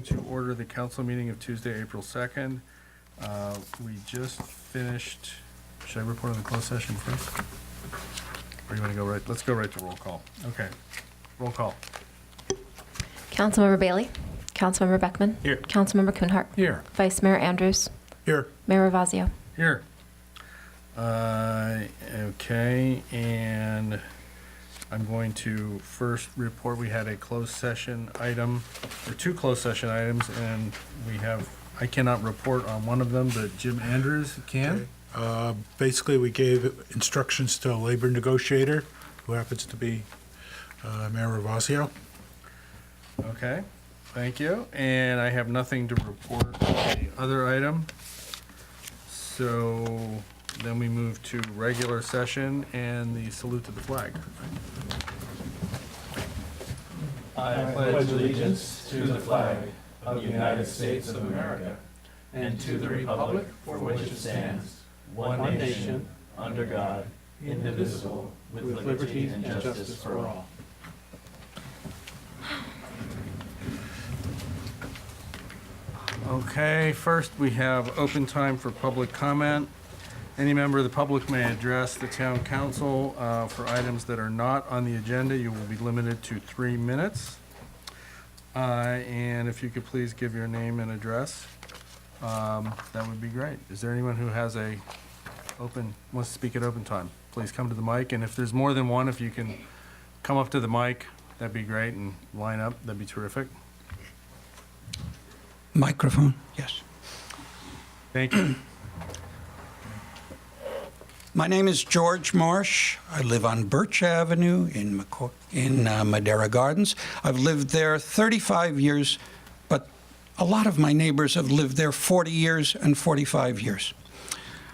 calling to order the council meeting of Tuesday, April 2nd. We just finished, should I report on the closed session first? Or you want to go right, let's go right to roll call. Okay, roll call. Councilmember Bailey. Councilmember Beckman. Here. Councilmember Kuhnhart. Here. Vice Mayor Andrews. Here. Mayor Ravazio. Here. Okay, and I'm going to first report, we had a closed session item, or two closed session items, and we have, I cannot report on one of them, but Jim Andrews can. Basically, we gave instructions to a labor negotiator, who happens to be Mayor Ravazio. Okay, thank you. And I have nothing to report on the other item. So then we move to regular session and the salute to the flag. I pledge allegiance to the flag of the United States of America and to the republic for which it stands, one nation, under God, indivisible, with liberty and justice for all. Okay, first we have open time for public comment. Any member of the public may address the town council for items that are not on the agenda. You will be limited to 3 minutes. And if you could please give your name and address, that would be great. Is there anyone who has wants to speak at open time? Please come to the mic, and if there's more than one, if you can come up to the mic, that'd be great, and line up, that'd be terrific. Microphone, yes. Thank you. My name is George Marsh. I live on Birch Avenue in Madera Gardens. I've lived there 35 years, but a lot of my neighbors have lived there 40 years and 45 years.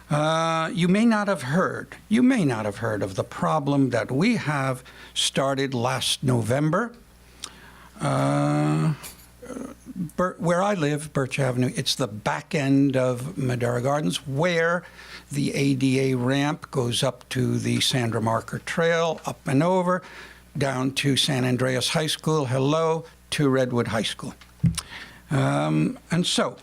You may not have heard of the problem that we have started last November. Where I live, Birch Avenue, it's the back end of Madera Gardens where the ADA ramp goes up to the Sandra Marker Trail, up and over, down to San Andreas High School, hello, to Redwood High School. And so,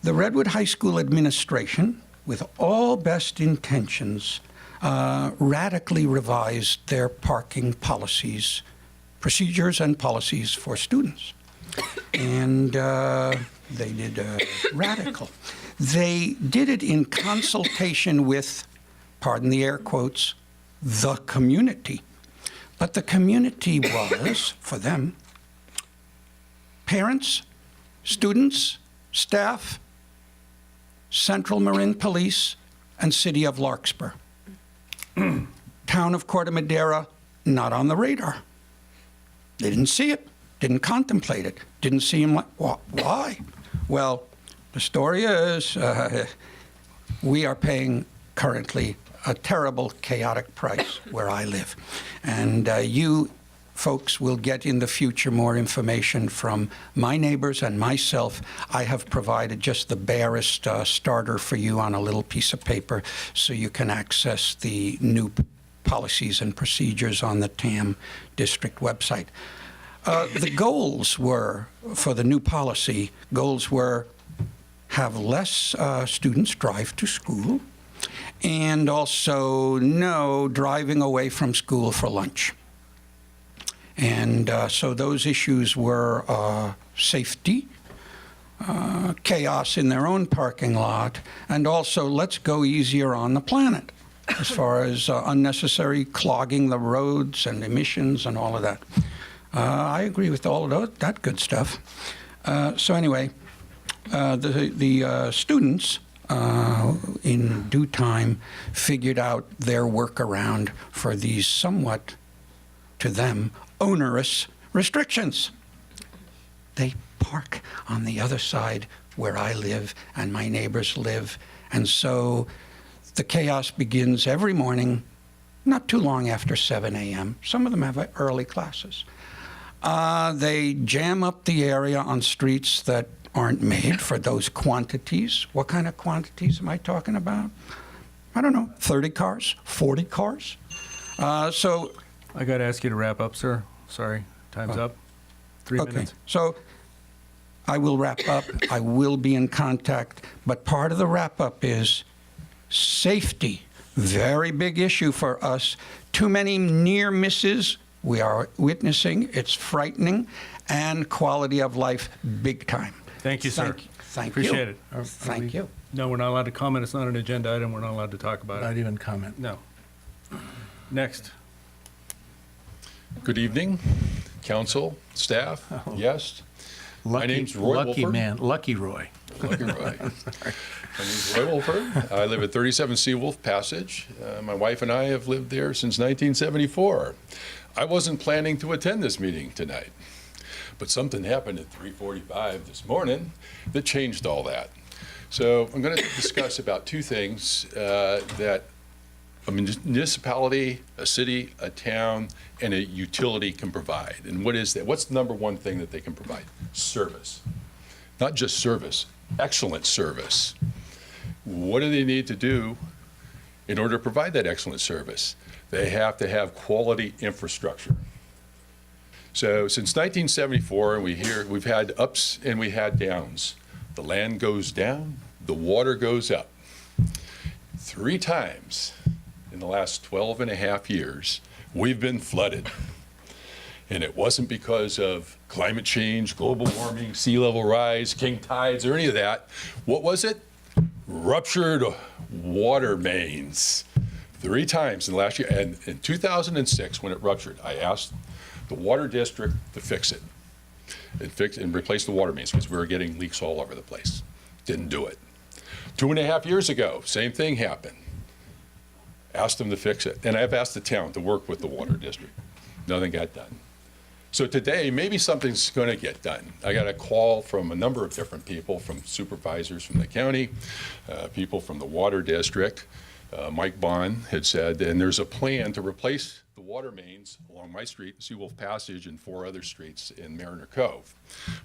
the Redwood High School administration, with all best intentions, radically revised their parking policies, procedures and policies for students. And they did radical. They did it in consultation with, pardon the air quotes, the community. But the community was, for them, parents, students, staff, Central Marin Police, and City of Larkspur. Town of Corte Madera, not on the radar. They didn't see it. Didn't contemplate it, didn't see him like, why? Well, the story is we are paying currently a terrible, chaotic price where I live. And you folks will get in the future more information from my neighbors and myself. I have provided just the barest starter for you on a little piece of paper so you can access the new policies and procedures on the TAM district website. The goals were, for the new policy, goals were have less students drive to school and also no driving away from school for lunch. And so those issues were safety, chaos in their own parking lot, and also let's go easier on the planet as far as unnecessary clogging the roads and emissions and all of that. I agree with all of that good stuff. So anyway, the students, in due time, figured out their workaround for these somewhat, to them, onerous restrictions. They park on the other side where I live and my neighbors live, and so the chaos begins every morning, not too long after 7 a.m. Some of them have early classes. They jam up the area on streets that aren't made for those quantities. What kind of quantities am I talking about? I don't know, 30 cars, 40 cars? So I got to ask you to wrap up, sir. Sorry, time's up. 3 minutes. So I will wrap up. I will be in contact. But part of the wrap-up is safety. Very big issue for us. Too many near misses we are witnessing. It's frightening. And quality of life, big time. Thank you, sir. Thank Appreciate you. it. Thank you. No, we're not allowed to comment. It's not an agenda item. We're not allowed to talk about it. Not even comment. No. Next. Good evening, council, staff, guests. Lucky, name's Roy Lucky Wolford. man, Lucky Roy. Lucky Roy. My name's Roy Wolford. I live at 37 Seawolf Passage. My wife and I have lived there since 1974. I wasn't planning to attend this meeting tonight, but something happened at 3:45 this morning that changed all that. So I'm going to discuss about two things that a municipality, a city, a town, and a utility can provide. And what is that? What's the number one thing that they can provide? Service. Not just service, excellent service. What do they need to do in order to provide that excellent service? They have to have quality infrastructure. So since 1974, we've had ups and we had downs. The land goes down, the water goes up. 3 times in the last 12 and a half years, we've been flooded. And it wasn't because of climate change, global warming, sea level rise, king tides, or any of that. What was it? Ruptured water mains. 3 times in the last year. And in 2006, when it ruptured, I asked the water district to fix it. And replace the water mains because we were getting leaks all over the place. Didn't do it. 2.5 years ago, same thing happened. Asked them to fix it. And I've asked the town to work with the water district. Nothing got done. So today, maybe something's going to get done. I got a call from a number of different people, from supervisors from the county, people from the water district. Mike Bond had said, and there's a plan to replace the water mains along my street, Seawolf Passage, and 4 other streets in Mariner Cove.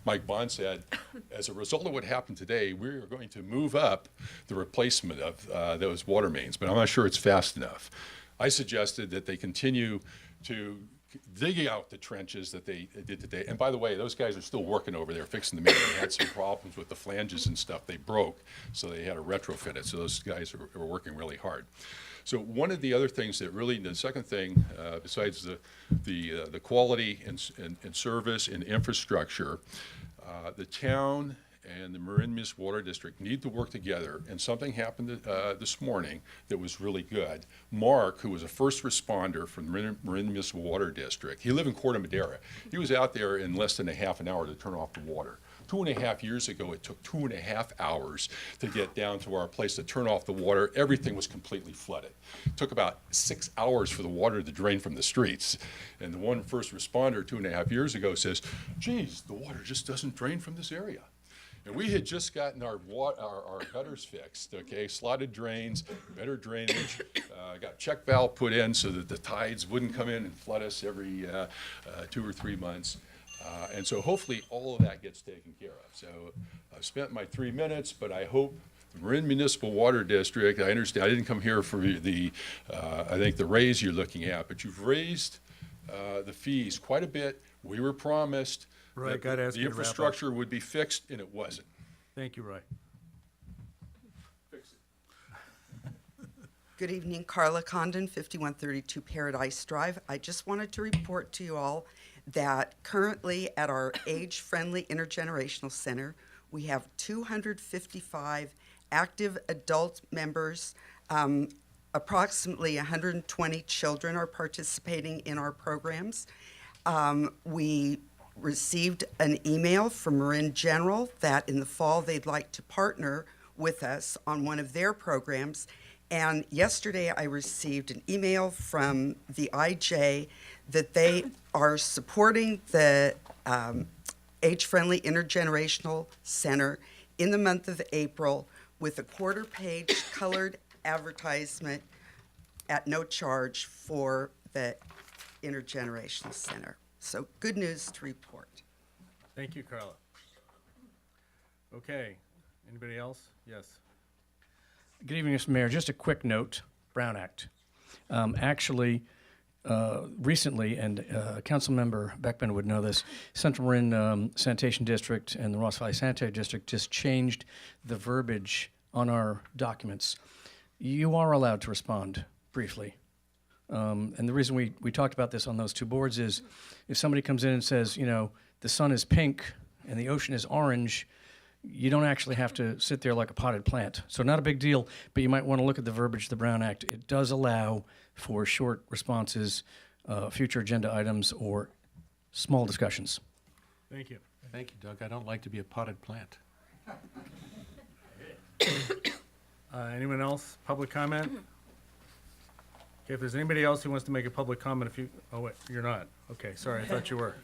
Mike Bond said, as a result of what happened today, we're going to move up the replacement of those water mains, but I'm not sure it's fast enough. I suggested that they continue to dig out the trenches that they did today. And by the way, those guys are still working over there fixing the main. They had some problems with the flanges and stuff. They broke, so they had to retrofit it. So those guys are working really hard. So one of the other things that really, the second thing, besides the quality and service and infrastructure, the town and the Marin Municipal Water District need to work together, and something happened this morning that was really good. Mark, who was a first responder from the Marin Municipal Water District, he lived in Corte Madera. He was out there in less than a half an hour to turn off the water. 2.5 years ago, it took 2.5 hours to get down to our place to turn off the water. Everything was completely flooded. It took about 6 hours for the water to drain from the streets. And the one first responder 2.5 years ago says, geez, the water just doesn't drain from this area. And we had just gotten our gutters fixed, okay, slotted drains, better drainage, got check valve put in so that the tides wouldn't come in and flood us every 2 or 3 months. And so hopefully all of that gets taken care of. So I've spent my 3 minutes, but I hope the Marin Municipal Water District, I understand, I didn't come here for the, I think the raise you're looking at, but you've raised the fees quite a bit. We were promised Roy, that gotta ask the you to wrap up. infrastructure would be fixed, and it wasn't. Thank you, Roy. Fix it. Good evening, Carla Condon, 5132 Paradise Drive. I just wanted to report to you all that currently at our age-friendly intergenerational center, we have 255 active adult members. Approximately 120 children are participating in our programs. We received an email from Marin General that in the fall they'd like to partner with us on one of their programs. And yesterday I received an email from the IJ that they are supporting the Age-Friendly Intergenerational Center in the month of April with a quarter-page colored advertisement at no charge for the Intergenerational Center. So good news to report. Thank you, Carla. Okay, anybody else? Yes. Good evening, Mr. Mayor. Just a quick note, Brown Act. Actually, recently, and Councilmember Beckman would know this, Central Marin Sanitation District and the Ross Valley Sanitary District just changed the verbiage on our documents. You are allowed to respond briefly. And the reason we talked about this on those two boards is if somebody comes in and says, you know, the sun is pink and the ocean is orange, you don't actually have to sit there like a potted plant. So not a big deal, but you might want to look at the verbiage of the Brown Act. It does allow for short responses, future agenda items, or small discussions. Thank you. Thank you, Doug. I don't like to be a potted plant. Anyone else? Public comment? Okay, if there's anybody else who wants to make a public comment, oh wait, you're not. Okay, sorry, I thought you were.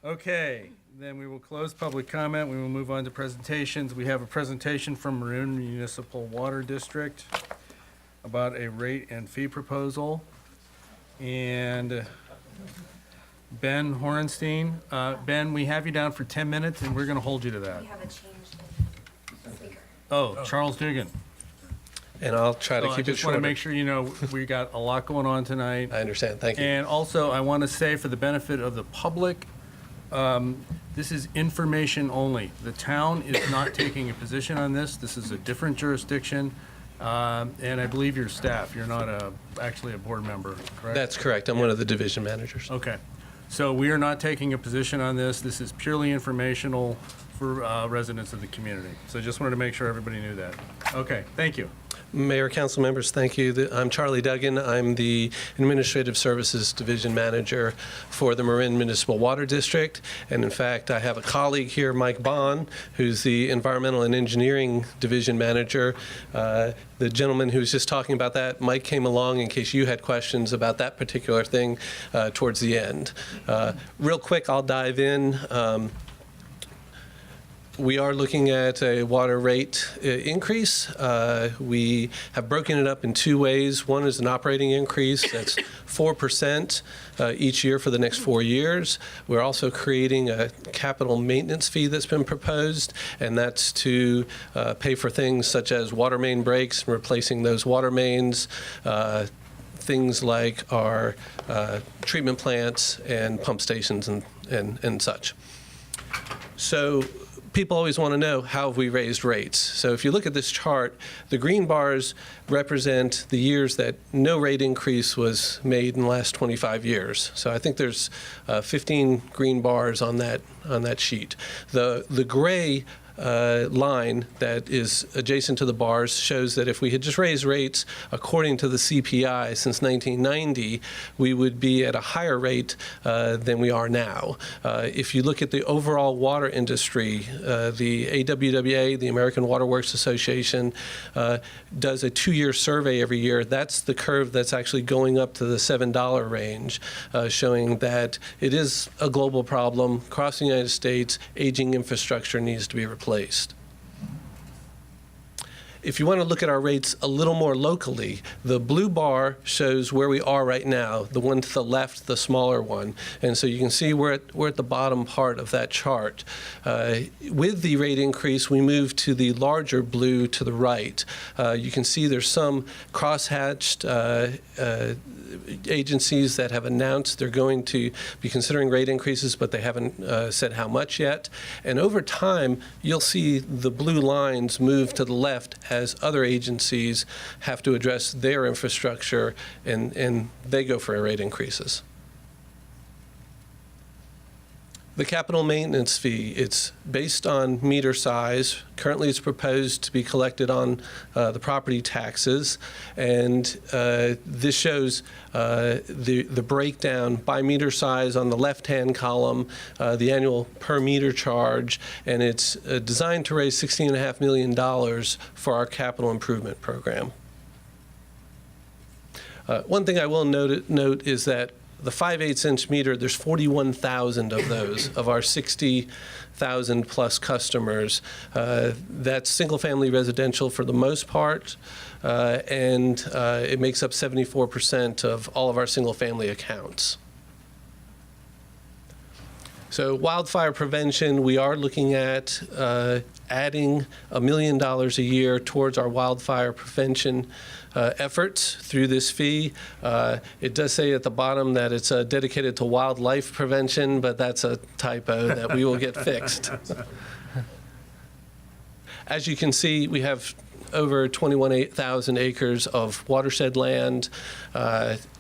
Okay, then we will close public comment. We will move on to presentations. We have a presentation from Maroon Municipal Water District about a rate and fee proposal. And Ben Horenstein, Ben, we have you down for 10 minutes and we're gonna hold you to that. We haven't changed the speaker. Oh, Charles Dugan. And I'll try to So I keep it just want short. to make sure you know, we got a lot going on tonight. I understand. Thank you. And also, I want to say for the benefit of the public, this is information only. The town is not taking a position on this. This is a different jurisdiction. And I believe your staff, you're not actually a board member, correct? That's correct. I'm one of the division managers. Okay. So we are not taking a position on this. This is purely informational for residents of the community. So just wanted to make sure everybody knew that. Okay, thank you. Mayor, council members, thank you. I'm Charlie Duggan. I'm the Administrative Services Division Manager for the Marin Municipal Water District. And in fact, I have a colleague here, Mike Bond, who's the Environmental and Engineering Division Manager. The gentleman who was just talking about that, Mike came along in case you had questions about that particular thing towards the end. Real quick, I'll dive in. We are looking at a water rate increase. We have broken it up in two ways. One is an operating increase that's 4% each year for the next 4 years. We're also creating a capital maintenance fee that's been proposed, and that's to pay for things such as water main breaks and replacing those water mains, things like our treatment plants and pump stations and such. So people always want to know, how have we raised rates? So if you look at this chart, the green bars represent the years that no rate increase was made in the last 25 years. So I think there's 15 green bars on that sheet. The gray line that is adjacent to the bars shows that if we had just raised rates according to the CPI since 1990, we would be at a higher rate than we are now. If you look at the overall water industry, the AWWA, the American Water Works Association, does a 2-year survey every year. That's the curve that's actually going up to the $7 range, showing that it is a global problem across the United States. Aging infrastructure needs to be replaced. If you want to look at our rates a little more locally, the blue bar shows where we are right now, the one to the left, the smaller one. And so you can see we're at the bottom part of that chart. With the rate increase, we move to the larger blue to the right. You can see there's some cross-hatched agencies that have announced they're going to be considering rate increases, but they haven't said how much yet. And over time, you'll see the blue lines move to the left as other agencies have to address their infrastructure and they go for rate increases. The capital maintenance fee, it's based on meter size. Currently, it's proposed to be collected on the property taxes, and this shows the breakdown by meter size on the left-hand column, the annual per meter charge, and it's designed to raise $16.5 million for our capital improvement program. One thing I will note is that the 5/8-inch meter, there's 41,000 of those of our 60,000 plus customers. That's single-family residential for the most part, and it makes up 74% of all of our single-family accounts. So wildfire prevention, we are looking at adding $1 million a year towards our wildfire prevention efforts through this fee. It does say at the bottom that it's dedicated to wildlife prevention, but that's a typo that we will get fixed. As you can see, we have over 21,000 acres of watershed land,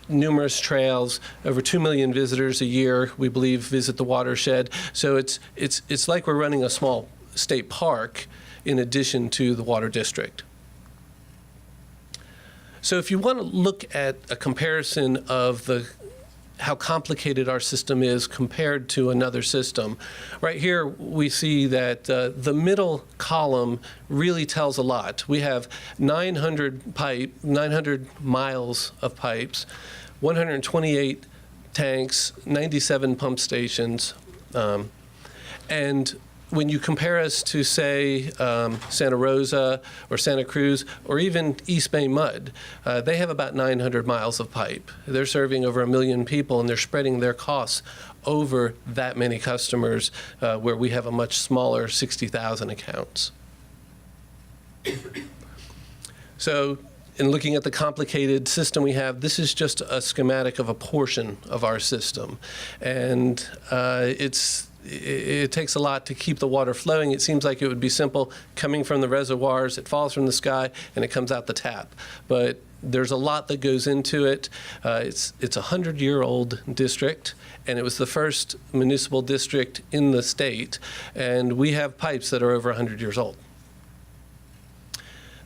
numerous trails, over 2 million visitors a year, we believe, visit the watershed. So it's like we're running a small state park in addition to the water district. So if you want to look at a comparison of how complicated our system is compared to another system, right here we see that the middle column really tells a lot. We have 900 miles of pipes, 128 tanks, 97 pump stations, and when you compare us to, say, Santa Rosa or Santa Cruz or even East Bay Mud, they have about 900 miles of pipe. They're serving over 1 million people, and they're spreading their costs over that many customers, where we have a much smaller 60,000 accounts. So in looking at the complicated system we have, this is just a schematic of a portion of our system. And it takes a lot to keep the water flowing. It seems like it would be simple coming from the reservoirs, it falls from the sky, and it comes out the tap. But there's a lot that goes into it. It's a 100-year-old district, and it was the first municipal district in the state, and we have pipes that are over 100 years old.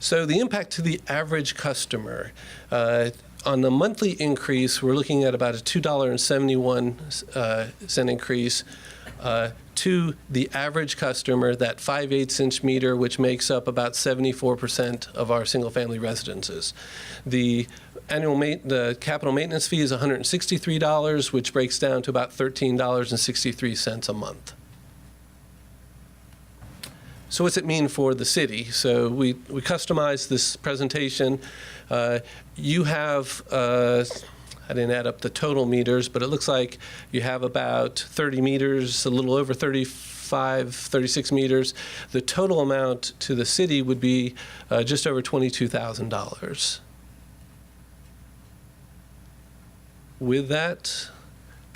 So the impact to the average customer, on the monthly increase, we're looking at about a $2.71 increase to the average customer, that 5/8" meter, which makes up about 74% of our single-family residences. The capital maintenance fee is $163, which breaks down to about $13.63 a month. So what's it mean for the city? So we customized this presentation. You have, I didn't add up the total meters, but it looks like you have about 30 meters, a little over 35, 36 meters. The total amount to the city would be just over $22,000. With that,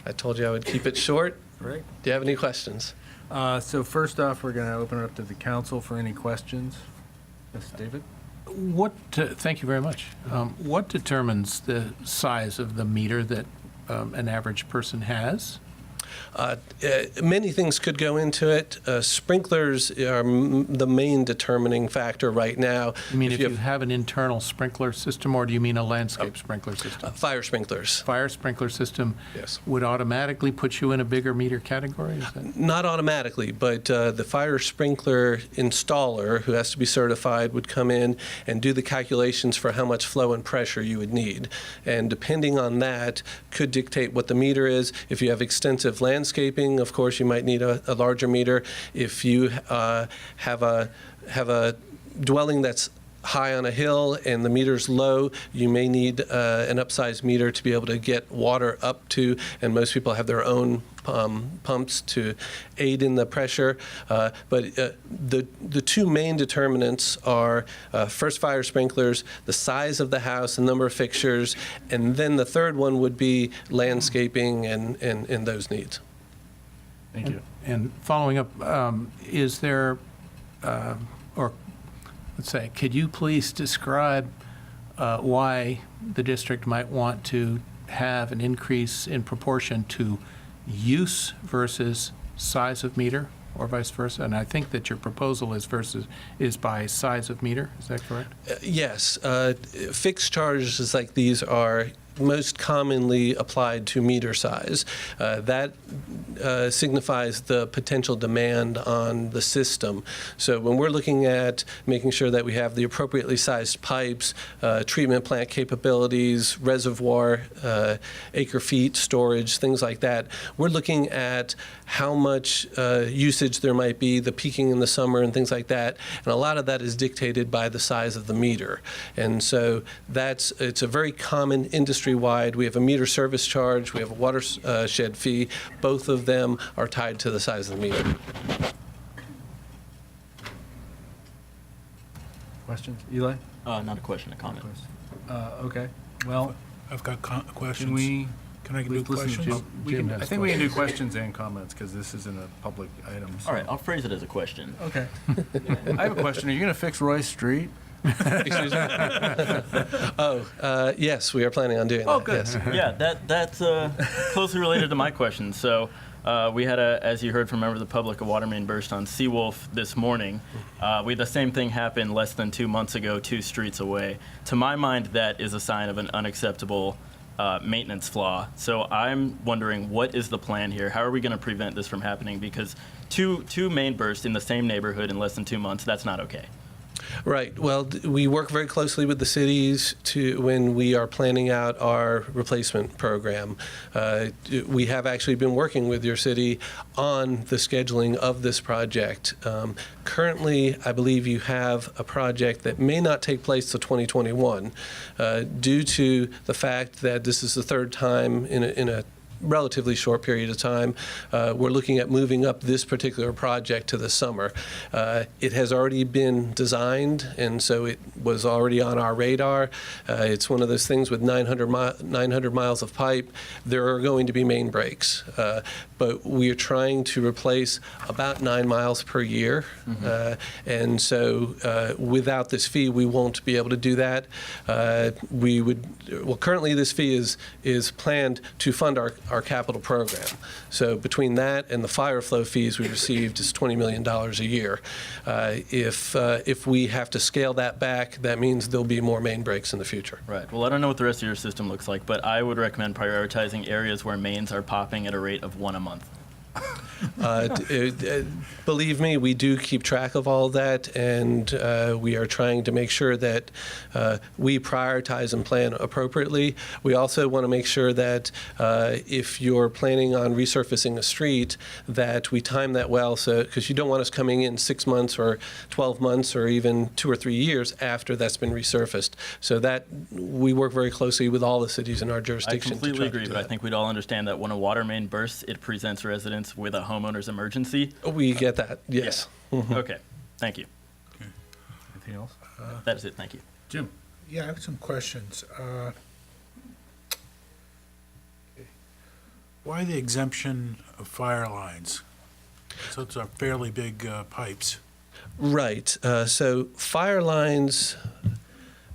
I told you I would keep it short. Great. Do you have any questions? So first off, we're going to open it up to the council for any questions. Yes, David? Thank you very much. What determines the size of the meter that an average person has? Many things could go into it. Sprinklers are the main determining factor right now. You mean if you have an internal sprinkler system, or do you mean a landscape sprinkler system? Fire sprinklers. Fire sprinkler system, Yes. would automatically put you in a bigger meter category? Is that? Not automatically, but the fire sprinkler installer, who has to be certified, would come in and do the calculations for how much flow and pressure you would need. And depending on that, could dictate what the meter is. If you have extensive landscaping, of course, you might need a larger meter. If you have a dwelling that's high on a hill and the meter's low, you may need an upsized meter to be able to get water up to, and most people have their own pumps to aid in the pressure. But the two main determinants are first fire sprinklers, the size of the house, the number of fixtures, and then the third one would be landscaping and those needs. Thank you. And following up, is there, or let's say, could you please describe why the district might want to have an increase in proportion to use versus size of meter, or vice versa? And I think that your proposal is by size of meter. Is that correct? Yes. Fixed charges like these are most commonly applied to meter size. That signifies the potential demand on the system. So when we're looking at making sure that we have the appropriately sized pipes, treatment plant capabilities, reservoir, acre feet, storage, things like that, we're looking at how much usage there might be, the peaking in the summer and things like that. And a lot of that is dictated by the size of the meter. And so it's a very common industry industry-wide. We have a meter service charge, we have a watershed fee. Both of them are tied to the size of the meter. Questions? Eli? Not a question, a comment. Okay, well, I've got questions. can we? Can I do listen to questions? Jim? Jim has I think we can do questions and comments, because this isn't a public item. so- All right, I'll phrase it as a question. Okay. I have a question. Are you going to fix Royce Street? Excuse me? Yes, we are planning on doing that. Oh, good. Yes. Yeah, that's closely related to my question. So we had, as you heard from a member of the public, a water main burst on Seawolf this morning. We had the same thing happen less than 2 months ago, 2 streets away. To my mind, that is a sign of an unacceptable maintenance flaw. So I'm wondering, what is the plan here? How are we going to prevent this from happening? Because two main bursts in the same neighborhood in less than 2 months, that's not okay. Right. Well, we work very closely with the cities when we are planning out our replacement program. We have actually been working with your city on the scheduling of this project. Currently, I believe you have a project that may not take place till 2021 due to the fact that this is the third time in a relatively short period of time. We're looking at moving up this particular project to the summer. It has already been designed, and so it was already on our radar. It's one of those things with 900 miles of pipe. There are going to be main breaks, but we are trying to replace about 9 miles per year. And so without this fee, we won't be able to do that. Currently this fee is planned to fund our capital program. So between that and the fire flow fees we received is $20 million a year. If we have to scale that back, that means there'll be more main breaks in the future. Right. Well, I don't know what the rest of your system looks like, but I would recommend prioritizing areas where mains are popping at a rate of 1 a month. Believe me, we do keep track of all that, and we are trying to make sure that we prioritize and plan appropriately. We also want to make sure that if you're planning on resurfacing a street, that we time that well, because you don't want us coming in 6 months or 12 months or even 2 or 3 years after that's been resurfaced. So that we work very closely with all the cities in our I jurisdiction. completely agree, but I think we'd all understand that when a water main bursts, it presents residents with a homeowner's emergency. We get that, yes. Okay. Thank you. Anything else? That is it. Thank you. Jim? Yeah, I have some questions. Why the exemption of fire lines? So those are fairly big pipes. Right. So fire lines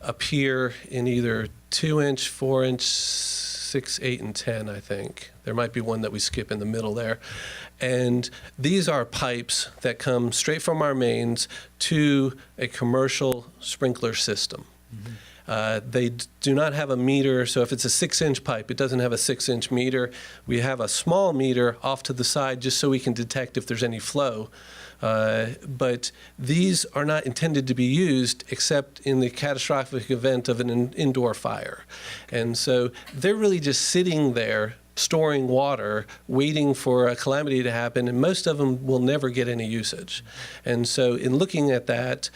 appear in either 2-inch, 4-inch, 6, 8, and 10, I think. There might be one that we skip in the middle there. And these are pipes that come straight from our mains to a commercial sprinkler system. They do not have a meter, so if it's a 6-inch pipe, it doesn't have a 6-inch meter. We have a small meter off to the side just so we can detect if there's any flow. But these are not intended to be used except in the catastrophic event of an indoor fire. And so they're really just sitting there storing water, waiting for a calamity to happen, and most of them will never get any usage. And so in looking at that,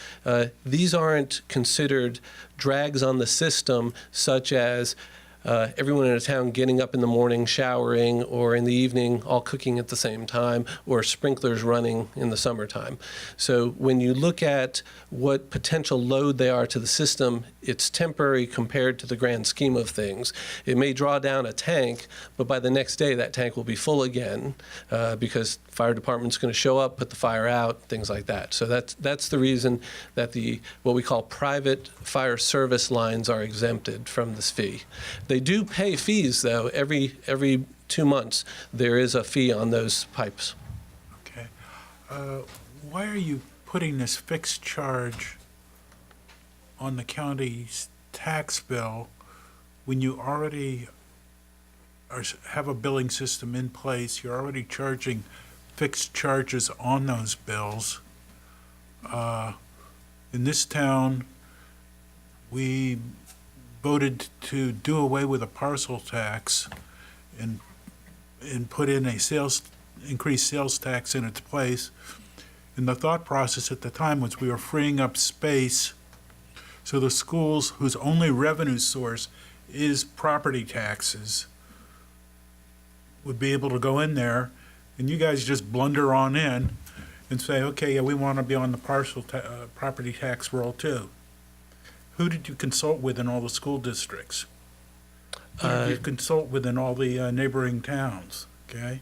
these aren't considered drags on the system, such as everyone in a town getting up in the morning, showering, or in the evening, all cooking at the same time, or sprinklers running in the summertime. So when you look at what potential load they are to the system, it's temporary compared to the grand scheme of things. It may draw down a tank, but by the next day, that tank will be full again because the fire department's going to show up, put the fire out, things like that. So that's the reason that what we call private fire service lines are exempted from this fee. They do pay fees, though. Every 2 months, there is a fee on those pipes. Okay. Why are you putting this fixed charge on the county's tax bill when you already have a billing system in place? You're already charging fixed charges on those bills. In this town, we voted to do away with a parcel tax and put in a increased sales tax in its place. And the thought process at the time was we were freeing up space so the schools whose only revenue source is property taxes would be able to go in there, and you guys just blunder on in and say, okay, yeah, we want to be on the property tax roll too. Who did you consult with in all the school districts? Who did you consult with in all the neighboring towns, okay?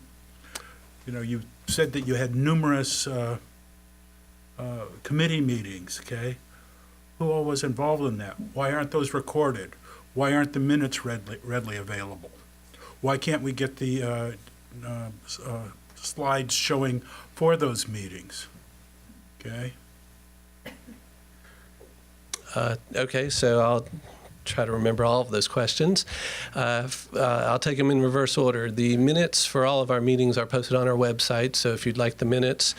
You know, you said that you had numerous committee meetings, okay? Who all was involved in that? Why aren't those recorded? Why aren't the minutes readily available? Why can't we get the slides showing for those meetings? Okay? Okay, so I'll try to remember all of those questions. I'll take them in reverse order. The minutes for all of our meetings are posted on our website, so if you'd like the minutes,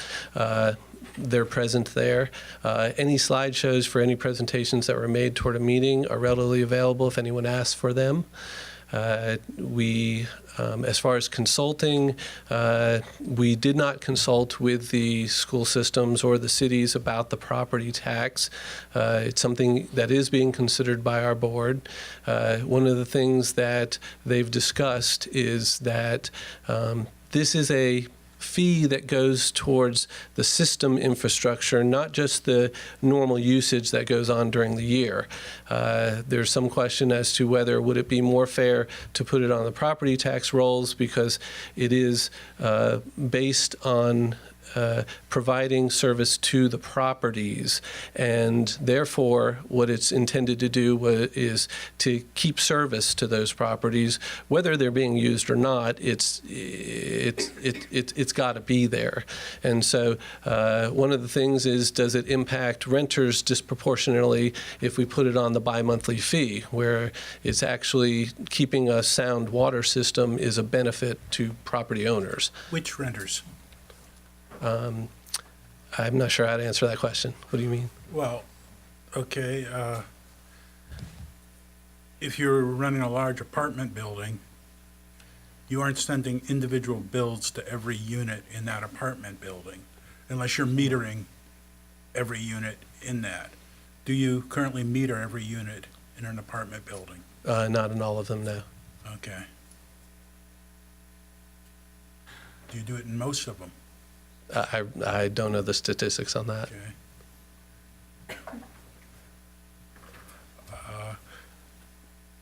they're present there. Any slideshows for any presentations that were made toward a meeting are readily available if anyone asks for them. As far as consulting, we did not consult with the school systems or the cities about the property tax. It's something that is being considered by our board. One of the things that they've discussed is that this is a fee that goes towards the system infrastructure, not just the normal usage that goes on during the year. There's some question as to whether would it be more fair to put it on the property tax rolls because it is based on providing service to the properties, and therefore what it's intended to do is to keep service to those properties, whether they're being used or not. It's got to be there. And so one of the things is, does it impact renters disproportionately if we put it on the bi-monthly fee, where it's actually keeping a sound water system is a benefit to property owners? Which renters? I'm not sure how to answer that question. What do you mean? Well, okay, if you're running a large apartment building, you aren't sending individual bills to every unit in that apartment building, unless you're metering every unit in that. Do you currently meter every unit in an apartment building? Not in all of them, no. Okay. Do you do it in most of them? I don't know the statistics on that. Okay.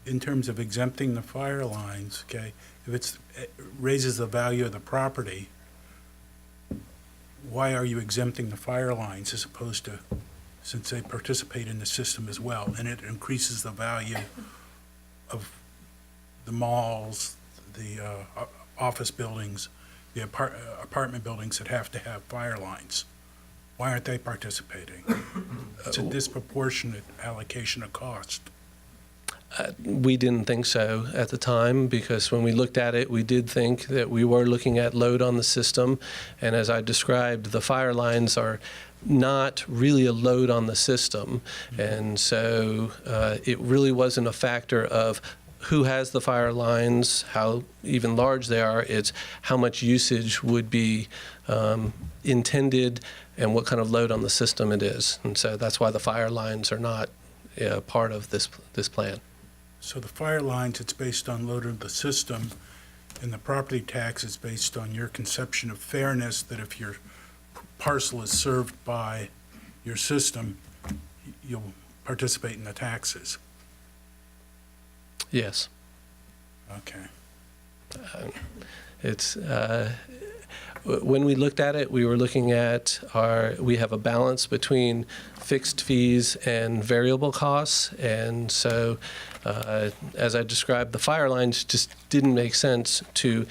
In terms of exempting the fire lines, okay, if it raises the value of the property, why are you exempting the fire lines as opposed to, since they participate in the system as well, and it increases the value of the malls, the office buildings, the apartment buildings that have to have fire lines? Why aren't they participating? It's a disproportionate allocation of cost. We didn't think so at the time, because when we looked at it, we did think that we were looking at load on the system. And as I described, the fire lines are not really a load on the system. And so it really wasn't a factor of who has the fire lines, how even large they are. It's how much usage would be intended and what kind of load on the system it is. And so that's why the fire lines are not part of this plan. So the fire lines, it's based on load of the system, and the property tax is based on your conception of fairness, that if your parcel is served by your system, you'll participate in the taxes. Yes. Okay. It's when we looked at it, we were looking at we have a balance between fixed fees and variable costs, and so as I described, the fire lines just didn't make sense to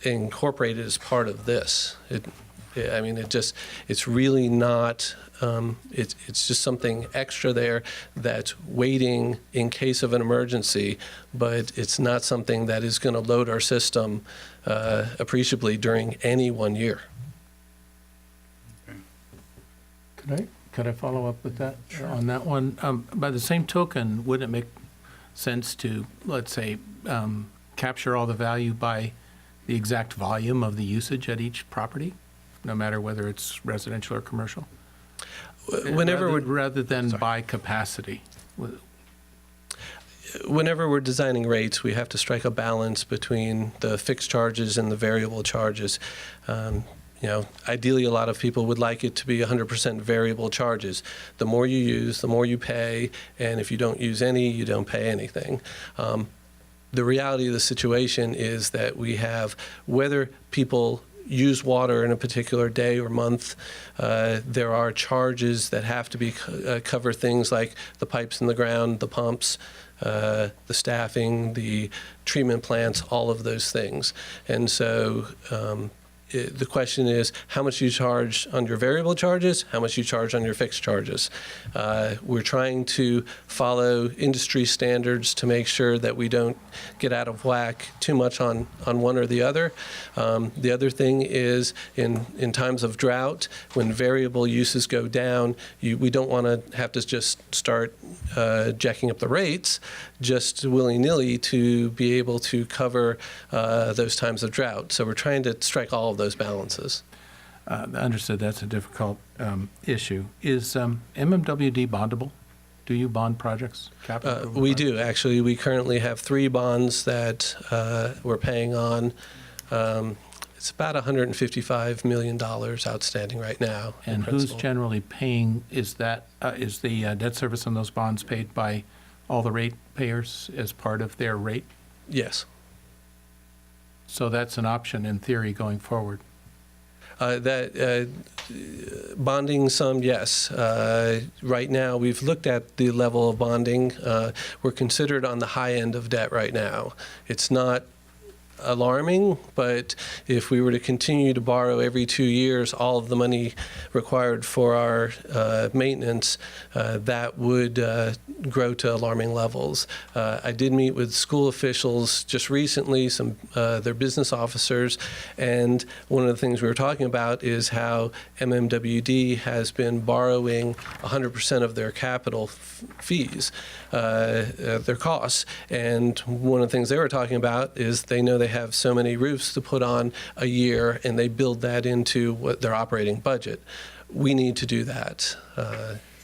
incorporate it as part of this. It's really not. It's just something extra there that's waiting in case of an emergency, but it's not something that is going to load our system appreciably during any one year. Could I follow up with that? Sure. On that one? By the same token, wouldn't it make sense to, let's say, capture all the value by the exact volume of the usage at each property, no matter whether it's residential or commercial? Whenever rather than by capacity. whenever we're designing rates, we have to strike a balance between the fixed charges and the variable charges. Ideally, a lot of people would like it to be 100% variable charges. The more you use, the more you pay, and if you don't use any, you don't pay anything. The reality of the situation is that we have, whether people use water in a particular day or month, there are charges that have to be cover things like the pipes in the ground, the pumps, the staffing, the treatment plants, all of those things. And so the question is how much you charge on your variable charges, how much you charge on your fixed charges. We're trying to follow industry standards to make sure that we don't get out of whack too much on one or the other. The other thing is in times of drought, when variable uses go down, we don't want to have to just start jacking up the rates just willy-nilly to be able to cover those times of drought. So we're trying to strike all of those balances. Understood, that's a difficult issue. Is MMWD bondable? Do you bond projects? Capital We projects? do, actually. We currently have 3 bonds that we're paying on. It's about $155 million outstanding right now. And who's generally paying, is the debt service on those bonds paid by all the rate payers as part of their rate? Yes. So that's an option in theory going forward. Bonding some, yes. Right now, we've looked at the level of bonding. We're considered on the high end of debt right now. It's not alarming, but if we were to continue to borrow every 2 years all of the money required for our maintenance, that would grow to alarming levels. I did meet with school officials just recently, their business officers, and one of the things we were talking about is how MMWD has been borrowing 100% of their capital fees, their costs, and one of the things they were talking about is they know they have so many roofs to put on a year, and they build that into what their operating budget. We need to do that.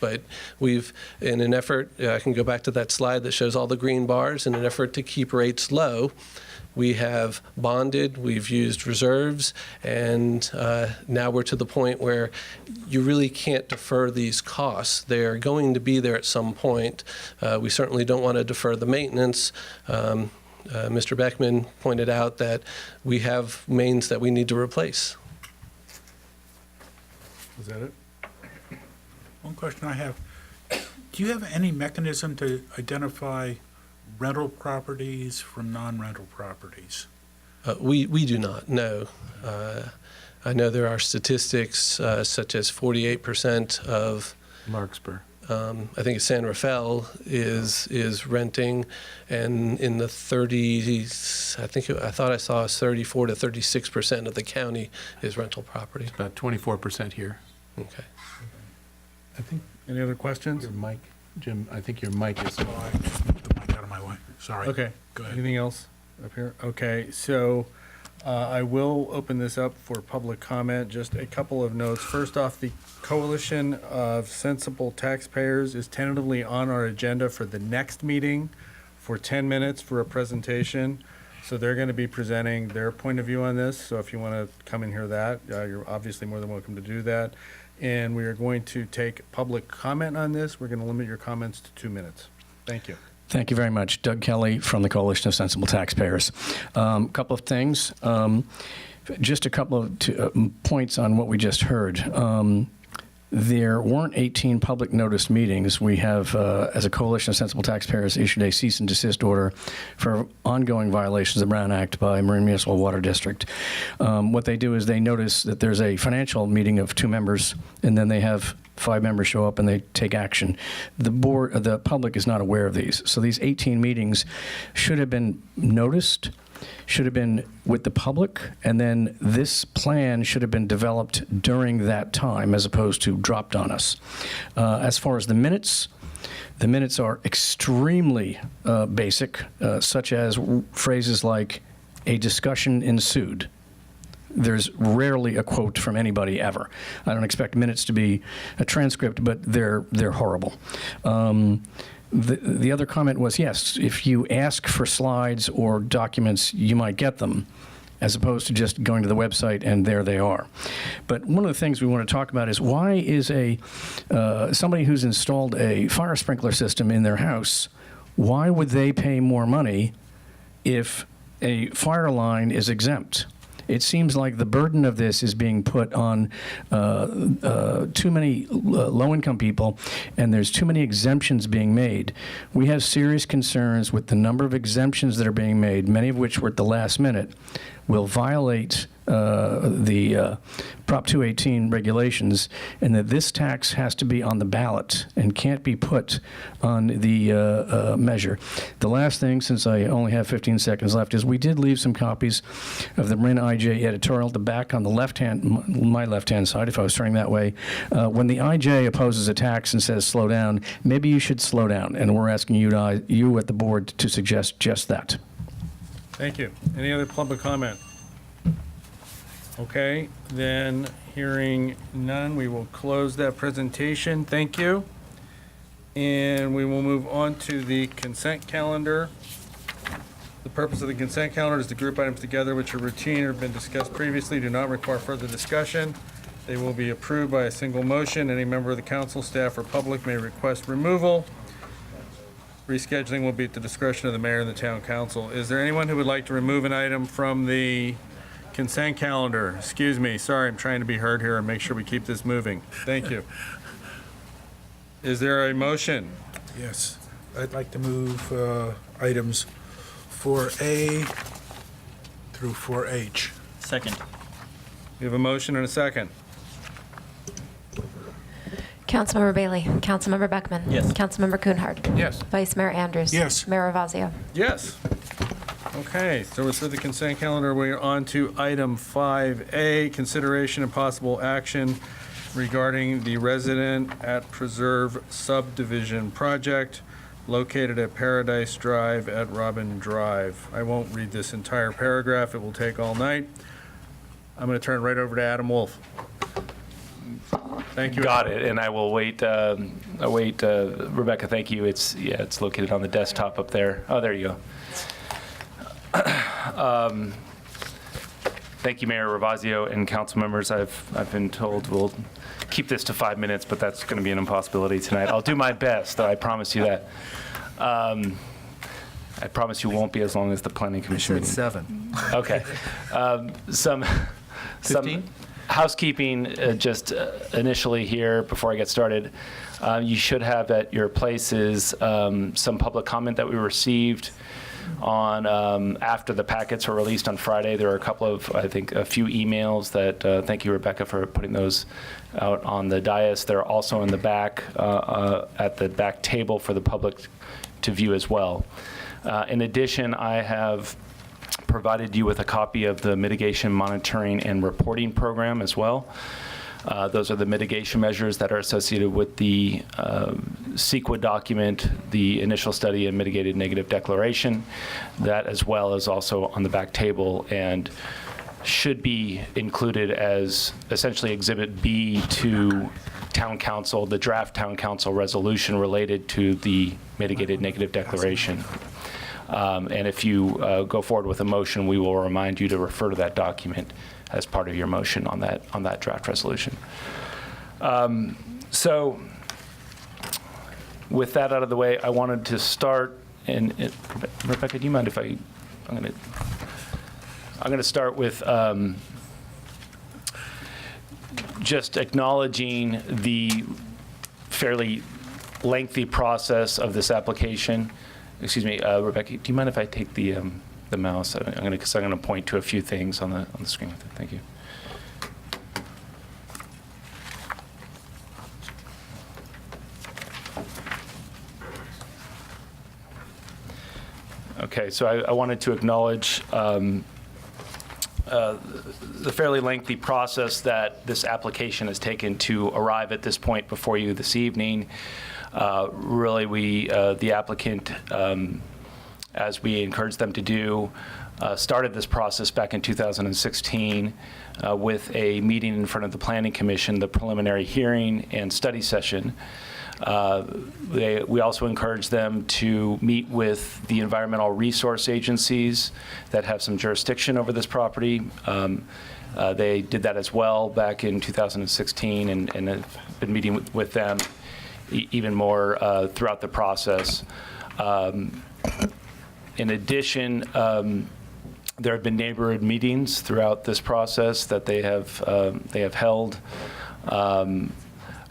But we've, in an effort, I can go back to that slide that shows all the green bars, in an effort to keep rates low, we have bonded, we've used reserves, and now we're to the point where you really can't defer these costs. They're going to be there at some point. We certainly don't want to defer the maintenance. Mr. Beckman pointed out that we have mains that we need to replace. Is that it? One question I have, do you have any mechanism to identify rental properties from non-rental properties? We do not, no. I know there are statistics such as 48% of Larkspur. I think it's San Rafael is renting, and in the 30s, I thought I saw 34 to 36% of the county is rental property. About 24% here. Okay. I think Any other questions? your mic, Jim, I think your mic is. Oh, I just moved the mic out of my way. Sorry. Okay. Go ahead. Anything else up here? Okay, so I will open this up for public comment. Just a couple of notes. First off, the Coalition of Sensible Taxpayers is tentatively on our agenda for the next meeting for 10 minutes for a presentation. So they're going to be presenting their point of view on this. So if you want to come and hear that, you're obviously more than welcome to do that. And we are going to take public comment on this. We're going to limit your comments to 2 minutes. Thank you. Thank you very much. Doug Kelly from the Coalition of Sensible Taxpayers. Couple of things. Just a couple of points on what we just heard. There weren't 18 public notice meetings. We have, as a Coalition of Sensible Taxpayers, issued a cease and desist order for ongoing violations of the Brown Act by Marine Municipal Water District. What they do is they notice that there's a financial meeting of 2 members, and then they have 5 members show up and they take action. The public is not aware of these. So these 18 meetings should have been noticed, should have been with the public, and then this plan should have been developed during that time as opposed to dropped on us. As far as the minutes are extremely basic, such as phrases like, a discussion ensued. There's rarely a quote from anybody ever. I don't expect minutes to be a transcript, but they're horrible. The other comment was, yes, if you ask for slides or documents, you might get them, as opposed to just going to the website and there they are. But one of the things we want to talk about is, why is somebody who's installed a fire sprinkler system in their house, why would they pay more money if a fire line is exempt? It seems like the burden of this is being put on too many low-income people, and there's too many exemptions being made. We have serious concerns with the number of exemptions that are being made, many of which were at the last minute, will violate the Prop 218 regulations, and that this tax has to be on the ballot and can't be put on the measure. The last thing, since I only have 15 seconds left, is we did leave some copies of the Marin IJ editorial at the back on the my left-hand side, if I was turning that way. When the IJ opposes a tax and says slow down, maybe you should slow down, and we're asking you at the board to suggest just that. Thank you. Any other public comment? Okay, then hearing none, we will close that presentation. Thank you. And we will move on to the consent calendar. The purpose of the consent calendar is to group items together which are routine or have been discussed previously, do not require further discussion. They will be approved by a single motion. Any member of the council, staff, or public may request removal. Rescheduling will be at the discretion of the mayor and the town council. Is there anyone who would like to remove an item from the consent calendar? Excuse me, sorry, I'm trying to be heard here and make sure we keep this moving. Thank you. Is there a motion? Yes, I'd like to move items 4A through 4H. Second. We have a motion and a second. Councilmember Bailey. Councilmember Beckman. Yes. Councilmember Kuhnhart. Yes. Vice Mayor Andrews. Yes. Mayor Ravazio. Yes. Okay, so we're through the consent calendar. We're on to item 5A, consideration and possible action regarding the Resident at Preserve subdivision project located at Paradise Drive at Robin Drive. I won't read this entire paragraph. It will take all night. I'm going to turn it right over to Adam Wolf. Thank you. Got it, and I will wait. Rebecca, thank you. It's located on the desktop up there. Oh, there you go. Thank you, Mayor Ravazio and council members. I've been told we'll keep this to 5 minutes, but that's going to be an impossibility tonight. I'll do my best, though. I promise you that. I promise you won't be as long as the planning commission meeting. 7. Okay. Some 15? Housekeeping, just initially here before I get started. You should have at your places some public comment that we received on after the packets were released on Friday. There were a couple of, I think, a few emails that, thank you, Rebecca, for putting those out on the dais. They're also in the back, at the back table for the public to view as well. In addition, I have provided you with a copy of the mitigation monitoring and reporting program as well. Those are the mitigation measures that are associated with the CEQA document, the initial study and mitigated negative declaration. That as well is also on the back table and should be included as essentially Exhibit B to Town Council, the draft Town Council resolution related to the mitigated negative declaration. And if you go forward with a motion, we will remind you to refer to that document as part of your motion on that draft resolution. So with that out of the way, I wanted to start, and Rebecca, do you mind if I'm going to start with just acknowledging the fairly lengthy process of this application. Excuse me, Rebecca, do you mind if I take the mouse? I'm going to point to a few things on the screen with it. Thank you. Okay, so I wanted to acknowledge the fairly lengthy process that this application has taken to arrive at this point before you this evening. Really, the applicant, as we encourage them to do, started this process back in 2016 with a meeting in front of the Planning Commission, the preliminary hearing and study session. We also encourage them to meet with the environmental resource agencies that have some jurisdiction over this property. They did that as well back in 2016 and have been meeting with them even more throughout the process. In addition, there have been neighborhood meetings throughout this process that they have held.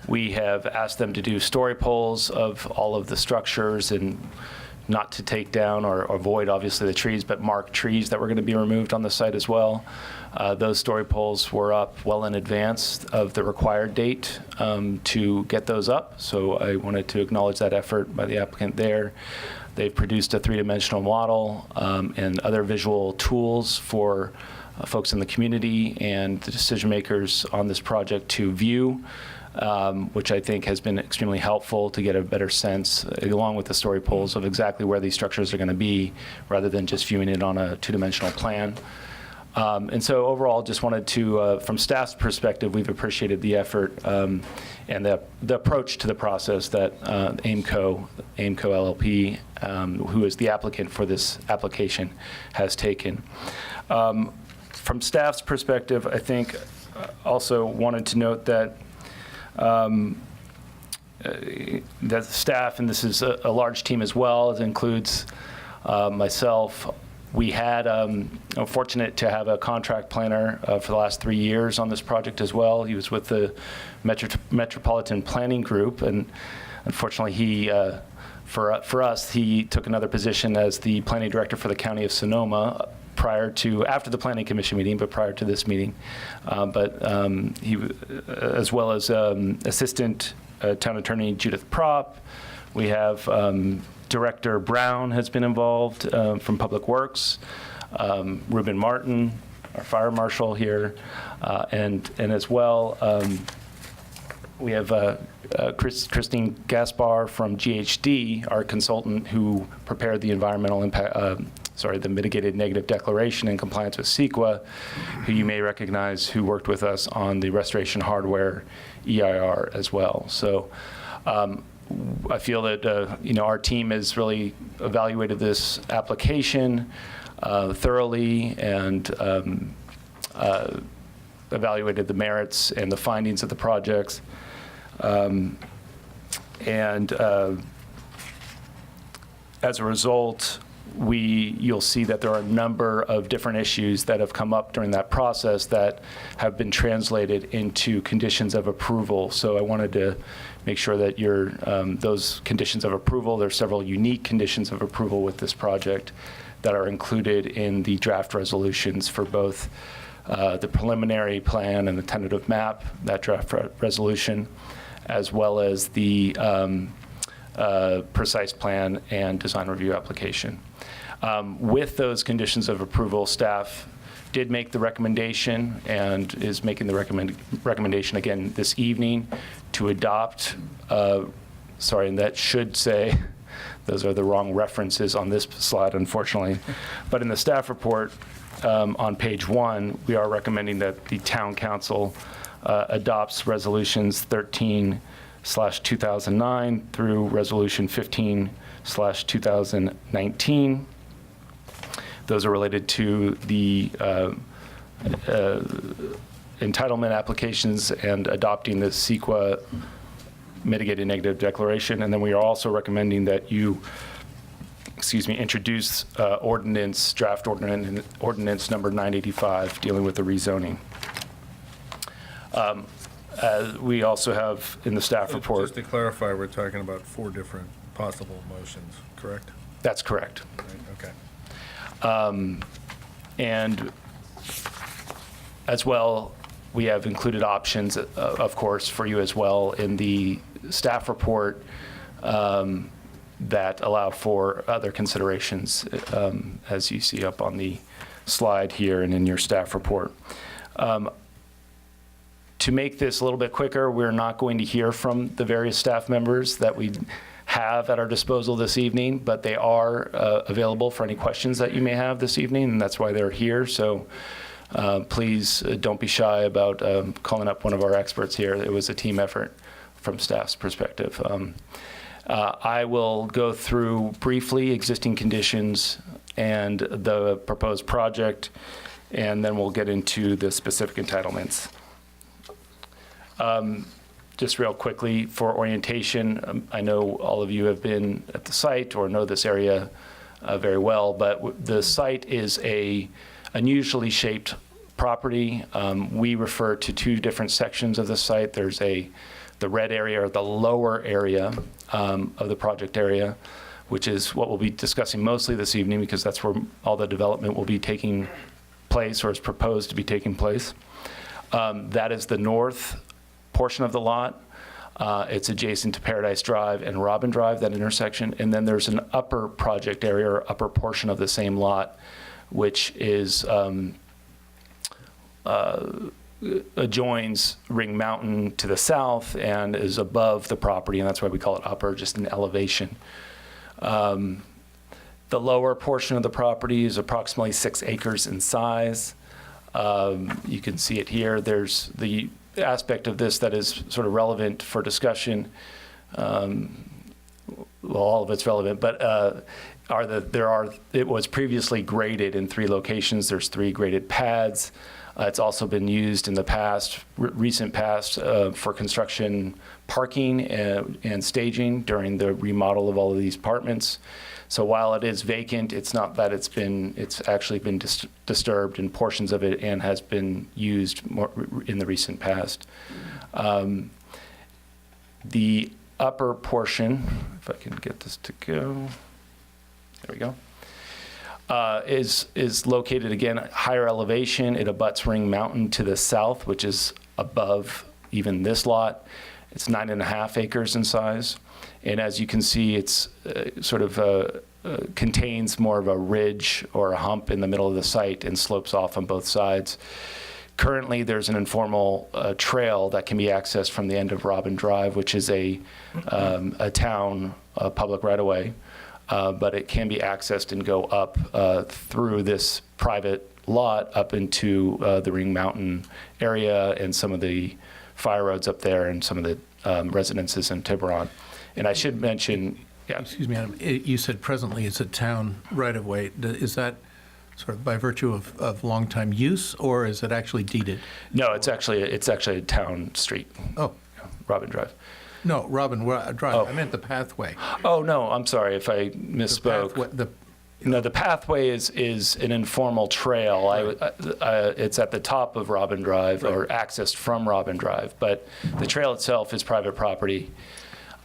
We have asked them to do story polls of all of the structures and not to take down or avoid, obviously, the trees, but mark trees that were going to be removed on the site as well. Those story polls were up well in advance of the required date to get those up, so I wanted to acknowledge that effort by the applicant there. They've produced a three-dimensional model and other visual tools for folks in the community and the decision makers on this project to view, which I think has been extremely helpful to get a better sense, along with the story polls, of exactly where these structures are going to be, rather than just viewing it on a two-dimensional plan. And so overall, just wanted to, from staff's perspective, we've appreciated the effort and the approach to the process that AIMCO LLP, who is the applicant for this application, has taken. From staff's perspective, I think also wanted to note that that staff, and this is a large team as well, it includes myself. We had, fortunate to have a contract planner for the last 3 years on this project as well. He was with the Metropolitan Planning Group, and unfortunately he, for us, he took another position as the planning director for the County of Sonoma after the Planning Commission meeting, but prior to this meeting. He, as well as Assistant Town Attorney Judith Propp. We have Director Brown has been involved from Public Works, Ruben Martin, our fire marshal here, and as well, we have Christine Gaspar from GHD, our consultant who prepared the environmental impact, the mitigated negative declaration in compliance with CEQA, who you may recognize, who worked with us on the restoration hardware EIR as well. So I feel that our team has really evaluated this application thoroughly and evaluated the merits and the findings of the projects. As a result, you'll see that there are a number of different issues that have come up during that process that have been translated into conditions of approval. So I wanted to make sure that those conditions of approval, there's several unique conditions of approval with this project that are included in the draft resolutions for both the preliminary plan and the tentative map, that draft resolution, as well as the precise plan and design review application. With those conditions of approval, staff did make the recommendation and is making the recommendation again this evening to adopt, and that should say, those are the wrong references on this slide, unfortunately. But in the staff report on page 1, we are recommending that the town council adopts resolutions 13/2009 through resolution 15/2019. Those are related to the entitlement applications and adopting the CEQA mitigated negative declaration. And then we are also recommending that you, introduce draft ordinance number 985 dealing with the rezoning. We also have in the staff report. Just to clarify, we're talking about 4 different possible motions, correct? That's correct. Right, okay. And as well, we have included options, of course, for you as well in the staff report that allow for other considerations, as you see up on the slide here and in your staff report. To make this a little bit quicker, we're not going to hear from the various staff members that we have at our disposal this evening, but they are available for any questions that you may have this evening, and that's why they're here. So please don't be shy about calling up one of our experts here. It was a team effort from staff's perspective. I will go through briefly existing conditions and the proposed project, and then we'll get into the specific entitlements. Just real quickly for orientation, I know all of you have been at the site or know this area very well, but the site is a unusually shaped property. We refer to two different sections of the site. There's the red area, or the lower area of the project area, which is what we'll be discussing mostly this evening because that's where all the development will be taking place or is proposed to be taking place. That is the north portion of the lot. It's adjacent to Paradise Drive and Robin Drive, that intersection. And then there's an upper project area or upper portion of the same lot, which is adjoins Ring Mountain to the south and is above the property, and that's why we call it upper, just an elevation. The lower portion of the property is approximately 6 acres in size. You can see it here. There's the aspect of this that is sort of relevant for discussion. Well, all of it's relevant, but it was previously graded in 3 locations. There's 3 graded pads. It's also been used in the past, recent past, for construction parking and staging during the remodel of all of these apartments. So while it is vacant, it's not that it's actually been disturbed, and portions of it and has been used more in the recent past. The upper portion, if I can get this to go, there we go, is located again at higher elevation. It abuts Ring Mountain to the south, which is above even this lot. It's 9.5 acres in size. And as you can see, it's contains more of a ridge or a hump in the middle of the site and slopes off on both sides. Currently, there's an informal trail that can be accessed from the end of Robin Drive, which is a town public right-of-way, but it can be accessed and go up through this private lot up into the Ring Mountain area and some of the fire roads up there and some of the residences in Tiburon. And I should mention, yeah. Excuse me, Adam, you said presently it's a town right-of-way. Is that sort of by virtue of long-time use, or is it actually deeded? No, it's actually a town street. Oh. Robin Drive. No, Robin Drive. Oh. I meant the pathway. Oh, no, I'm sorry if I misspoke. No, the pathway is an informal trail. Right. It's at the top of Robin Drive, right, or accessed from Robin Drive, but the trail itself is private property,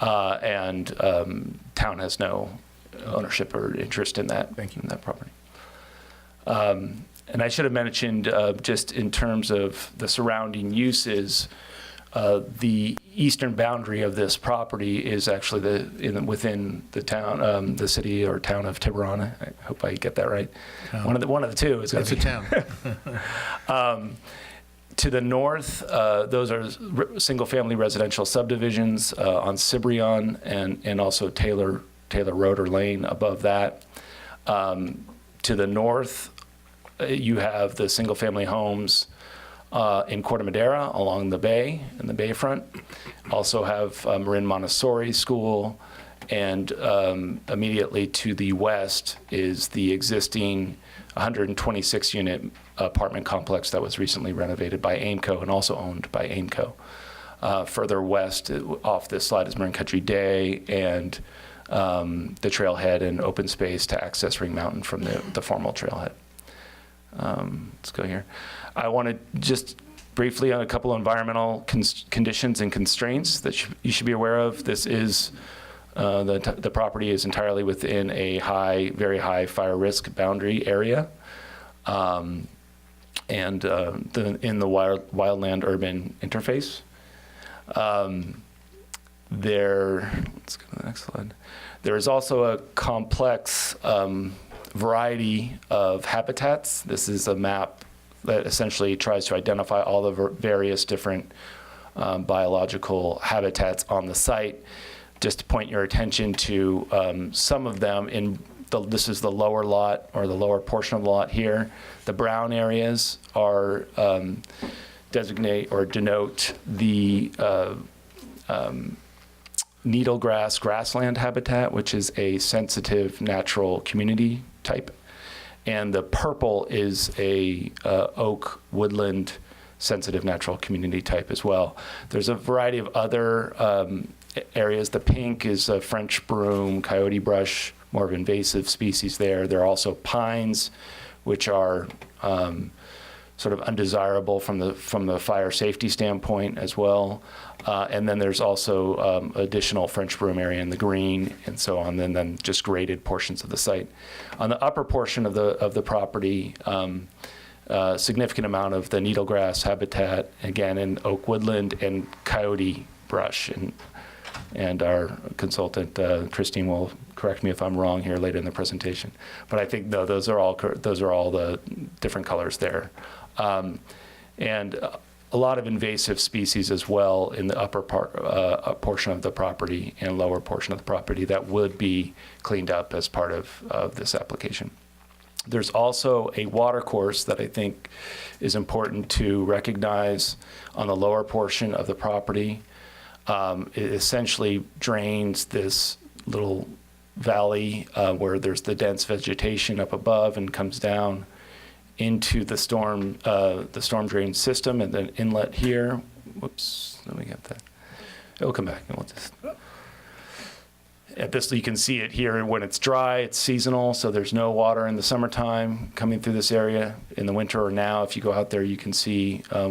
and town has no ownership or interest in that. Thank you. In that property. And I should have mentioned, just in terms of the surrounding uses, the eastern boundary of this property is actually within the town, the city or town of Tiburon. I hope I get that right. One of the two is going to be. It's a town. To the north, those are single-family residential subdivisions on Cibrion and also Taylor Road or Lane above that. To the north, you have the single-family homes in Corte Madera along the bay, in the bayfront. Also have Marin Montessori School, and immediately to the west is the existing 126-unit apartment complex that was recently renovated by Aimco and also owned by Aimco. Further west off this slide is Marin Country Day and the trailhead and open space to access Ring Mountain from the formal trailhead. Let's go here. I want to just briefly on a couple of environmental conditions and constraints that you should be aware of. This is the property is entirely within a very high fire risk boundary area, and in the wildland urban interface. Let's go to the next slide. There is also a complex variety of habitats. This is a map that essentially tries to identify all the various different biological habitats on the site. just to point your attention to some of them this is the lower lot, or the lower portion of the lot here. The brown areas are designate or denote the needlegrass grassland habitat, which is a sensitive natural community type. And the purple is a oak woodland sensitive natural community type as well. There's a variety of other areas. The pink is a French broom, coyote brush, more of invasive species there. There are also pines, which are sort of undesirable from the fire safety standpoint as well. And then there's also additional French broom area in the green and so on, and then just graded portions of the site. On the upper portion of the property, significant amount of the needlegrass habitat, again in oak woodland and coyote brush. And our consultant, Christine, will correct me if I'm wrong here later in the presentation. But I think those are all the different colors there. And a lot of invasive species as well in the upper portion of the property and lower portion of the property that would be cleaned up as part of this application. There's also a water course that I think is important to recognize on the lower portion of the property. It essentially drains this little valley where there's the dense vegetation up above and comes down into the storm drain system and then inlet here. Whoops, let me get that. It'll come back and we'll just. At this, you can see it here when it's dry, it's seasonal, so there's no water in the summertime coming through this area. In the winter or now, if you go out there, you can see a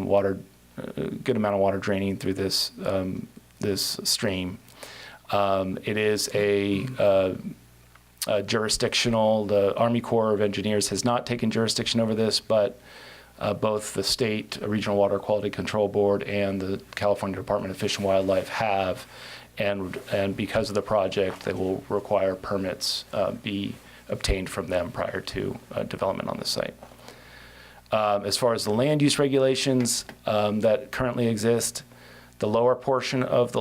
good amount of water draining through this stream. It is a jurisdictional, the Army Corps of Engineers has not taken jurisdiction over this, but both the State Regional Water Quality Control Board and the California Department of Fish and Wildlife have. And because of the project, they will require permits be obtained from them prior to development on the site. As far as the land use regulations that currently exist, the lower portion of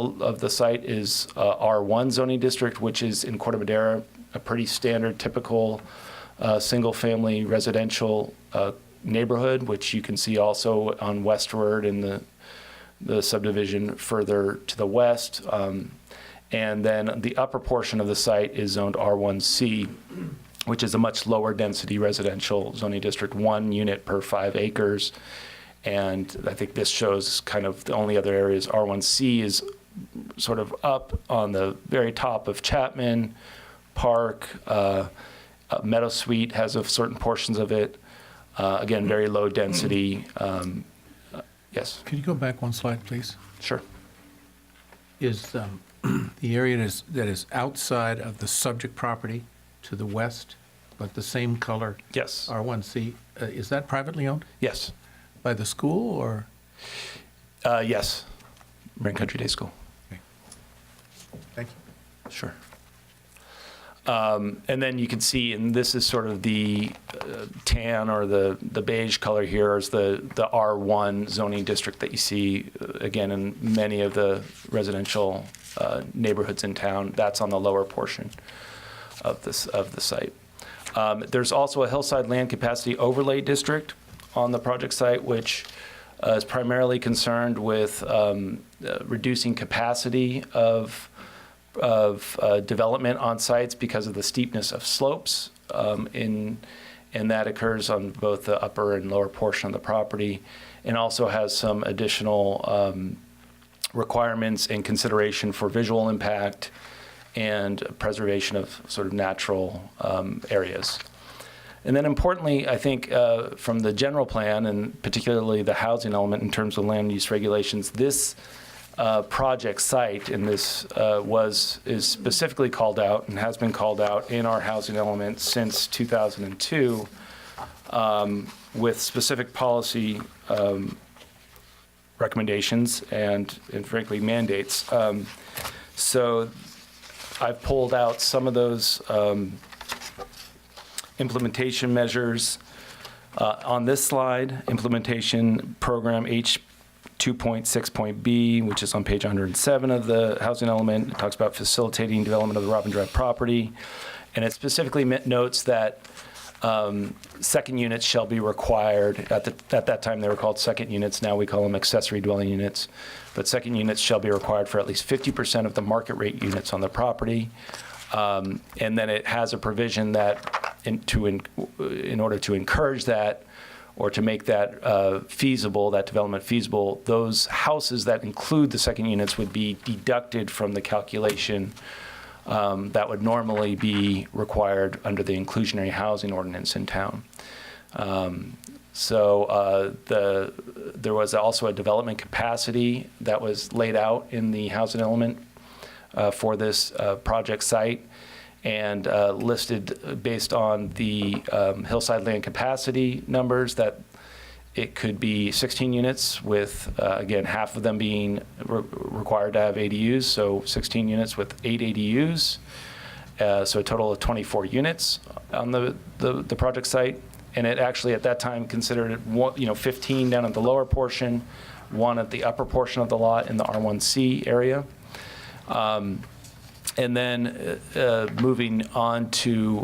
the site is R1 zoning district, which is in Corte Madera, a pretty standard, typical single-family residential neighborhood, which you can see also on westward in the subdivision further to the west. And then the upper portion of the site is zoned R1C, which is a much lower density residential zoning district, 1 unit per 5 acres. And I think this shows kind of the only other areas. R1C is sort of up on the very top of Chapman Park. Meadow Suite has certain portions of it. Again, very low density. Yes. Could you go back one slide, please? Sure. Is the area that is outside of the subject property to the west, but the same color? Yes. R1C, is that privately owned? Yes. By the school or? Yes. Marin Country Day School. Okay. Thank you. Sure. And then you can see, and this is sort of the tan or the beige color here is the R1 zoning district that you see, again, in many of the residential neighborhoods in town. That's on the lower portion of the site. There's also a hillside land capacity overlay district on the project site, which is primarily concerned with reducing capacity of development on sites because of the steepness of slopes, and that occurs on both the upper and lower portion of the property, and also has some additional requirements and consideration for visual impact and preservation of sort of natural areas. And then importantly, I think from the general plan, and particularly the housing element in terms of land use regulations, this project site in this is specifically called out and has been called out in our housing element since 2002 with specific policy recommendations and frankly mandates. So I've pulled out some of those implementation measures on this slide. Implementation program 2.6.b, which is on page 107 of the housing element. It talks about facilitating development of the Robin Drive property. And it specifically notes that second units shall be required. At that time, they were called second units. Now we call them accessory dwelling units. But second units shall be required for at least 50% of the market rate units on the property. And then it has a provision that in order to encourage that or to make that feasible, that development feasible, those houses that include the second units would be deducted from the calculation that would normally be required under the inclusionary housing ordinance in town. There was also a development capacity that was laid out in the housing element for this project site, and listed based on the hillside land capacity numbers that it could be 16 units with, again, half of them being required to have ADUs, so 16 units with 8 ADUs, so a total of 24 units on the project site. And it actually, at that time, considered it 15 down at the lower portion, 1 at the upper portion of the lot in the R1C area. And then moving on to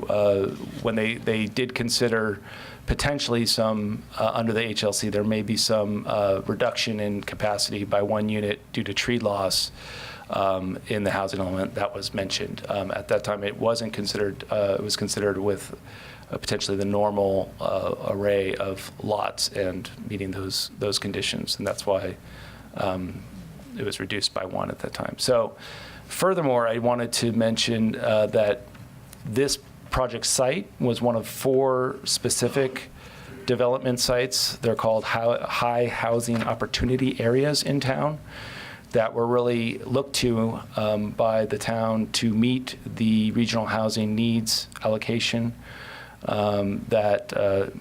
when they did consider potentially some, under the HLC, there may be some reduction in capacity by 1 unit due to tree loss in the housing element that was mentioned. At that time, it wasn't considered, it was considered with potentially the normal array of lots and meeting those conditions. And that's why it was reduced by 1 at that time. So furthermore, I wanted to mention that this project site was one of 4 specific development sites. They're called high housing opportunity areas in town that were really looked to by the town to meet the regional housing needs allocation that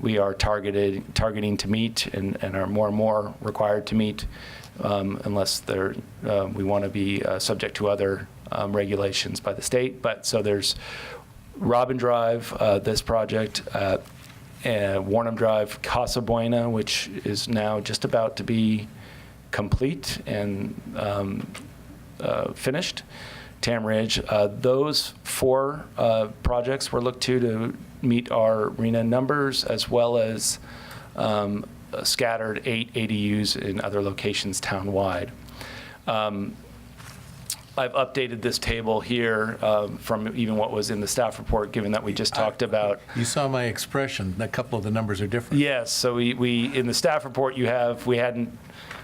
we are targeting to meet and are more and more required to meet unless we want to be subject to other regulations by the state. But so there's Robin Drive, this project, and Warnham Drive, Casa Buena, which is now just about to be complete and finished. Tam Ridge. Those 4 projects were looked to meet our RENA numbers, as well as scattered 8 ADUs in other locations townwide. I've updated this table here from even what was in the staff report, given that we just talked about. You saw my expression. A couple of the numbers are different. Yes. So we in the staff report we hadn't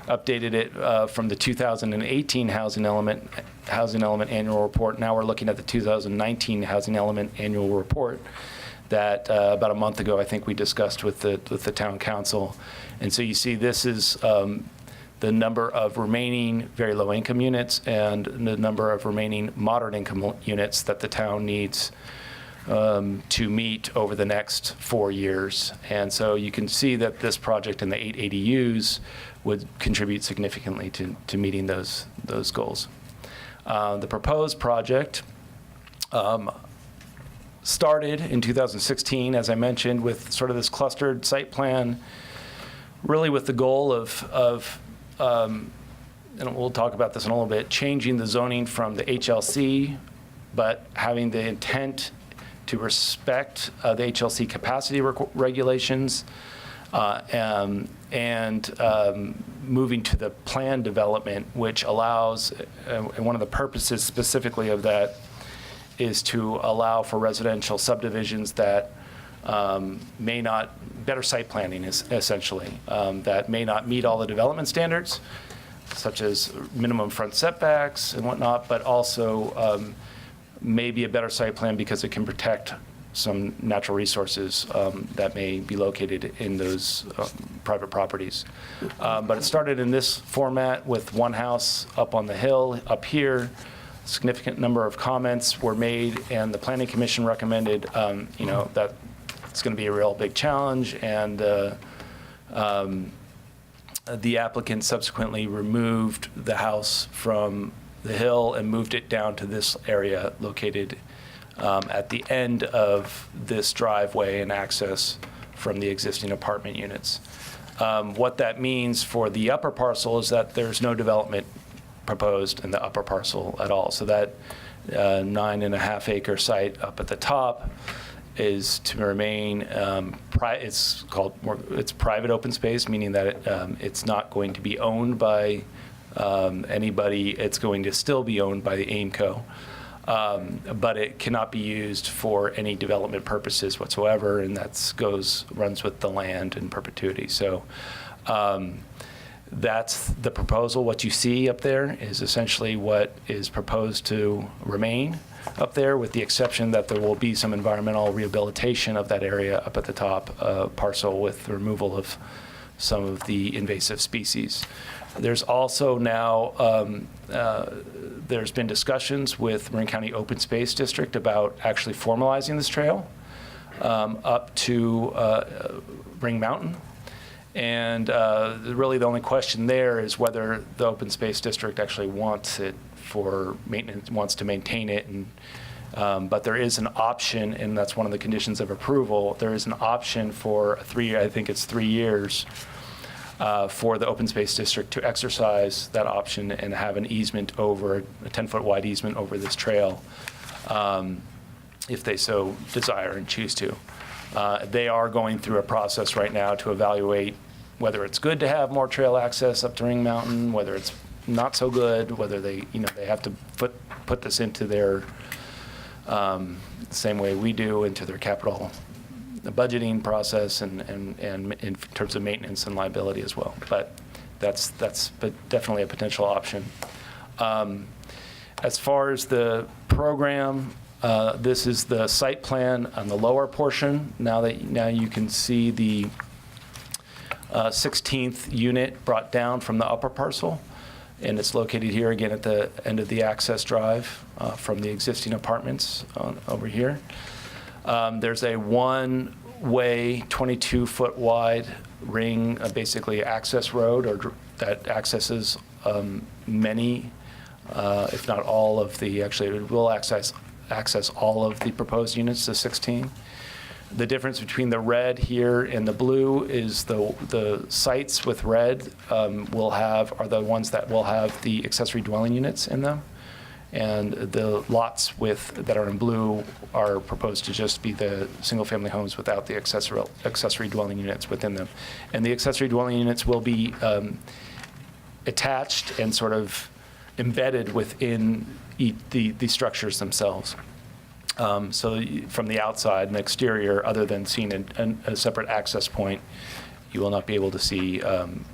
updated it from the 2018 housing element annual report. Now we're looking at the 2019 housing element annual report that about a month ago I think we discussed with the town council. And so you see this is the number of remaining very low income units and the number of remaining moderate income units that the town needs to meet over the next 4 years. And so you can see that this project and the 8 ADUs would contribute significantly to meeting those goals. The proposed project started in 2016, as I mentioned, with sort of this clustered site plan, really with the goal of and we'll talk about this in a little bit, changing the zoning from the HLC, but having the intent to respect the HLC capacity regulations and moving to the plan development, which allows, and one of the purposes specifically of that is to allow for residential subdivisions that may not, better site planning is essentially, that may not meet all the development standards, such as minimum front setbacks and whatnot, but also may be a better site plan because it can protect some natural resources that may be located in those private properties. But it started in this format with one house up on the hill up here. Significant number of comments were made, and the Planning Commission recommended, that it's going to be a real big challenge, and the applicant subsequently removed the house from the hill and moved it down to this area located at the end of this driveway and access from the existing apartment units. What that means for the upper parcel is that there's no development proposed in the upper parcel at all. So that 9.5 acre site up at the top is to remain, it's private open space, meaning that it's not going to be owned by anybody. It's going to still be owned by the Aimco. But it cannot be used for any development purposes whatsoever, and runs with the land in perpetuity. So that's the proposal. What you see up there is essentially what is proposed to remain up there, with the exception that there will be some environmental rehabilitation of that area up at the top parcel with removal of some of the invasive species. There's also now, there's been discussions with Marin County Open Space District about actually formalizing this trail up to Ring Mountain. And really the only question there is whether the Open Space District actually wants it for maintenance, wants to maintain it. And but there is an option, and that's one of the conditions of approval. There is an option for I think it's 3 years, for the Open Space District to exercise that option and have an easement over, a 10-foot wide easement over this trail, if they so desire and choose to. They are going through a process right now to evaluate whether it's good to have more trail access up to Ring Mountain, whether it's not so good, whether they have to put this into their, same way we do, into their capital the budgeting process and in terms of maintenance and liability as well. But that's definitely a potential option. As far as the program, this is the site plan on the lower portion. Now you can see the 16th unit brought down from the upper parcel, and it's located here again at the end of the access drive from the existing apartments over here. There's a one-way, 22-foot wide ring, basically access road, that accesses many, if not all of the, actually it will access all of the proposed units, the 16. The difference between the red here and the blue is the sites with red are the ones that will have the accessory dwelling units in them. And the lots that are in blue are proposed to just be the single-family homes without the accessory dwelling units within them. And the accessory dwelling units will be attached and sort of embedded within the structures themselves. So from the outside and the exterior, other than seeing a separate access point, you will not be able to see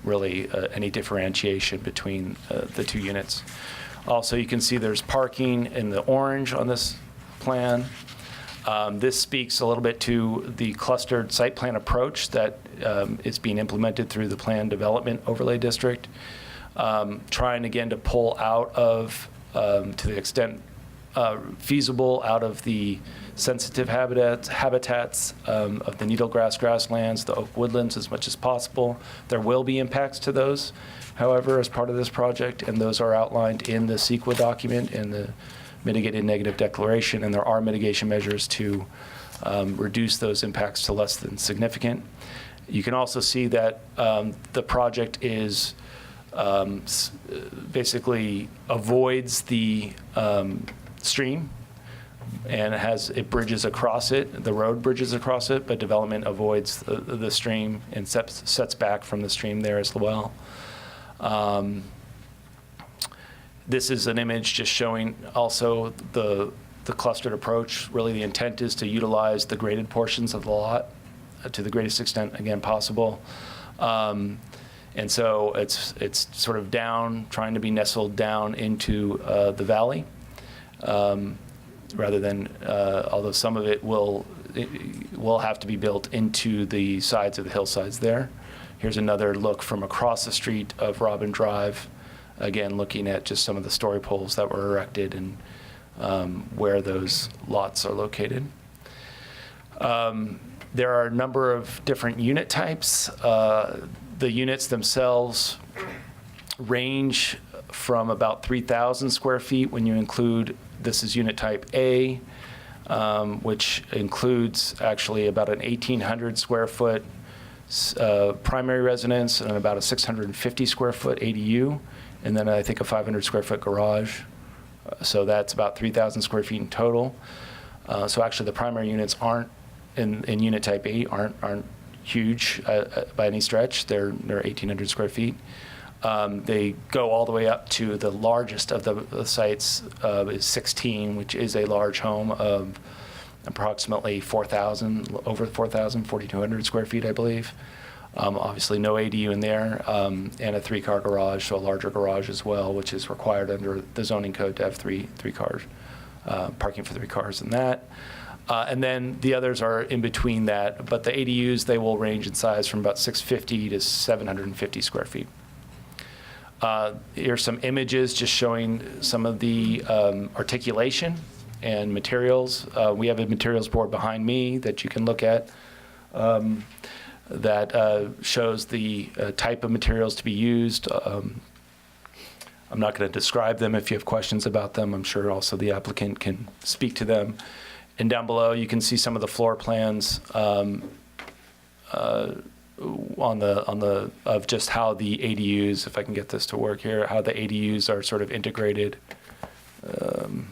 really any differentiation between the two units. Also, you can see there's parking in the orange on this plan. This speaks a little bit to the clustered site plan approach that is being implemented through the Plan Development Overlay District. Trying again to pull out of, to the extent feasible, out of the sensitive habitats of the needlegrass grasslands, the oak woodlands as much as possible. There will be impacts to those, however, as part of this project, and those are outlined in the CEQA document in the mitigated negative declaration, and there are mitigation measures to reduce those impacts to less than significant. You can also see that the project is basically avoids the stream, and it bridges across it, the road bridges across it, but development avoids the stream and sets back from the stream there as well. This is an image just showing also the clustered approach. Really the intent is to utilize the graded portions of the lot to the greatest extent, again, possible. And so it's sort of down, trying to be nestled down into the valley, rather than, although some of it will have to be built into the sides of the hillsides there. Here's another look from across the street of Robin Drive, again, looking at just some of the story poles that were erected and where those lots are located. There are a number of different unit types. The units themselves range from about 3,000 square feet when you include, this is unit type A, which includes actually about an 1,800 square foot primary residence and about a 650 square foot ADU, and then I think a 500 square foot garage. So that's about 3,000 square feet in total. So actually the primary units aren't, in unit type 8, aren't huge by any stretch. They're 1,800 square feet. They go all the way up to the largest of the sites is 16, which is a large home of approximately 4,000, over 4,000, 4,200 square feet, I believe. Obviously no ADU in there, and a 3-car garage, so a larger garage as well, which is required under the zoning code to have three cars, parking for 3 cars in that. And then the others are in between that, but the ADUs, they will range in size from about 650 to 750 square feet. Here's some images just showing some of the articulation and materials. We have a materials board behind me that you can look at that shows the type of materials to be used. I'm not going to describe them. If you have questions about them, I'm sure also the applicant can speak to them. And down below, you can see some of the floor plans of just how the ADUs, if I can get this to work here, how the ADUs are sort of integrated. Let's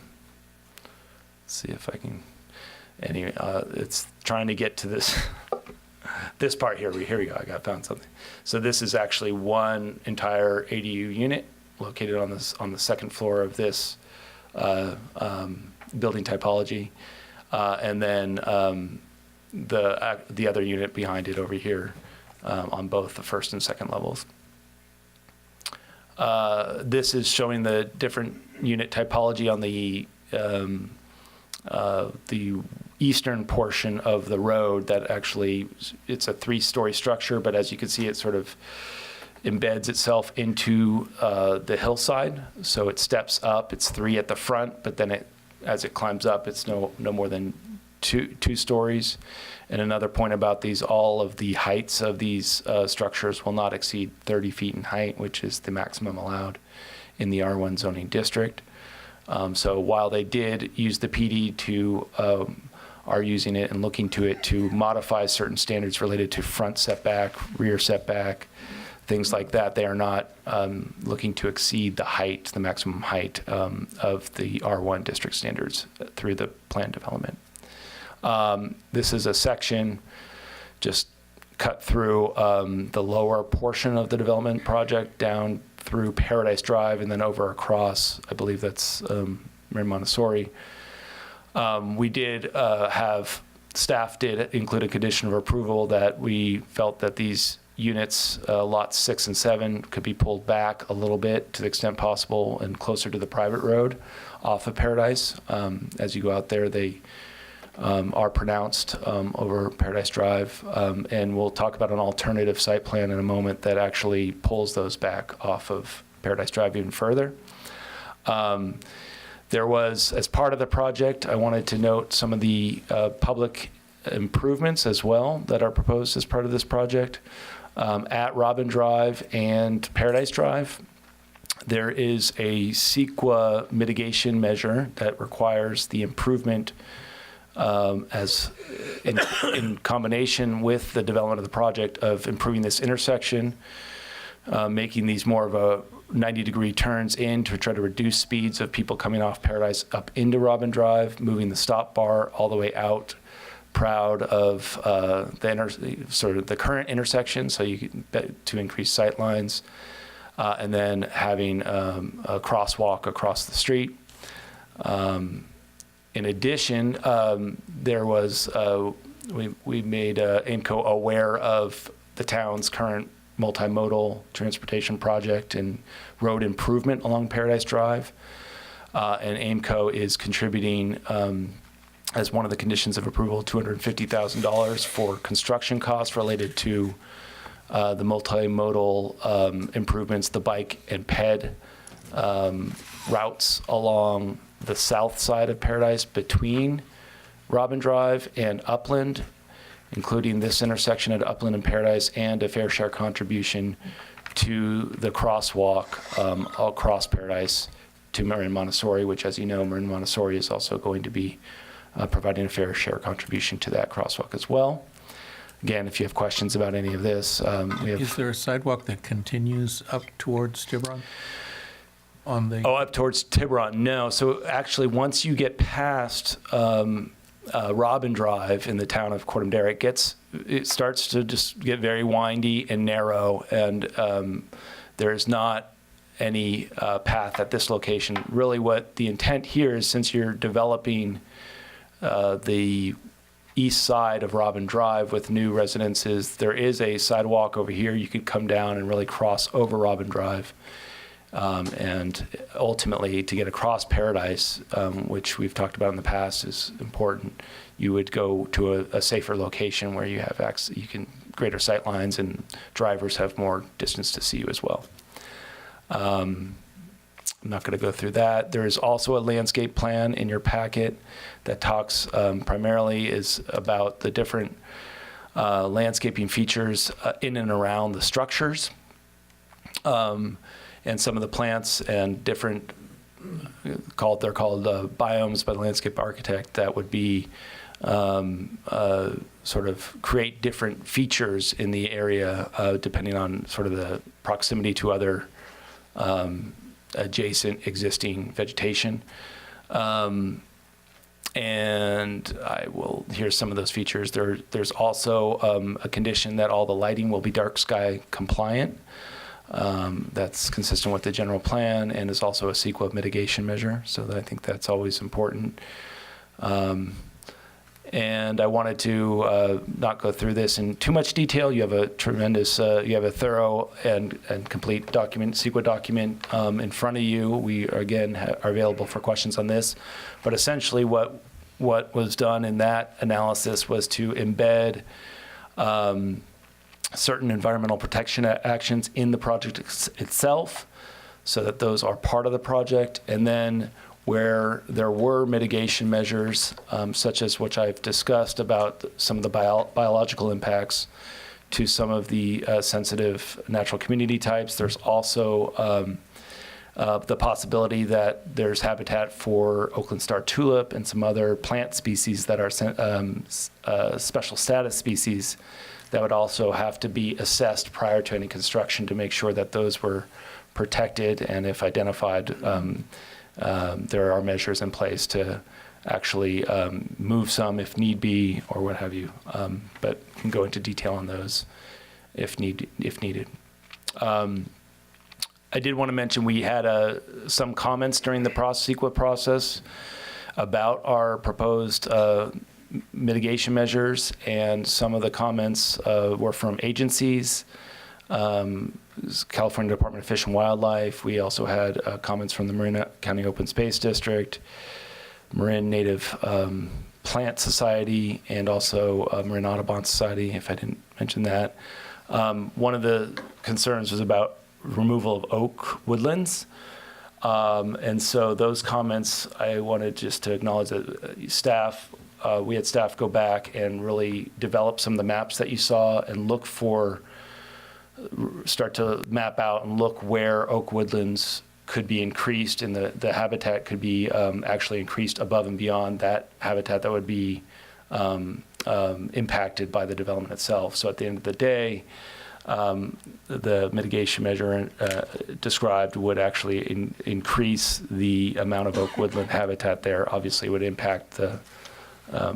see if I can. Anyway, it's trying to get to this this part here. Here we go. I found something. So this is actually one entire ADU unit located on the second floor of this building typology. And then the other unit behind it over here on both the first and second levels. This is showing the different unit typology on the eastern portion of the road. That actually, it's a 3-story structure, but as you can see, it sort of embeds itself into the hillside. So it steps up. It's 3 at the front, but then as it climbs up, it's no more than two stories. And another point about these, all of the heights of these structures will not exceed 30 feet in height, which is the maximum allowed in the R1 zoning district. So while they did use the PD are using it and looking to it to modify certain standards related to front setback, rear setback, things like that, they are not looking to exceed the maximum height of the R1 district standards through the plan development. This is a section just cut through the lower portion of the development project down through Paradise Drive and then over across, I believe that's Marin Montessori. We did staff did include a condition of approval that we felt that these units, lots 6 and 7, could be pulled back a little bit to the extent possible and closer to the private road off of Paradise. As you go out there, they are pronounced over Paradise Drive, and we'll talk about an alternative site plan in a moment that actually pulls those back off of Paradise Drive even further. There was, as part of the project, I wanted to note some of the public improvements as well that are proposed as part of this project. At Robin Drive and Paradise Drive, there is a CEQA mitigation measure that requires the improvement as in combination with the development of the project of improving this intersection, making these more of a 90-degree turns in to try to reduce speeds of people coming off Paradise up into Robin Drive, moving the stop bar all the way out proud of the current intersection, so you can, to increase sight lines, and then having a crosswalk across the street. In addition, there was we made AIMCO aware of the town's current multimodal transportation project and road improvement along Paradise Drive, and AIMCO is contributing as one of the conditions of approval $250,000 for construction costs related to the multimodal improvements, the bike and ped routes along the south side of Paradise between Robin Drive and Upland, including this intersection at Upland and Paradise, and a fair share contribution to the crosswalk across Paradise to Marin Montessori, which, as you know, Marin Montessori is also going to be providing a fair share contribution to that crosswalk as well. again, if you have questions about any of this, we have. Is there a sidewalk that continues up towards Tiburon? On the, Oh, up towards Tiburon, no. So actually, once you get past Robin Drive in the town of Corte Madera, it starts to just get very windy and narrow, and there's not any path at this location. Really what the intent here is, since you're developing the east side of Robin Drive with new residences, there is a sidewalk over here. You could come down and really cross over Robin Drive. And ultimately, to get across Paradise, which we've talked about in the past, is important. You would go to a safer location where you have access, greater sight lines, and drivers have more distance to see you as well. I'm not going to go through that. There is also a landscape plan in your packet that talks primarily is about the different landscaping features in and around the structures. And some of the plants and different, they're called biomes by the landscape architect, that would be sort of create different features in the area depending on sort of the proximity to other adjacent existing vegetation. And here's some of those features. There's also a condition that all the lighting will be dark sky compliant. That's consistent with the general plan and is also a CEQA mitigation measure, so I think that's always important. And I wanted to not go through this in too much detail. You have a thorough and complete document, CEQA document in front of you. We, again, are available for questions on this. But essentially what was done in that analysis was to embed certain environmental protection actions in the project itself, so that those are part of the project. And then where there were mitigation measures, such as which I've discussed about some of the biological impacts to some of the sensitive natural community types, there's also the possibility that there's habitat for Oakland star tulip and some other plant species that are special status species that would also have to be assessed prior to any construction to make sure that those were protected, and if identified, there are measures in place to actually move some if need be, or what have you, but can go into detail on those if needed. I did want to mention we had some comments during the CEQA process about our proposed mitigation measures, and some of the comments were from agencies, California Department of Fish and Wildlife. We also had comments from the Marin County Open Space District, Marin Native Plant Society, and also Marin Audubon Society, if I didn't mention that. One of the concerns was about removal of oak woodlands. And so those comments, I wanted just to acknowledge that we had staff go back and really develop some of the maps that you saw and start to map out and look where oak woodlands could be increased, and the habitat could be actually increased above and beyond that habitat that would be impacted by the development itself. So at the end of the day, the mitigation measure described would actually increase the amount of oak woodland habitat there. Obviously, it would impact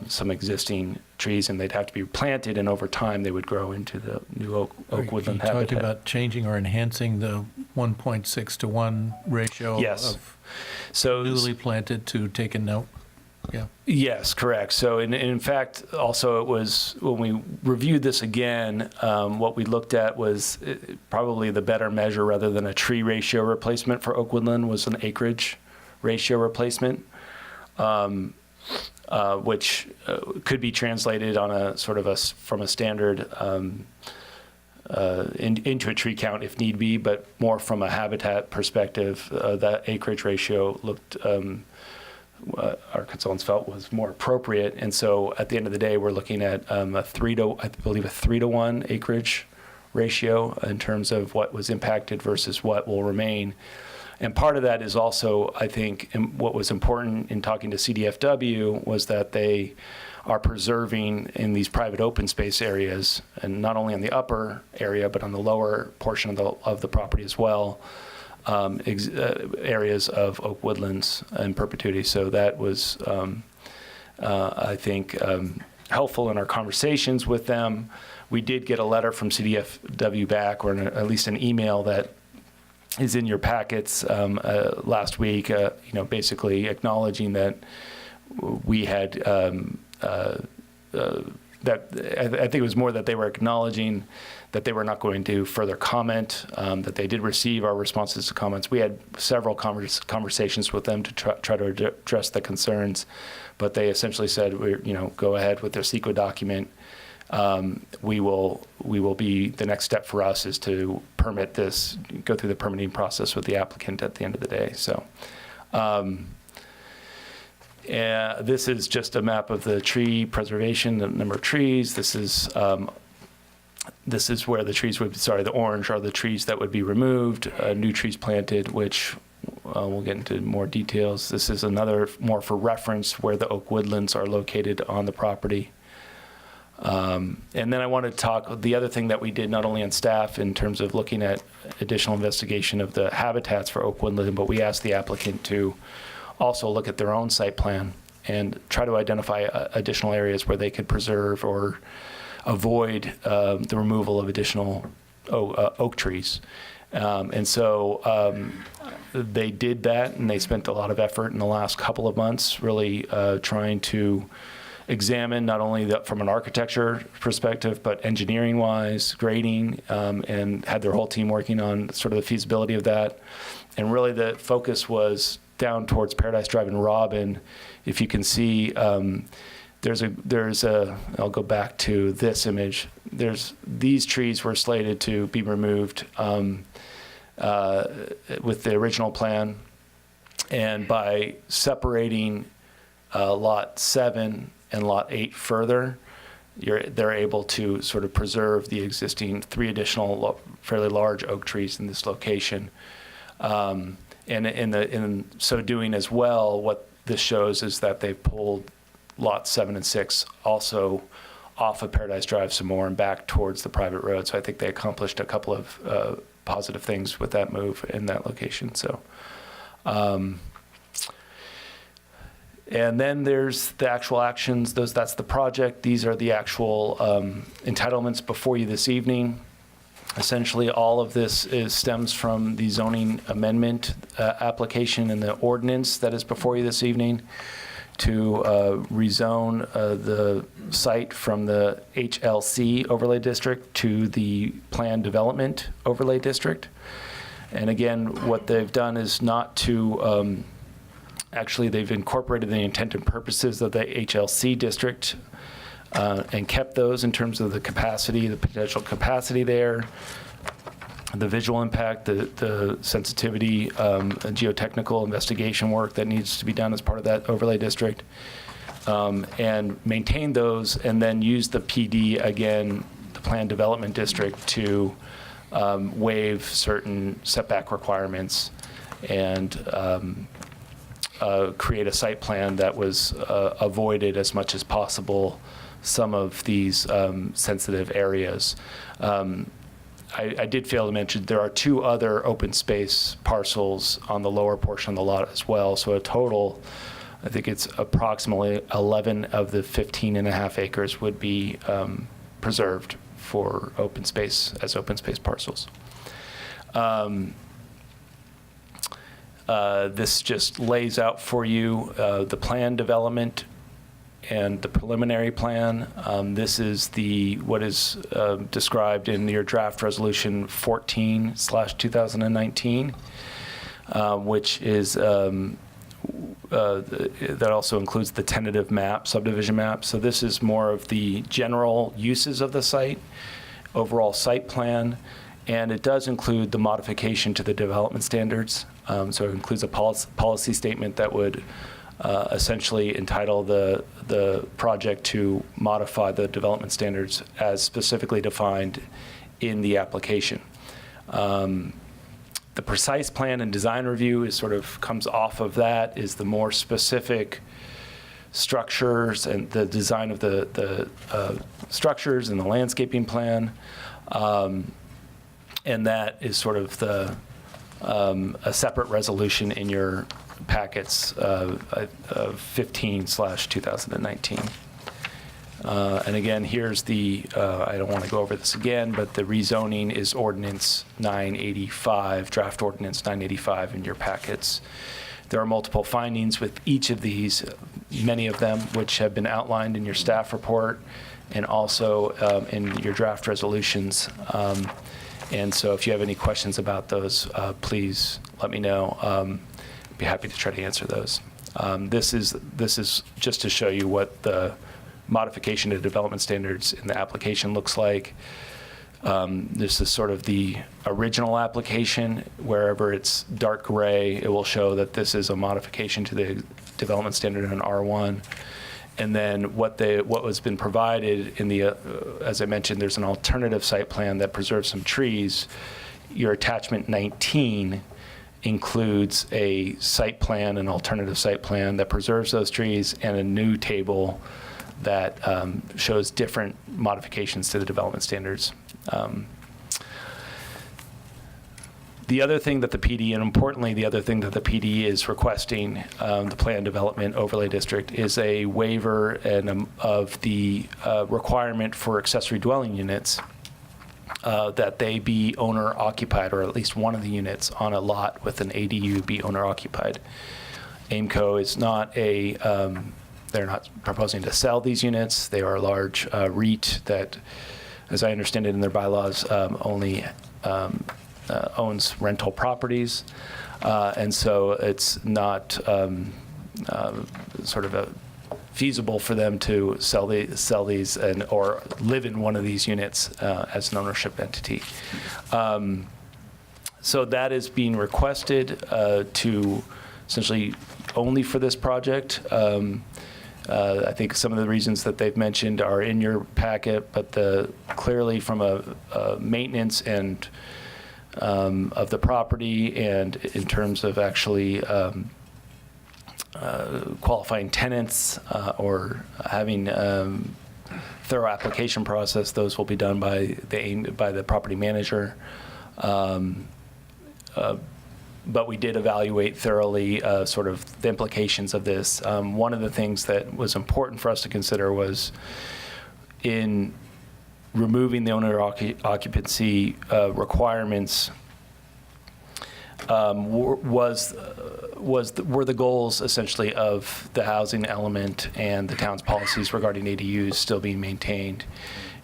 some existing trees, and they'd have to be planted, and over time they would grow into the new oak woodland habitat. Are you talking about changing or enhancing the 1.6 to 1 ratio? Yes. Of so newly planted to taken note? Yeah. Yes, correct. So in fact, also it was, when we reviewed this again, what we looked at was probably the better measure, rather than a tree ratio replacement for oak woodland, was an acreage ratio replacement, which could be translated on a sort of from a standard into a tree count if need be, but more from a habitat perspective, that acreage ratio looked, our consultants felt, was more appropriate. And so at the end of the day, we're looking at a 3 to 1 acreage ratio in terms of what was impacted versus what will remain. And part of that is also, I think, what was important in talking to CDFW was that they are preserving in these private open space areas, and not only on the upper area, but on the lower portion of the property as well, areas of oak woodlands in perpetuity. So that was, I think, helpful in our conversations with them. We did get a letter from CDFW back, or at least an email that is in your packets last week, basically acknowledging that we had, that I think it was more that they were acknowledging that they were not going to further comment, that they did receive our responses to comments. We had several conversations with them to try to address the concerns, but they essentially said, go ahead with their CEQA document. We will be, the next step for us is to permit this, go through the permitting process with the applicant at the end of the day. So this is just a map of the tree preservation, the number of trees. This is where the trees would, the orange are the trees that would be removed, new trees planted, which we'll get into more details. This is another more for reference where the oak woodlands are located on the property. And then I want to talk, the other thing that we did not only on staff in terms of looking at additional investigation of the habitats for oak woodland, but we asked the applicant to also look at their own site plan and try to identify additional areas where they could preserve or avoid the removal of additional oak trees. And so they did that, and they spent a lot of effort in the last couple of months really trying to examine not only from an architecture perspective, but engineering-wise, grading, and had their whole team working on sort of the feasibility of that. And really the focus was down towards Paradise Drive and Robin. If you can see, there's a, I'll go back to this image. These trees were slated to be removed with the original plan. And by separating Lot 7 and Lot 8 further, they're able to sort of preserve the existing 3 additional fairly large oak trees in this location. And in so doing as well, what this shows is that they've pulled lots 7 and 6 also off of Paradise Drive some more and back towards the private road. So I think they accomplished a couple of positive things with that move in that location. So, and then there's the actual actions. That's the project. These are the actual entitlements before you this evening. Essentially, all of this stems from the zoning amendment application and the ordinance that is before you this evening to rezone the site from the HLC overlay district to the planned development overlay district. And again, what they've done is not to, actually they've incorporated the intent and purposes of the HLC district and kept those in terms of the capacity, the potential capacity there, the visual impact, the sensitivity, geotechnical investigation work that needs to be done as part of that overlay district, and maintain those, and then use the PD, again, the planned development district, to waive certain setback requirements and create a site plan that was avoided as much as possible some of these sensitive areas. I did fail to mention there are 2 other open space parcels on the lower portion of the lot as well. So a total, I think it's approximately 11 of the 15.5 acres would be preserved for open space as open space parcels. This just lays out for you the planned development and the preliminary plan. This is what is described in your draft resolution 14/2019, which is that also includes the tentative map, subdivision map. So this is more of the general uses of the site, overall site plan, and it does include the modification to the development standards. So it includes a policy statement that would essentially entitle the project to modify the development standards as specifically defined in the application. The precise plan and design review is sort of comes off of that, is the more specific structures and the design of the structures and the landscaping plan. And that is sort of the a separate resolution in your packets of 15/2019. And again, here's the, I don't want to go over this again, but the rezoning is ordinance 985, draft ordinance 985 in your packets. There are multiple findings with each of these, many of them which have been outlined in your staff report and also in your draft resolutions. And so if you have any questions about those, please let me know. I'd be happy to try to answer those. This is just to show you what the modification to development standards in the application looks like. This is sort of the original application. Wherever it's dark gray, it will show that this is a modification to the development standard in R1. And then what was been provided in the, as I mentioned, there's an alternative site plan that preserves some trees. Your attachment 19 includes a site plan, an alternative site plan that preserves those trees, and a new table that shows different modifications to the development standards. The other thing that the PD, and importantly, the other thing that the PD is requesting, the Plan Development Overlay District, is a waiver of the requirement for accessory dwelling units that they be owner occupied, or at least one of the units on a lot with an ADU be owner occupied. Aimco is not a, they're not proposing to sell these units. They are a large REIT that, as I understand it in their bylaws, only owns rental properties, and so it's not sort of feasible for them to sell these or live in one of these units as an ownership entity. So that is being requested to essentially only for this project. I think some of the reasons that they've mentioned are in your packet, but clearly from a maintenance and of the property, and in terms of actually qualifying tenants or having thorough application process, those will be done by the property manager. But we did evaluate thoroughly sort of the implications of this. One of the things that was important for us to consider was in removing the owner occupancy requirements were the goals essentially of the housing element and the town's policies regarding ADUs still being maintained.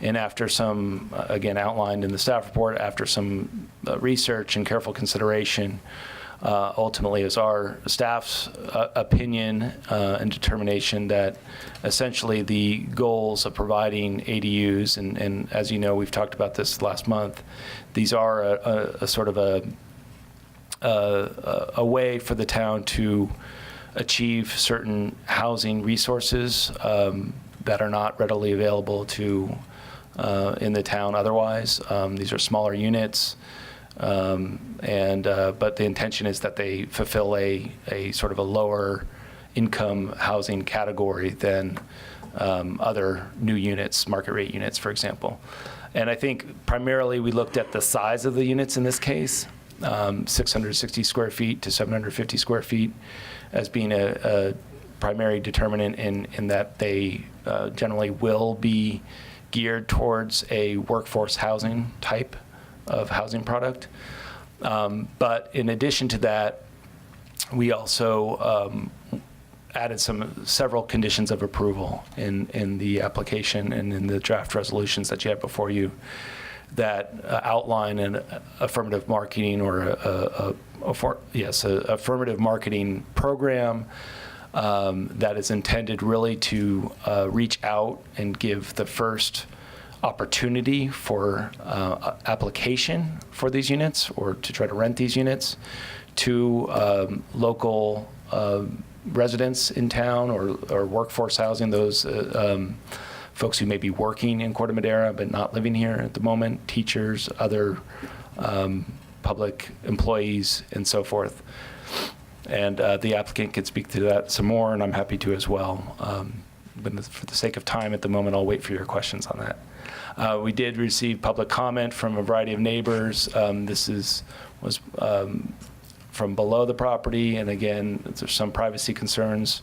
And after some, again, outlined in the staff report, after some research and careful consideration, ultimately is our staff's opinion and determination that essentially the goals of providing ADUs, and as you know, we've talked about this last month, these are a sort of a way for the town to achieve certain housing resources that are not readily available to in the town otherwise. These are smaller units, but the intention is that they fulfill a sort of a lower income housing category than other new units, market rate units, for example. And I think primarily we looked at the size of the units in this case, 660 square feet to 750 square feet, as being a primary determinant in that they generally will be geared towards a workforce housing type of housing product. But in addition to that, we also added several conditions of approval in the application and in the draft resolutions that you have before you that outline an affirmative marketing or affirmative marketing program that is intended really to reach out and give the first opportunity for application for these units or to try to rent these units to local residents in town or workforce housing, those folks who may be working in Corte Madera but not living here at the moment, teachers, other public employees and so forth. And the applicant can speak to that some more, and I'm happy to as well. But for the sake of time at the moment, I'll wait for your questions on that. We did receive public comment from a variety of neighbors. This was from below the property, and again, there's some privacy concerns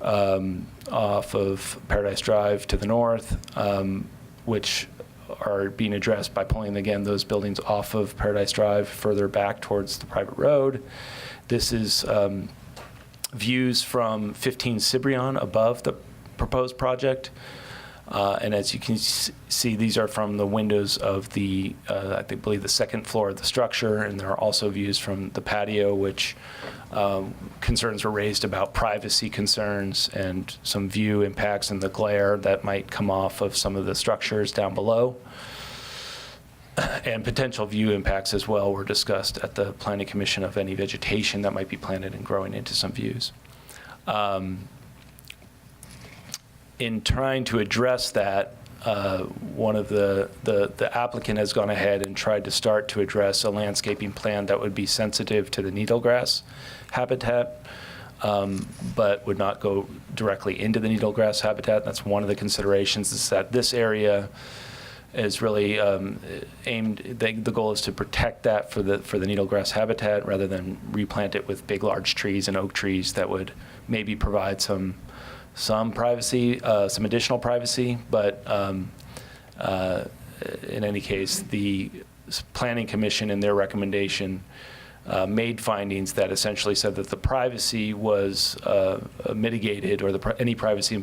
off of Paradise Drive to the north, which are being addressed by pulling, again, those buildings off of Paradise Drive further back towards the private road. This is views from 15 Cibrian above the proposed project. And as you can see, these are from the windows of the, I believe, the second floor of the structure, and there are also views from the patio, which concerns were raised about privacy concerns and some view impacts and the glare that might come off of some of the structures down below. And potential view impacts as well were discussed at the Planning Commission of any vegetation that might be planted and growing into some views. In trying to address that, one of the applicant has gone ahead and tried to start to address a landscaping plan that would be sensitive to the needlegrass habitat, but would not go directly into the needlegrass habitat. That's one of the considerations, is that this area is really aimed, the goal is to protect that for the needlegrass habitat rather than replant it with big, large trees and oak trees that would maybe provide some privacy, some additional privacy, but in any case, the Planning Commission in their recommendation made findings that essentially said that the privacy was mitigated, or any privacy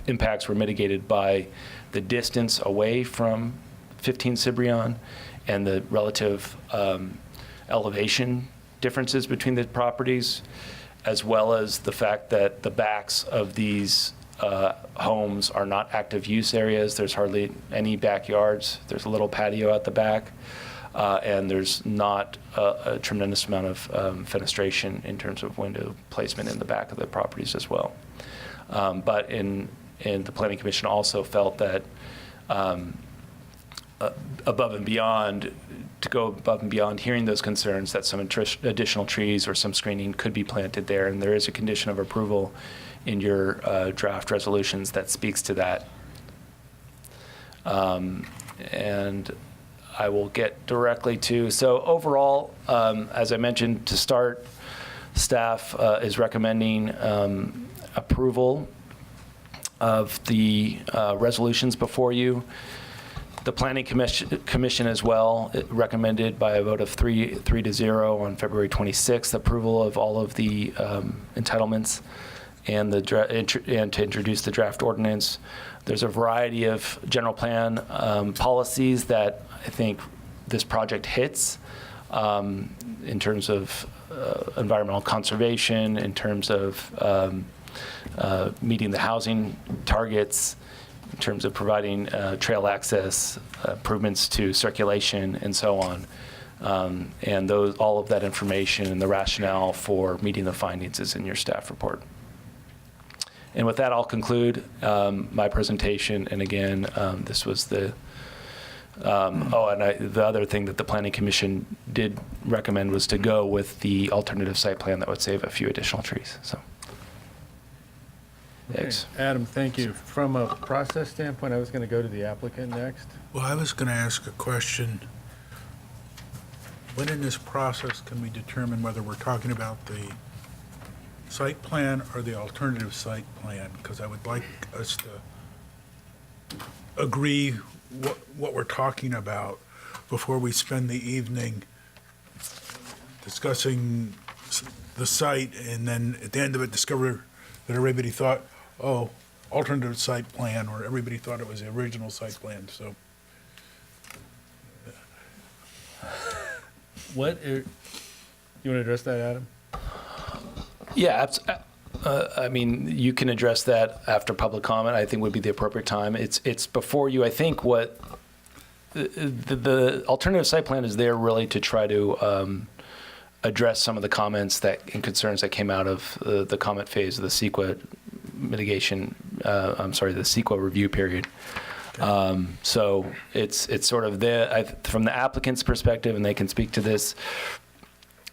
impacts were mitigated by the distance away from 15 Cibrian and the relative elevation differences between the properties, as well as the fact that the backs of these homes are not active use areas. There's hardly any backyards. There's a little patio at the back, and there's not a tremendous amount of fenestration in terms of window placement in the back of the properties as well. But the Planning Commission also felt that above and beyond, to go above and beyond hearing those concerns, that some additional trees or some screening could be planted there, and there is a condition of approval in your draft resolutions that speaks to that. And I will get directly to, so overall, as I mentioned to start, staff is recommending approval of the resolutions before you. The Planning Commission as well recommended by a vote of 3-0 on February 26th approval of all of the entitlements and and to introduce the draft ordinance. There's a variety of general plan policies that I think this project hits in terms of environmental conservation, in terms of meeting the housing targets, in terms of providing trail access, improvements to circulation, and so on. And all of that information and the rationale for meeting the findings is in your staff report. And with that, I'll conclude my presentation. And again, this was the, the other thing that the Planning Commission did recommend was to go with the alternative site plan that would save a few additional trees. So. Thanks. Okay. Adam, thank you. From a process standpoint, I was going to go to the applicant next. Well, I was going to ask a question. When in this process can we determine whether we're talking about the site plan or the alternative site plan? Because I would like us to agree what we're talking about before we spend the evening discussing the site, and then at the end of it discover that everybody thought, oh, alternative site plan, or everybody thought it was the original site plan, so. You want to address that, Adam? Yeah, I mean, you can address that after public comment, I think would be the appropriate time. It's before you. I think what the alternative site plan is there really to try to address some of the comments and concerns that came out of the comment phase of the CEQA mitigation, the CEQA review period. So it's sort of from the applicant's perspective, and they can speak to this,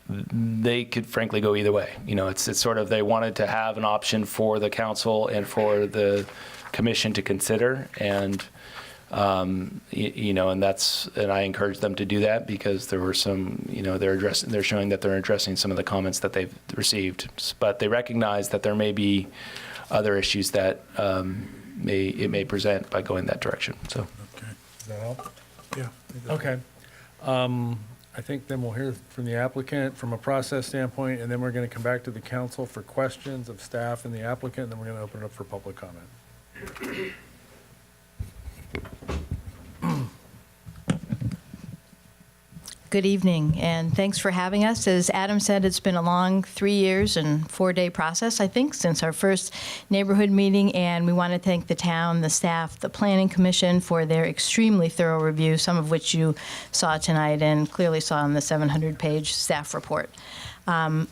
they could frankly go either way. You know, it's sort of, they wanted to have an option for the council and for the commission to consider, and you know, and I encouraged them to do that because there were some, you know, they're showing that they're addressing some of the comments that they've received, but they recognize that there may be other issues that it may present by going that direction. So, Okay. Does that help? Yeah. Okay. I think then we'll hear from the applicant from a process standpoint, and then we're going to come back to the council for questions of staff and the applicant, and then we're going to open it up for public comment. Good evening, and thanks for having us. As Adam said, it's been a long 3 years and 4-day process, I think, since our first neighborhood meeting, and we want to thank the town, the staff, the Planning Commission for their extremely thorough review, some of which you saw tonight and clearly saw in the 700-page staff report. Do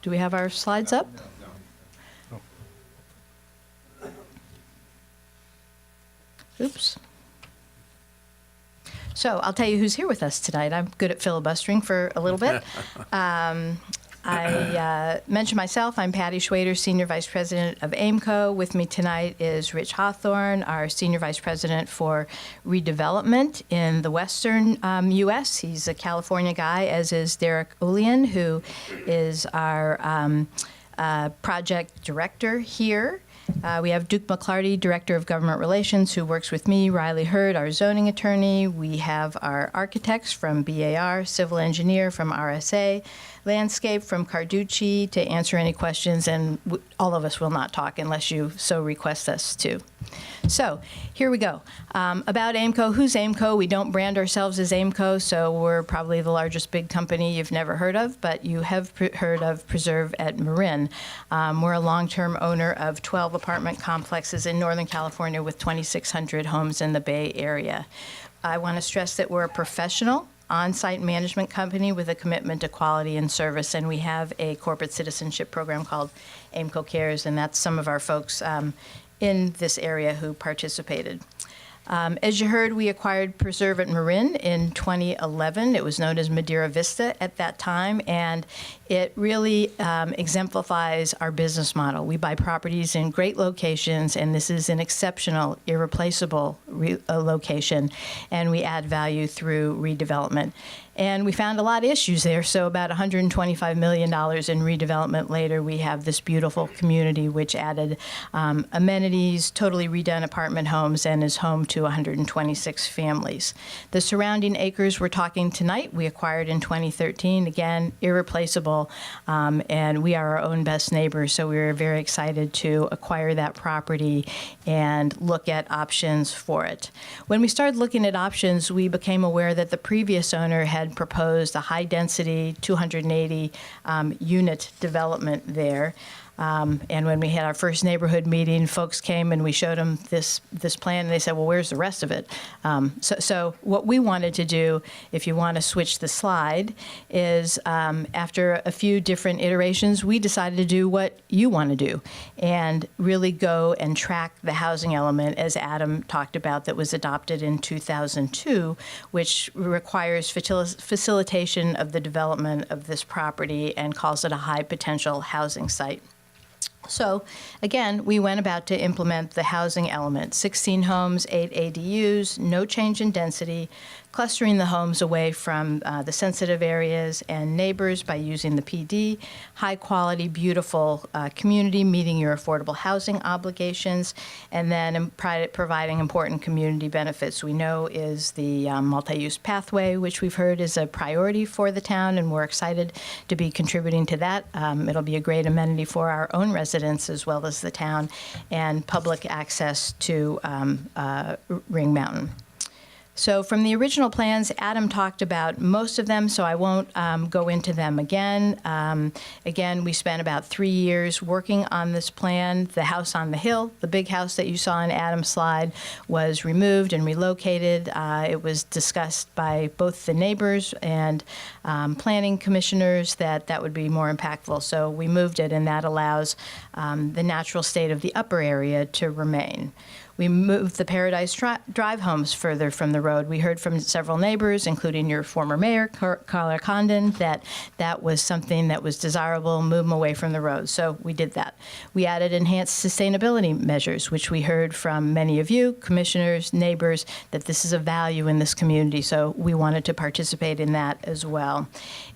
we have our slides up? Oops. So I'll tell you who's here with us tonight. I'm good at filibustering for a little bit. I mentioned myself. I'm Patty Schwader, Senior Vice President of AIMCO. With me tonight is Rich Hawthorne, our Senior Vice President for Redevelopment in the Western U.S. He's a California guy, as is Derek Ulian, who is our project director here. We have Duke McClarty, Director of Government Relations, who works with me, Riley Hurd, our zoning attorney. We have our architects from BAR, civil engineer from RSA, landscape from Carducci to answer any questions, and all of us will not talk unless you so request us to. So here we go. About AIMCO. Who's AIMCO? We don't brand ourselves as AIMCO, so we're probably the largest big company you've never heard of, but you have heard of Preserve at Marin. We're a long-term owner of 12 apartment complexes in Northern California with 2,600 homes in the Bay Area. I want to stress that we're a professional on-site management company with a commitment to quality and service, and we have a corporate citizenship program called AIMCO Cares, and that's some of our folks in this area who participated. As you heard, we acquired Preserve at Marin in 2011. It was known as Madeira Vista at that time, and it really exemplifies our business model. We buy properties in great locations, and this is an exceptional, irreplaceable location, and we add value through redevelopment. And we found a lot of issues there, so about $125 million in redevelopment later, we have this beautiful community which added amenities, totally redone apartment homes, and is home to 126 families. The surrounding acres we're talking tonight, we acquired in 2013, again, irreplaceable, and we are our own best neighbors, so we were very excited to acquire that property and look at options for it. When we started looking at options, we became aware that the previous owner had proposed a high-density 280 unit development there. And when we had our first neighborhood meeting, folks came and we showed them this plan, and they said, well, where's the rest of it? So what we wanted to do, if you want to switch the slide, is after a few different iterations, we decided to do what you want to do and really go and track the housing element, as Adam talked about, that was adopted in 2002, which requires facilitation of the development of this property and calls it a high potential housing site. So, again, we went about to implement the housing element. 16 homes, 8 ADUs, no change in density, clustering the homes away from the sensitive areas and neighbors by using the PD, high quality, beautiful community meeting your affordable housing obligations, and then providing important community benefits. We know is the multi-use pathway, which we've heard is a priority for the town, and we're excited to be contributing to that. It'll be a great amenity for our own residents as well as the town, and public access to Ring Mountain. So from the original plans, Adam talked about most of them, so I won't go into them again. Again, we spent about 3 years working on this plan. The house on the hill, the big house that you saw in Adam's slide, was removed and relocated. It was discussed by both the neighbors and planning commissioners that would be more impactful. So we moved it, and that allows the natural state of the upper area to remain. We moved the Paradise Drive homes further from the road. We heard from several neighbors, including your former mayor, Carla Condon, that was something that was desirable, move them away from the road. So we did that. We added enhanced sustainability measures, which we heard from many of you, commissioners, neighbors, that this is a value in this community. So we wanted to participate in that as well.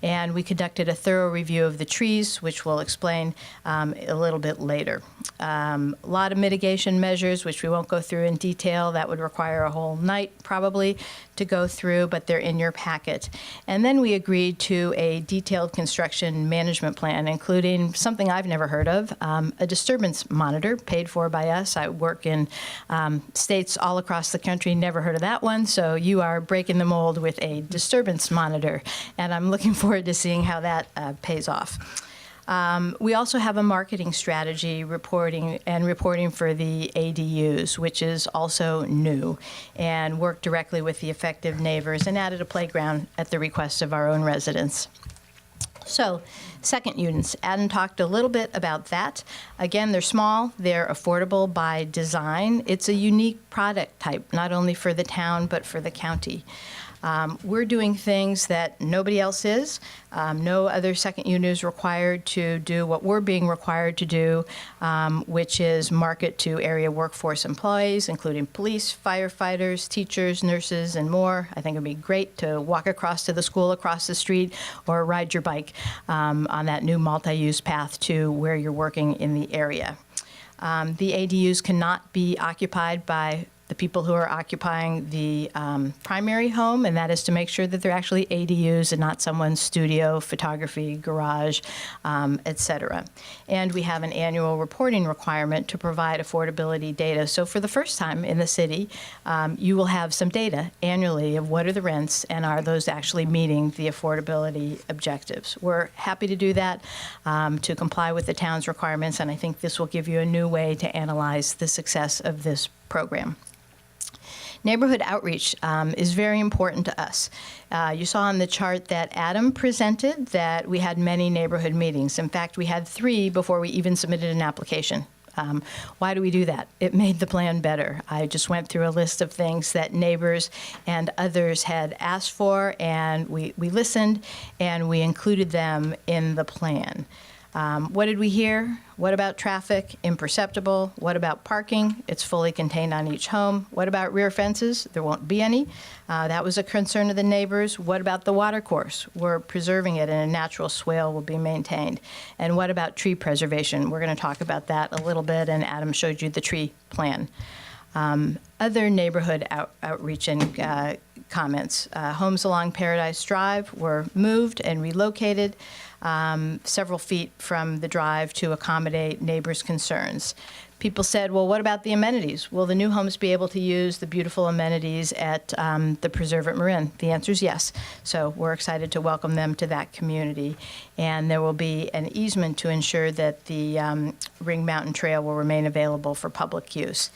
And we conducted a thorough review of the trees, which we'll explain a little bit later. A lot of mitigation measures, which we won't go through in detail. That would require a whole night probably to go through, but they're in your packet. And then we agreed to a detailed construction management plan, including something I've never heard of, a disturbance monitor paid for by us. I work in states all across the country, never heard of that one, so you are breaking the mold with a disturbance monitor, and I'm looking forward to seeing how that pays off. We also have a marketing strategy reporting for the ADUs, which is also new, and work directly with the affected neighbors and added a playground at the request of our own residents. So, second units, Adam talked a little bit about that. Again, they're small, they're affordable by design. It's a unique product type, not only for the town, but for the county. We're doing things that nobody else is. No other second unit is required to do what we're being required to do, which is market to area workforce employees, including police, firefighters, teachers, nurses, and more. I think it'd be great to walk across to the school across the street or ride your bike on that new multi-use path to where you're working in the area. The ADUs cannot be occupied by the people who are occupying the primary home, and that is to make sure that they're actually ADUs and not someone's studio, photography, garage, etc. And we have an annual reporting requirement to provide affordability data. So for the first time in the city, you will have some data annually of what are the rents and are those actually meeting the affordability objectives. We're happy to do that to comply with the town's requirements, and I think this will give you a new way to analyze the success of this program. Neighborhood outreach is very important to us. You saw on the chart that Adam presented that we had many neighborhood meetings. In fact, we had 3 before we even submitted an application. Why do we do that? It made the plan better. I just went through a list of things that neighbors and others had asked for, and we listened, and we included them in the plan. What did we hear? What about traffic? Imperceptible. What about parking? It's fully contained on each home. What about rear fences? There won't be any. That was a concern of the neighbors. What about the water course? We're preserving it, and a natural swale will be maintained. And what about tree preservation? We're going to talk about that a little bit, and Adam showed you the tree plan. Other neighborhood outreach and comments. Homes along Paradise Drive were moved and relocated several feet from the drive to accommodate neighbors' concerns. People said, well, what about the amenities? Will the new homes be able to use the beautiful amenities at the Preserve at Marin? The answer is yes. So we're excited to welcome them to that community. And there will be an easement to ensure that the Ring Mountain Trail will remain available for public use.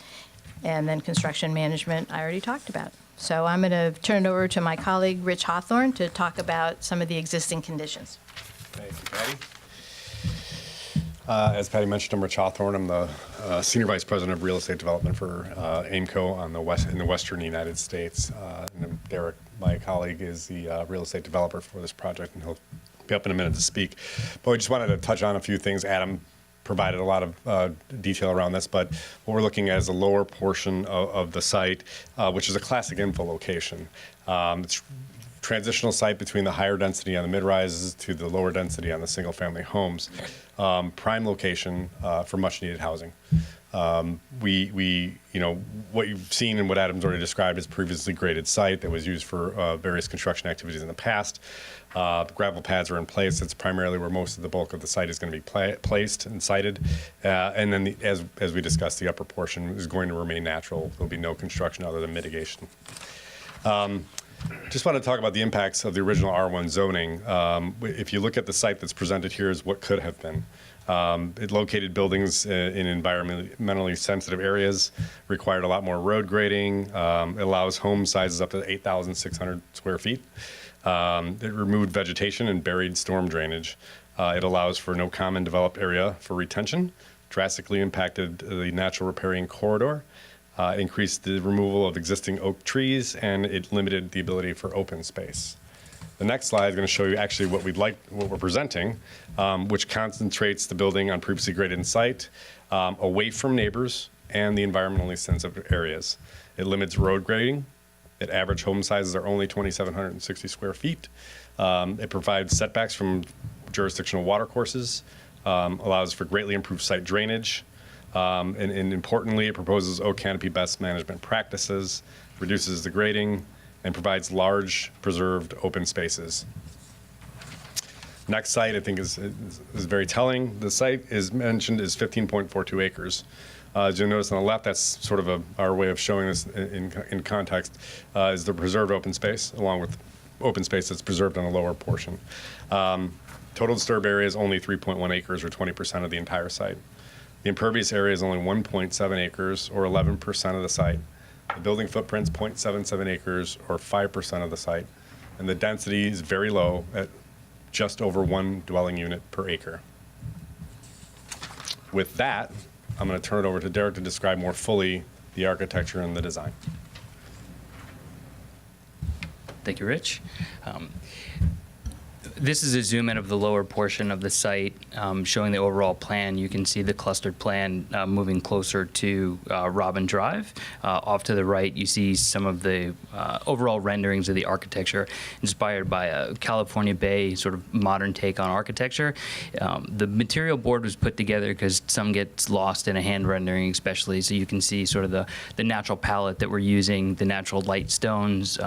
And then construction management, I already talked about. So I'm going to turn it over to my colleague, Rich Hawthorne, to talk about some of the existing conditions. Thank you, Patty. As Patty mentioned, I'm Rich Hawthorne. I'm the Senior Vice President of Real Estate Development for AIMCO in the Western United States. And Derek, my colleague, is the real estate developer for this project, and he'll be up in a minute to speak. But we just wanted to touch on a few things. Adam provided a lot of detail around this, but what we're looking at is the lower portion of the site, which is a classic infill location. It's transitional site between the higher density on the mid-rises to the lower density on the single-family homes. Prime location for much-needed housing. What you've seen and what Adam's already described is previously graded site that was used for various construction activities in the past. The gravel pads are in place. That's primarily where most of the bulk of the site is going to be placed and sited. And then, as we discussed, the upper portion is going to remain natural. There'll be no construction other than mitigation. Just want to talk about the impacts of the original R1 zoning. If you look at the site that's presented here is what could have been. It located buildings in environmentally sensitive areas, required a lot more road grading, it allows home sizes up to 8,600 square feet. It removed vegetation and buried storm drainage. It allows for no common developed area for retention, drastically impacted the natural riparian corridor, increased the removal of existing oak trees, and it limited the ability for open space. The next slide is going to show you actually what we're presenting, which concentrates the building on previously graded site, away from neighbors and the environmentally sensitive areas. It limits road grading. Its average home sizes are only 2,760 square feet. It provides setbacks from jurisdictional watercourses, allows for greatly improved site drainage, and importantly, it proposes oak canopy best management practices, reduces the grading, and provides large preserved open spaces. Next site, I think, is very telling. The site is mentioned is 15.42 acres. As you'll notice on the left, that's sort of our way of showing this in context, is the preserved open space, along with open space that's preserved on a lower portion. Total disturbed area is only 3.1 acres, or 20% of the entire site. The impervious area is only 1.7 acres, or 11% of the site. The building footprint's 0.77 acres, or 5% of the site. And the density is very low at just over 1 dwelling unit per acre. With that, I'm going to turn it over to Derek to describe more fully the architecture and the design. Thank you, Rich. This is a zoom in of the lower portion of the site, showing the overall plan. You can see the clustered plan moving closer to Robin Drive. Off to the right, you see some of the overall renderings of the architecture inspired by a California Bay sort of modern take on architecture. The material board was put together because some gets lost in a hand rendering, especially, so you can see sort of the natural palette that we're using, the natural light stones,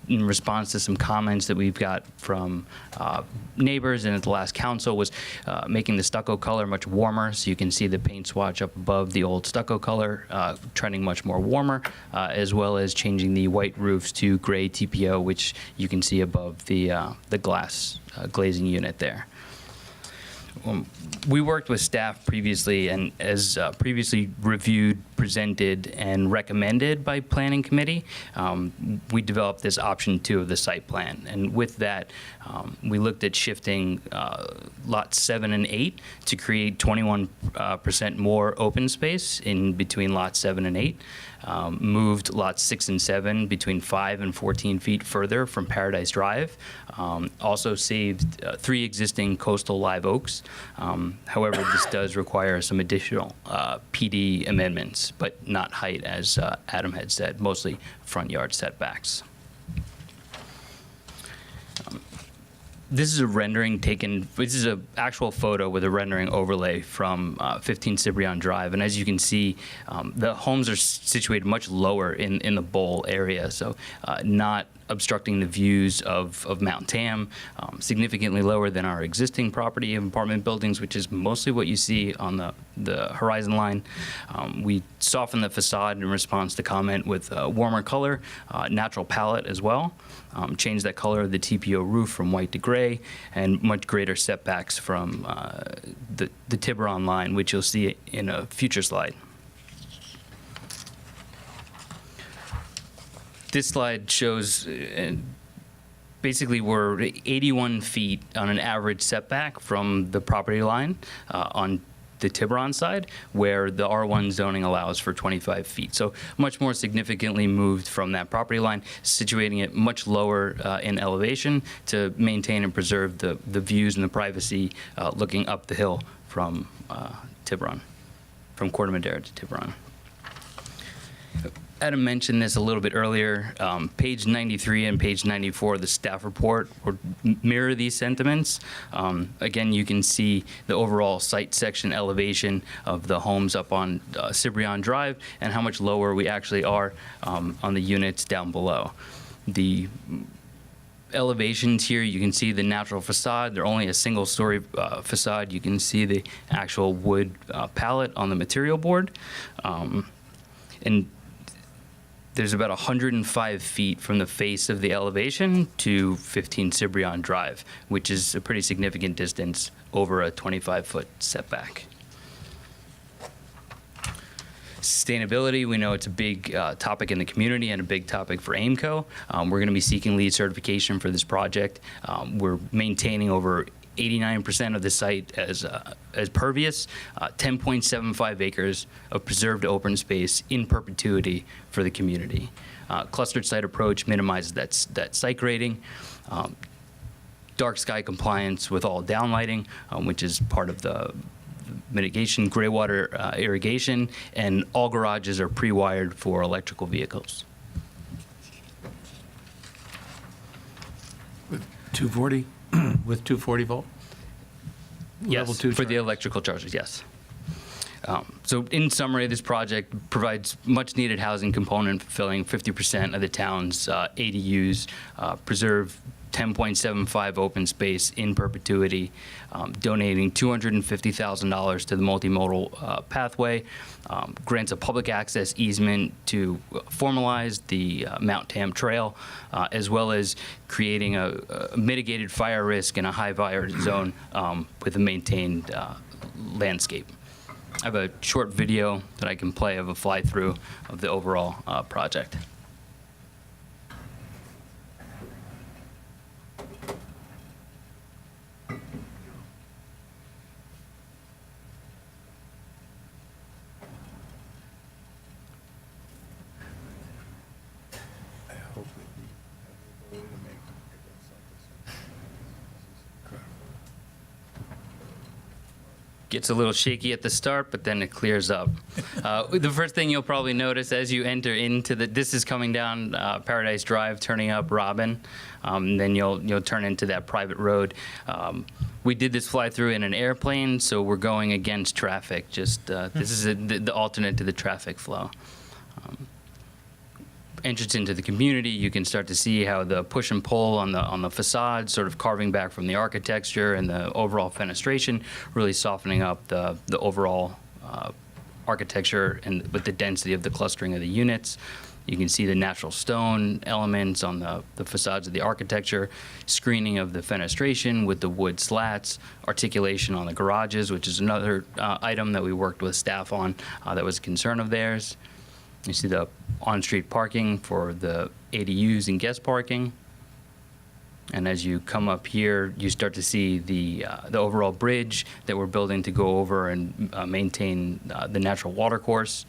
in response to some comments that we've got from neighbors and at the last council, was making the stucco color much warmer. So you can see the paint swatch up above the old stucco color, trending much more warmer, as well as changing the white roofs to gray TPO, which you can see above the glass glazing unit there. We worked with staff previously, and as previously reviewed, presented, and recommended by Planning Committee, we developed this option 2 of the site plan. And with that, we looked at shifting lots 7 and 8 to create 21% more open space in between lots 7 and 8. Moved lots 6 and 7 between 5 and 14 feet further from Paradise Drive. Also saved 3 existing coastal live oaks. However, this does require some additional PD amendments, but not height, as Adam had said, mostly front yard setbacks. This is a rendering taken, this is an actual photo with a rendering overlay from 15 Cibrian Drive. And as you can see, the homes are situated much lower in the bowl area, so not obstructing the views of Mount Tam, significantly lower than our existing property of apartment buildings, which is mostly what you see on the horizon line. We soften the facade in response to comment with a warmer color, natural palette as well. Change that color of the TPO roof from white to gray, and much greater setbacks from the Tiburon line, which you'll see in a future slide. This slide shows basically we're 81 feet on an average setback from the property line on the Tiburon side, where the R1 zoning allows for 25 feet. So much more significantly moved from that property line, situating it much lower in elevation to maintain and preserve the views and the privacy looking up the hill from Tiburon, from Corte Madera to Tiburon. Adam mentioned this a little bit earlier. Page 93 and page 94 of the staff report mirror these sentiments. Again, you can see the overall site section elevation of the homes up on Cibrian Drive and how much lower we actually are on the units down below. The elevations here, you can see the natural facade. They're only a single-story facade. You can see the actual wood palette on the material board. And there's about 105 feet from the face of the elevation to 15 Cibrian Drive, which is a pretty significant distance over a 25-foot setback. Sustainability, we know it's a big topic in the community and a big topic for Aimco. We're going to be seeking LEED certification for this project. We're maintaining over 89% of the site as pervious, 10.75 acres of preserved open space in perpetuity for the community. Clustered site approach minimizes that site grading. Dark sky compliance with all downlighting, which is part of the mitigation, gray water irrigation, and all garages are pre-wired for electrical vehicles. 240, with 240 volt? Level Yes, 2 for the electrical charges, yes. So in summary, this project provides much needed housing component fulfilling 50% of the town's ADUs, preserve 10.75 open space in perpetuity, donating $250,000 to the multimodal pathway, grants a public access easement to formalize the Mount Tam Trail, as well as creating a mitigated fire risk in a high fire zone with a maintained landscape. I have a short video that I can play of a fly-through of the overall project. Gets a little shaky at the start, but then it clears up. The first thing you'll probably notice as you enter into this is coming down Paradise Drive, turning up Robin, then you'll turn into that private road. We did this fly through in an airplane, so we're going against traffic. Just this is the alternate to the traffic flow. Entrance into the community, you can start to see how the push and pull on the facade, sort of carving back from the architecture and the overall fenestration, really softening up the overall architecture and with the density of the clustering of the units. You can see the natural stone elements on the facades of the architecture, screening of the fenestration with the wood slats, articulation on the garages, which is another item that we worked with staff on that was a concern of theirs. You see the on-street parking for the ADUs and guest parking. And as you come up here, you start to see the overall bridge that we're building to go over and maintain the natural water course.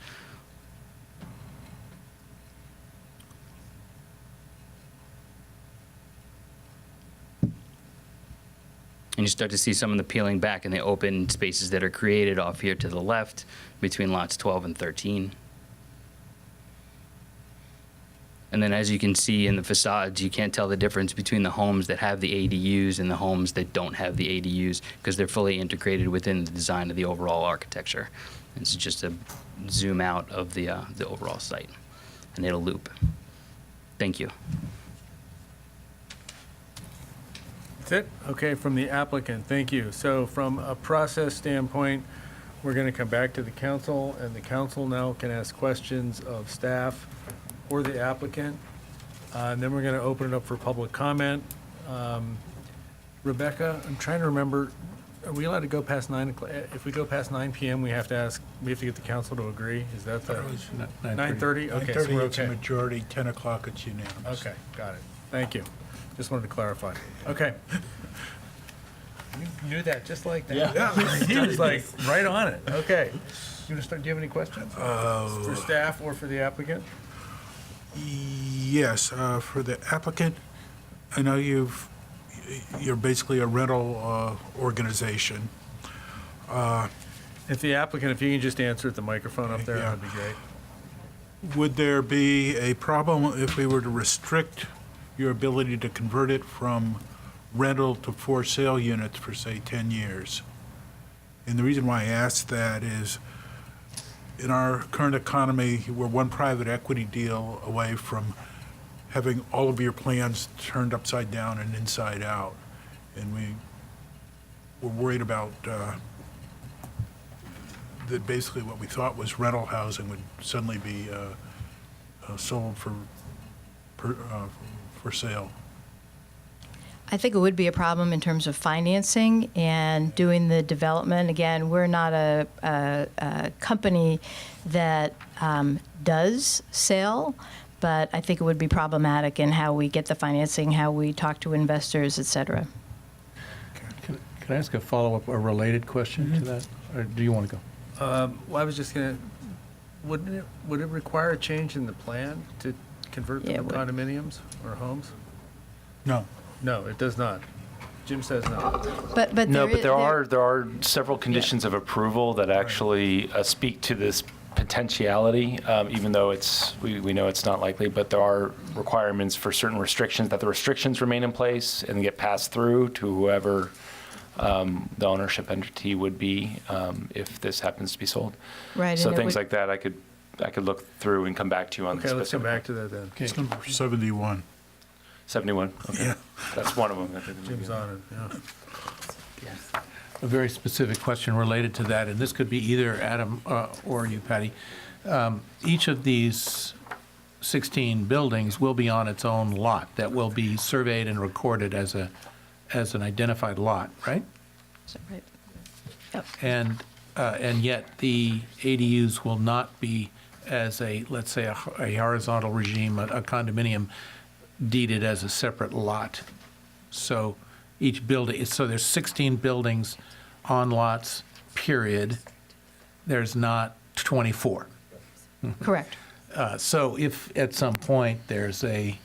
And you start to see some of the peeling back in the open spaces that are created off here to the left between lots 12 and 13. And then as you can see in the facades, you can't tell the difference between the homes that have the ADUs and the homes that don't have the ADUs because they're fully integrated within the design of the overall architecture. This is just a zoom out of the overall site, and it'll loop. Thank you. That's it? Okay, from the applicant, thank you. So from a process standpoint, we're going to come back to the council, and the council now can ask questions of staff or the applicant. And then we're going to open it up for public comment. Rebecca, I'm trying to remember, are we allowed to go past 9 o'clock? If we go past 9 PM, we have to get the council to agree? Is that the 9:30? Okay, so 9:30, we're it's a okay. majority, 10 o'clock, it's unanimous. Okay, got it. Thank you. Just wanted to clarify. Okay. You knew that just like that. Yeah. He was like right on it. Okay. You want to start? Do you have any questions for staff or for the applicant? Yes, for the applicant, I know you're basically a rental organization. If the applicant, if you can just answer at the microphone up there, Yeah. that'd be great. Would there be a problem if we were to restrict your ability to convert it from rental to for sale units for, say, 10 years? And the reason why I ask that is, in our current economy, we're one private equity deal away from having all of your plans turned upside down and inside out. And we're worried about that basically what we thought was rental housing would suddenly be sold for sale? I think it would be a problem in terms of financing and doing the development. Again, we're not a company that does sell, but I think it would be problematic in how we get the financing, how we talk to investors, et cetera. Can I ask a follow-up, a related question to that? Or do you want to go? Well, I was just gonna, would it require a change in the plan to convert them Yeah, to it would. condominiums or homes? No. No, it does not. Jim says no. But No, but there are are several conditions of approval that actually speak to this potentiality, even though we know it's not likely, but there are requirements for certain restrictions, that the restrictions remain in place and get passed through to whoever the ownership entity would be if this happens to be sold. Right, So and it things would- like that, I could look through and come back to you on the Okay, let's come specific. back to that then. It's number 71. 71, okay. Yeah. That's one of them. I think. Jim's on it, yeah. A very specific question related to that, and this could be either Adam or you, Patty. Each of these 16 buildings will be on its own lot that will be surveyed and recorded as an identified lot, right? Is that right? Yep. And yet the ADUs will not be as let's say, a horizontal regime, a condominium deeded as a separate lot. So each building, so there's 16 buildings on lots, period. There's not 24. Correct. So if at some point there's a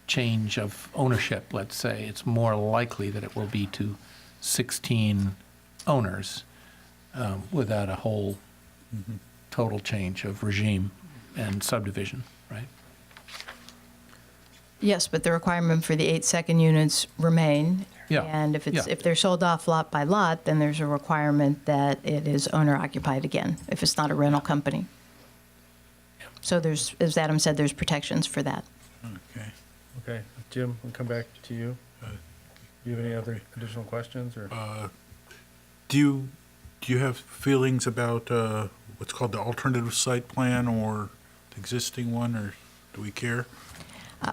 change of ownership, let's say, it's more likely that it will be to 16 owners without a whole total change of regime and subdivision, right? Yes, but the requirement for the 8 second units remain. Yeah, And if yeah. if they're sold off lot by lot, then there's a requirement that it is owner occupied again, if it's not a rental company. So there's, as Adam said, there's protections for that. Okay. Okay, Jim, we'll come back to you. Do you have any other additional questions, or? Do you have feelings about what's called the alternative site plan or the existing one, or do we care?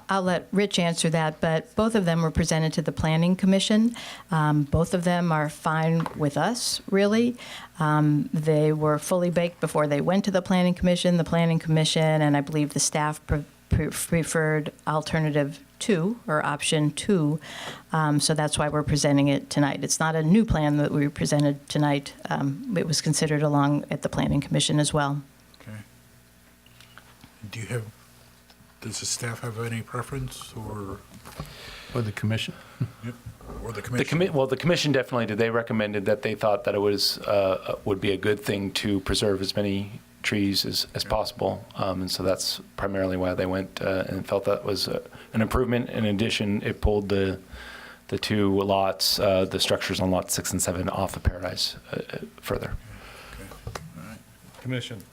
I'll let Rich answer that, but both of them were presented to the Planning Commission. Both of them are fine with us, really. They were fully baked before they went to the Planning Commission. The Planning Commission, and I believe the staff preferred alternative 2, or option 2. So that's why we're presenting it tonight. It's not a new plan that we presented tonight. It was considered along at the Planning Commission as well. Okay. Does the staff have any preference, or the commission? Or the commission? Well, the commission definitely did. They recommended that they thought that it was would be a good thing to preserve as many trees as possible, and so that's primarily why they went and felt that was an improvement. In addition, it pulled the 2 lots, the structures on lots 6 and 7, off of Paradise further. Commission,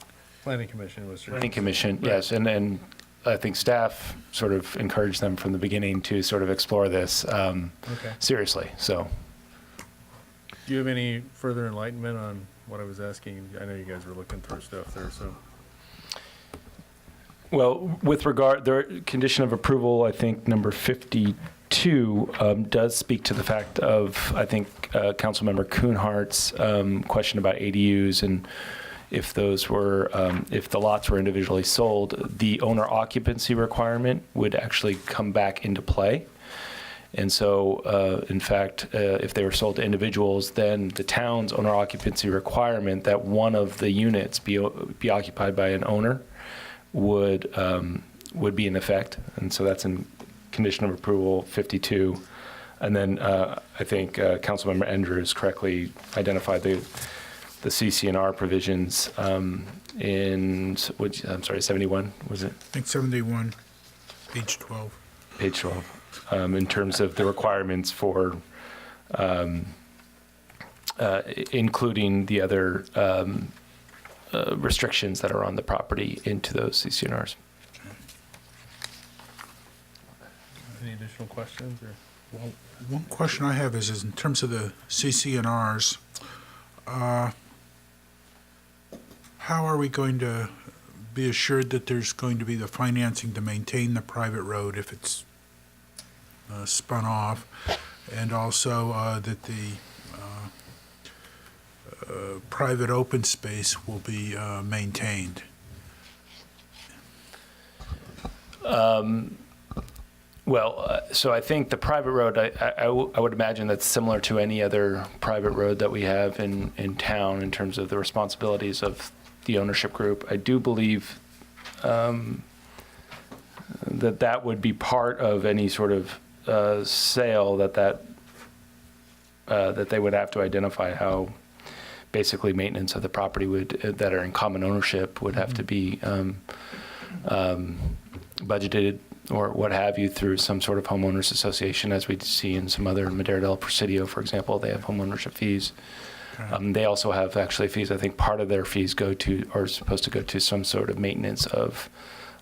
Planning Commission was. Planning Commission, yes, and I think staff sort of encouraged them from the beginning to sort of explore this seriously. So, Do you have any further enlightenment on what I was asking? I know you guys were looking through stuff there, so. well, with regard, their condition of approval, I think number 52 does speak to the fact of, I think, Councilmember Kuhnhart's question about ADUs, and if those were, if the lots were individually sold, the owner occupancy requirement would actually come back into play. And so, in fact, if they were sold to individuals, then the town's owner occupancy requirement that one of the units be occupied by an owner would be in effect. And so that's in condition of approval 52. And then I think Councilmember Andrews correctly identified the CC&R provisions in, which, I'm sorry, 71, was it? I think 71, page 12. Page 12. In terms of the requirements for including the other restrictions that are on the property into those CC&Rs. Any additional questions, or? Well, one question I have is in terms of the CC&Rs, how are we going to be assured that there's going to be the financing to maintain the private road if it's spun off, and also that the private open space will be maintained. So I think the private road, I would imagine that's similar to any other private road that we have in town in terms of the responsibilities of the ownership group. I do believe that would be part of any sort of sale that they would have to identify how basically maintenance of the property that are in common ownership would have to be budgeted or what have you through some sort of homeowners association, as we see in some other Madera del Presidio, for example. They have homeownership fees. They also have actually fees. I think part of their fees are supposed to go to some sort of maintenance of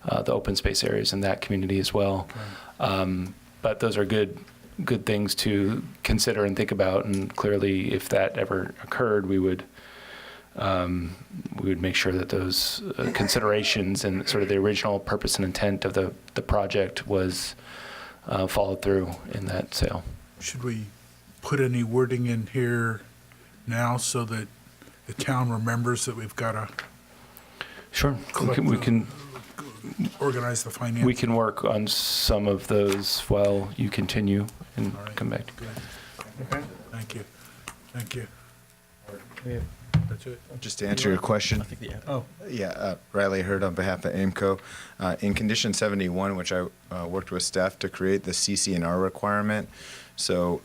the open space areas in that community as well. But those are good things to consider and think about. And clearly, if that ever occurred, we would make sure that those considerations and sort of the original purpose and intent of the project was followed through in that sale. Should we put any wording in here now so that the town remembers that we've got to Sure. We can organize the financing? We can work on some of those while you continue and come back. Good. Okay. Thank you. Thank you. That's it. Just to answer your question. Riley Hurd on behalf of AIMCO. In condition 71, which I worked with staff to create the CC&R requirement. So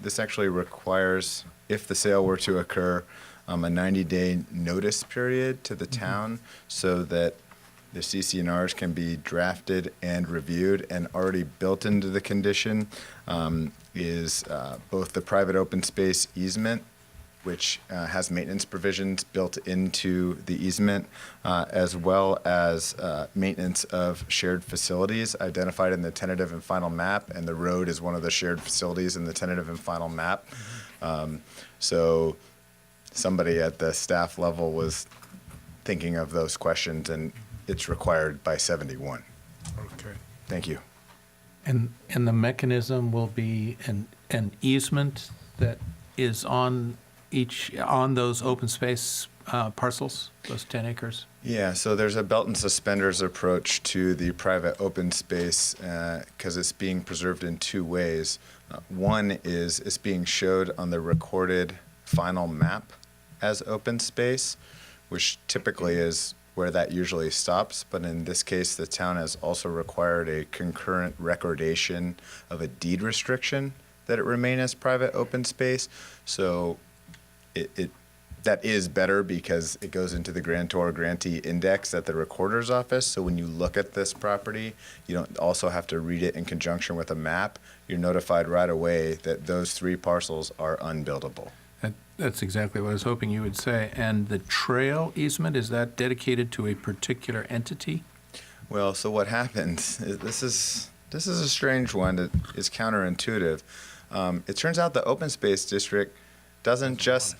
this actually requires, if the sale were to occur, a 90-day notice period to the town so that the CC&Rs can be drafted and reviewed. And already built into the condition is both the private open space easement, which has maintenance provisions built into the easement, as well as maintenance of shared facilities identified in the tentative and final map, and the road is one of the shared facilities in the tentative and final map. So somebody at the staff level was thinking of those questions, and it's required by 71. Okay. Thank you. And the mechanism will be an easement that is on those open space parcels, those 10 acres? Yeah, so there's a belt and suspenders approach to the private open space because it's being preserved in two ways. One is it's being showed on the recorded final map as open space, which typically is where that usually stops. But in this case, the town has also required a concurrent recordation of a deed restriction that it remain as private open space. So that is better because it goes into the grantor grantee index at the recorder's office. So when you look at this property, you don't also have to read it in conjunction with a map. You're notified right away that those three parcels are unbuildable. That's exactly what I was hoping you would say. And the trail easement, is that dedicated to a particular entity? Well, so what happens is this is a strange one that is counterintuitive. It turns out the open space district doesn't just,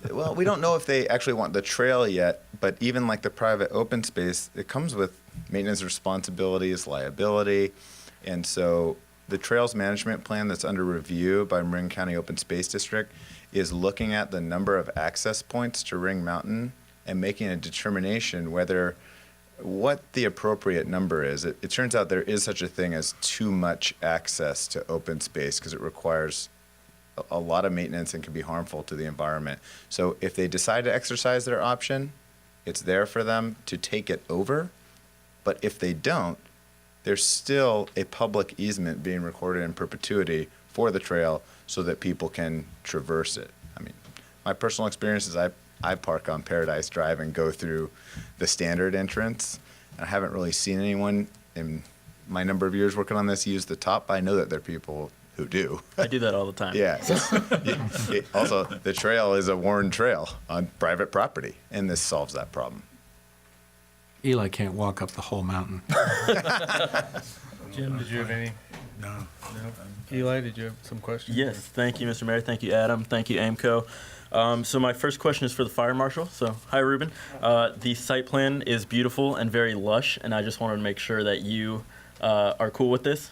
well, we don't know if they actually want the trail yet, but even like the private open space, it comes with maintenance responsibilities, liability. And so the trails management plan that's under review by Marin County Open Space District is looking at the number of access points to Ring Mountain and making a determination what the appropriate number is. It turns out there is such a thing as too much access to open space because it requires a lot of maintenance and can be harmful to the environment. So if they decide to exercise their option, it's there for them to take it over. But if they don't, there's still a public easement being recorded in perpetuity for the trail so that people can traverse it. I mean, my personal experience is I park on Paradise Drive and go through the standard entrance. I haven't really seen anyone in my number of years working on this use the top, but I know that there are people who do. I do that all the time. Yeah. Also, the trail is a worn trail on private property, and this solves that problem. Eli can't walk up the whole mountain. Jim, did you have any? No. Eli, did you have some questions? Yes, thank you, Mr. Mayor. Thank you, Adam. Thank you, AIMCO. So my first question is for the fire marshal. So, hi, Ruben. The site plan is beautiful and very lush, and I just wanted to make sure that you are cool with this.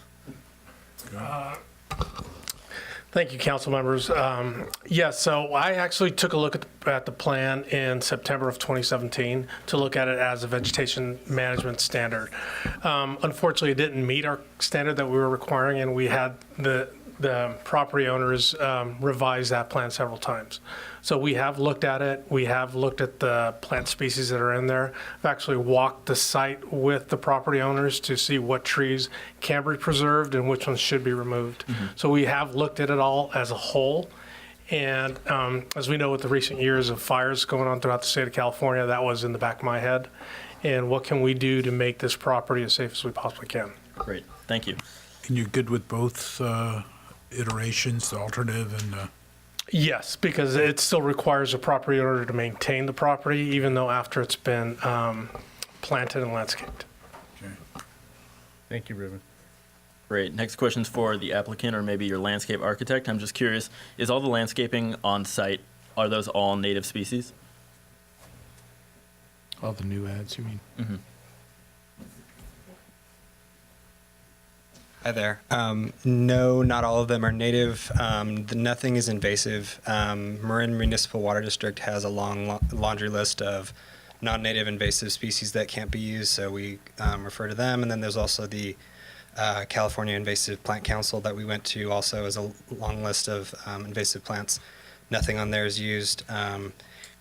Thank you, council members. Yes, so I actually took a look at the plan in September of 2017 to look at it as a vegetation management standard. Unfortunately, it didn't meet our standard that we were requiring, and we had the property owners revise that plan several times. So we have looked at it. We have looked at the plant species that are in there. I've actually walked the site with the property owners to see what trees can be preserved and which ones should be removed. So we have looked at it all as a whole. And as we know, with the recent years of fires going on throughout the state of California, that was in the back of my head. And what can we do to make this property as safe as we possibly can? Great, thank you. And you're good with both iterations, the alternative and Yes, because it still requires a property owner to maintain the property, even though after it's been planted and landscaped. Thank you, Ruben. Great. Next question's for the applicant or maybe your landscape architect. I'm just curious, is all the landscaping on site, are those all native species? All the new ads, you mean? Mm-hmm. Hi there. No, not all of them are native. Nothing is invasive. Marin Municipal Water District has a long laundry list of non-native invasive species that can't be used, so we refer to them. And then there's also the California Invasive Plant Council that we went to, also as a long list of invasive plants. Nothing on there is used.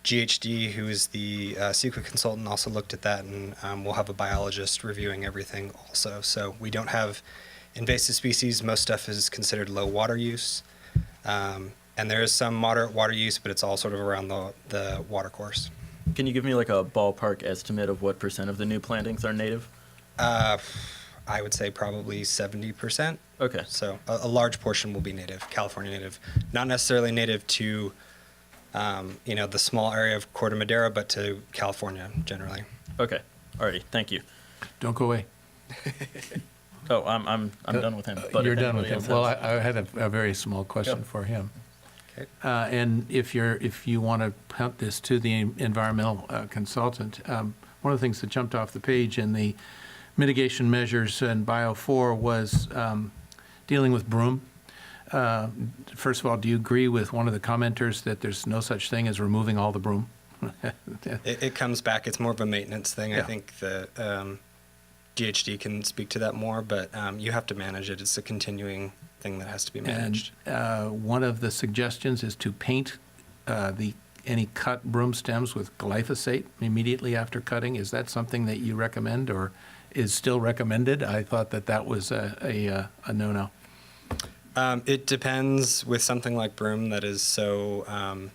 GHD, who is the CEQA consultant, also looked at that, and we'll have a biologist reviewing everything also. So we don't have invasive species. Most stuff is considered low water use. And there is some moderate water use, but it's all sort of around the water course. Can you give me like a ballpark estimate of what % of the new plantings are native? I would say probably 70%. Okay. So a large portion will be native, California native. Not necessarily native to, the small area of Corte Madera, but to California generally. Okay. Alrighty. Thank you. Don't go away. Oh, I'm done with him. But You're if done with anybody him. else Well, has- I had a very small question Yep. for him. Okay. And if you want to punt this to the environmental consultant, one of the things that jumped off the page in the mitigation measures in Bio 4 was dealing with broom. First of all, do you agree with one of the commenters that there's no such thing as removing all the broom? It comes back. It's more of a maintenance thing. I Yeah. think that GHD can speak to that more, but you have to manage it. It's a continuing thing that has to be managed. And one of the suggestions is to paint any cut broom stems with glyphosate immediately after cutting. Is that something that you recommend or is still recommended? I thought that was a no-no. It depends. With something like broom that is so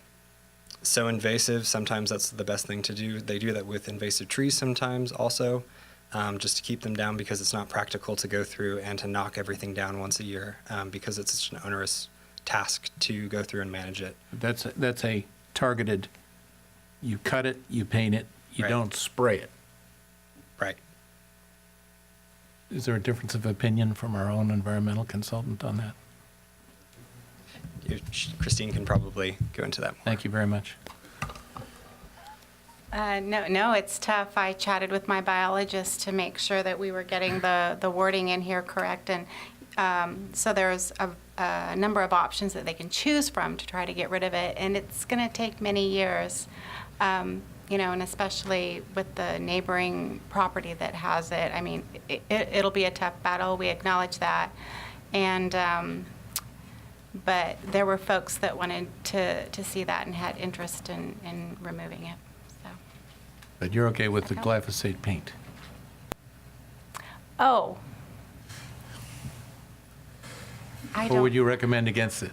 invasive, sometimes that's the best thing to do. They do that with invasive trees sometimes also, just to keep them down, because it's not practical to go through and to knock everything down once a year, because it's such an onerous task to go through and manage it. That's a targeted, you cut it, you paint it, you Right. don't spray it. Right. Is there a difference of opinion from our own environmental consultant on that? Christine can probably go into that more. Thank you very much. No, it's tough. I chatted with my biologist to make sure that we were getting the wording in here correct. And so there's a number of options that they can choose from to try to get rid of it. And it's going to take many years, and especially with the neighboring property that has it. I mean, it'll be a tough battle. We acknowledge that. And but there were folks that wanted to see that and had interest in removing it. But you're okay with the glyphosate paint? Oh. Or would you recommend against it?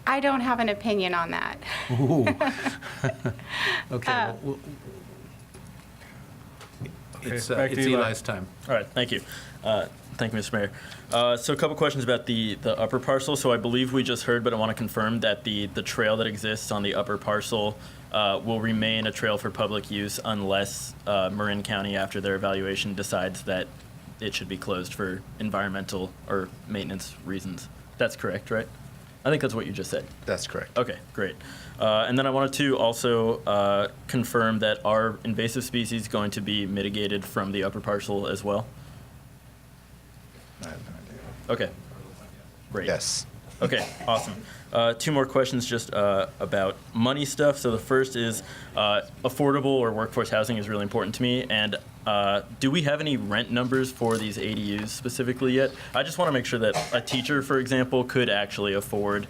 I don't have an opinion on that. Ooh. Okay. It's back to Eli. Eli's time. All right, thank you. Thank you, Mr. Mayor. So a couple questions about the upper parcel. So I believe we just heard, but I want to confirm that the trail that exists on the upper parcel will remain a trail for public use unless Marin County, after their evaluation, decides that it should be closed for environmental or maintenance reasons. That's correct, right? I think that's what you just said. That's correct. Okay, great. And then I wanted to also confirm that are invasive species going to be mitigated from the upper parcel as well? I have no idea. Okay, great. Yes. Okay, awesome. Two more questions just about money stuff. So the first is affordable or workforce housing is really important to me. And do we have any rent numbers for these ADUs specifically yet? I just want to make sure that a teacher, for example, could actually afford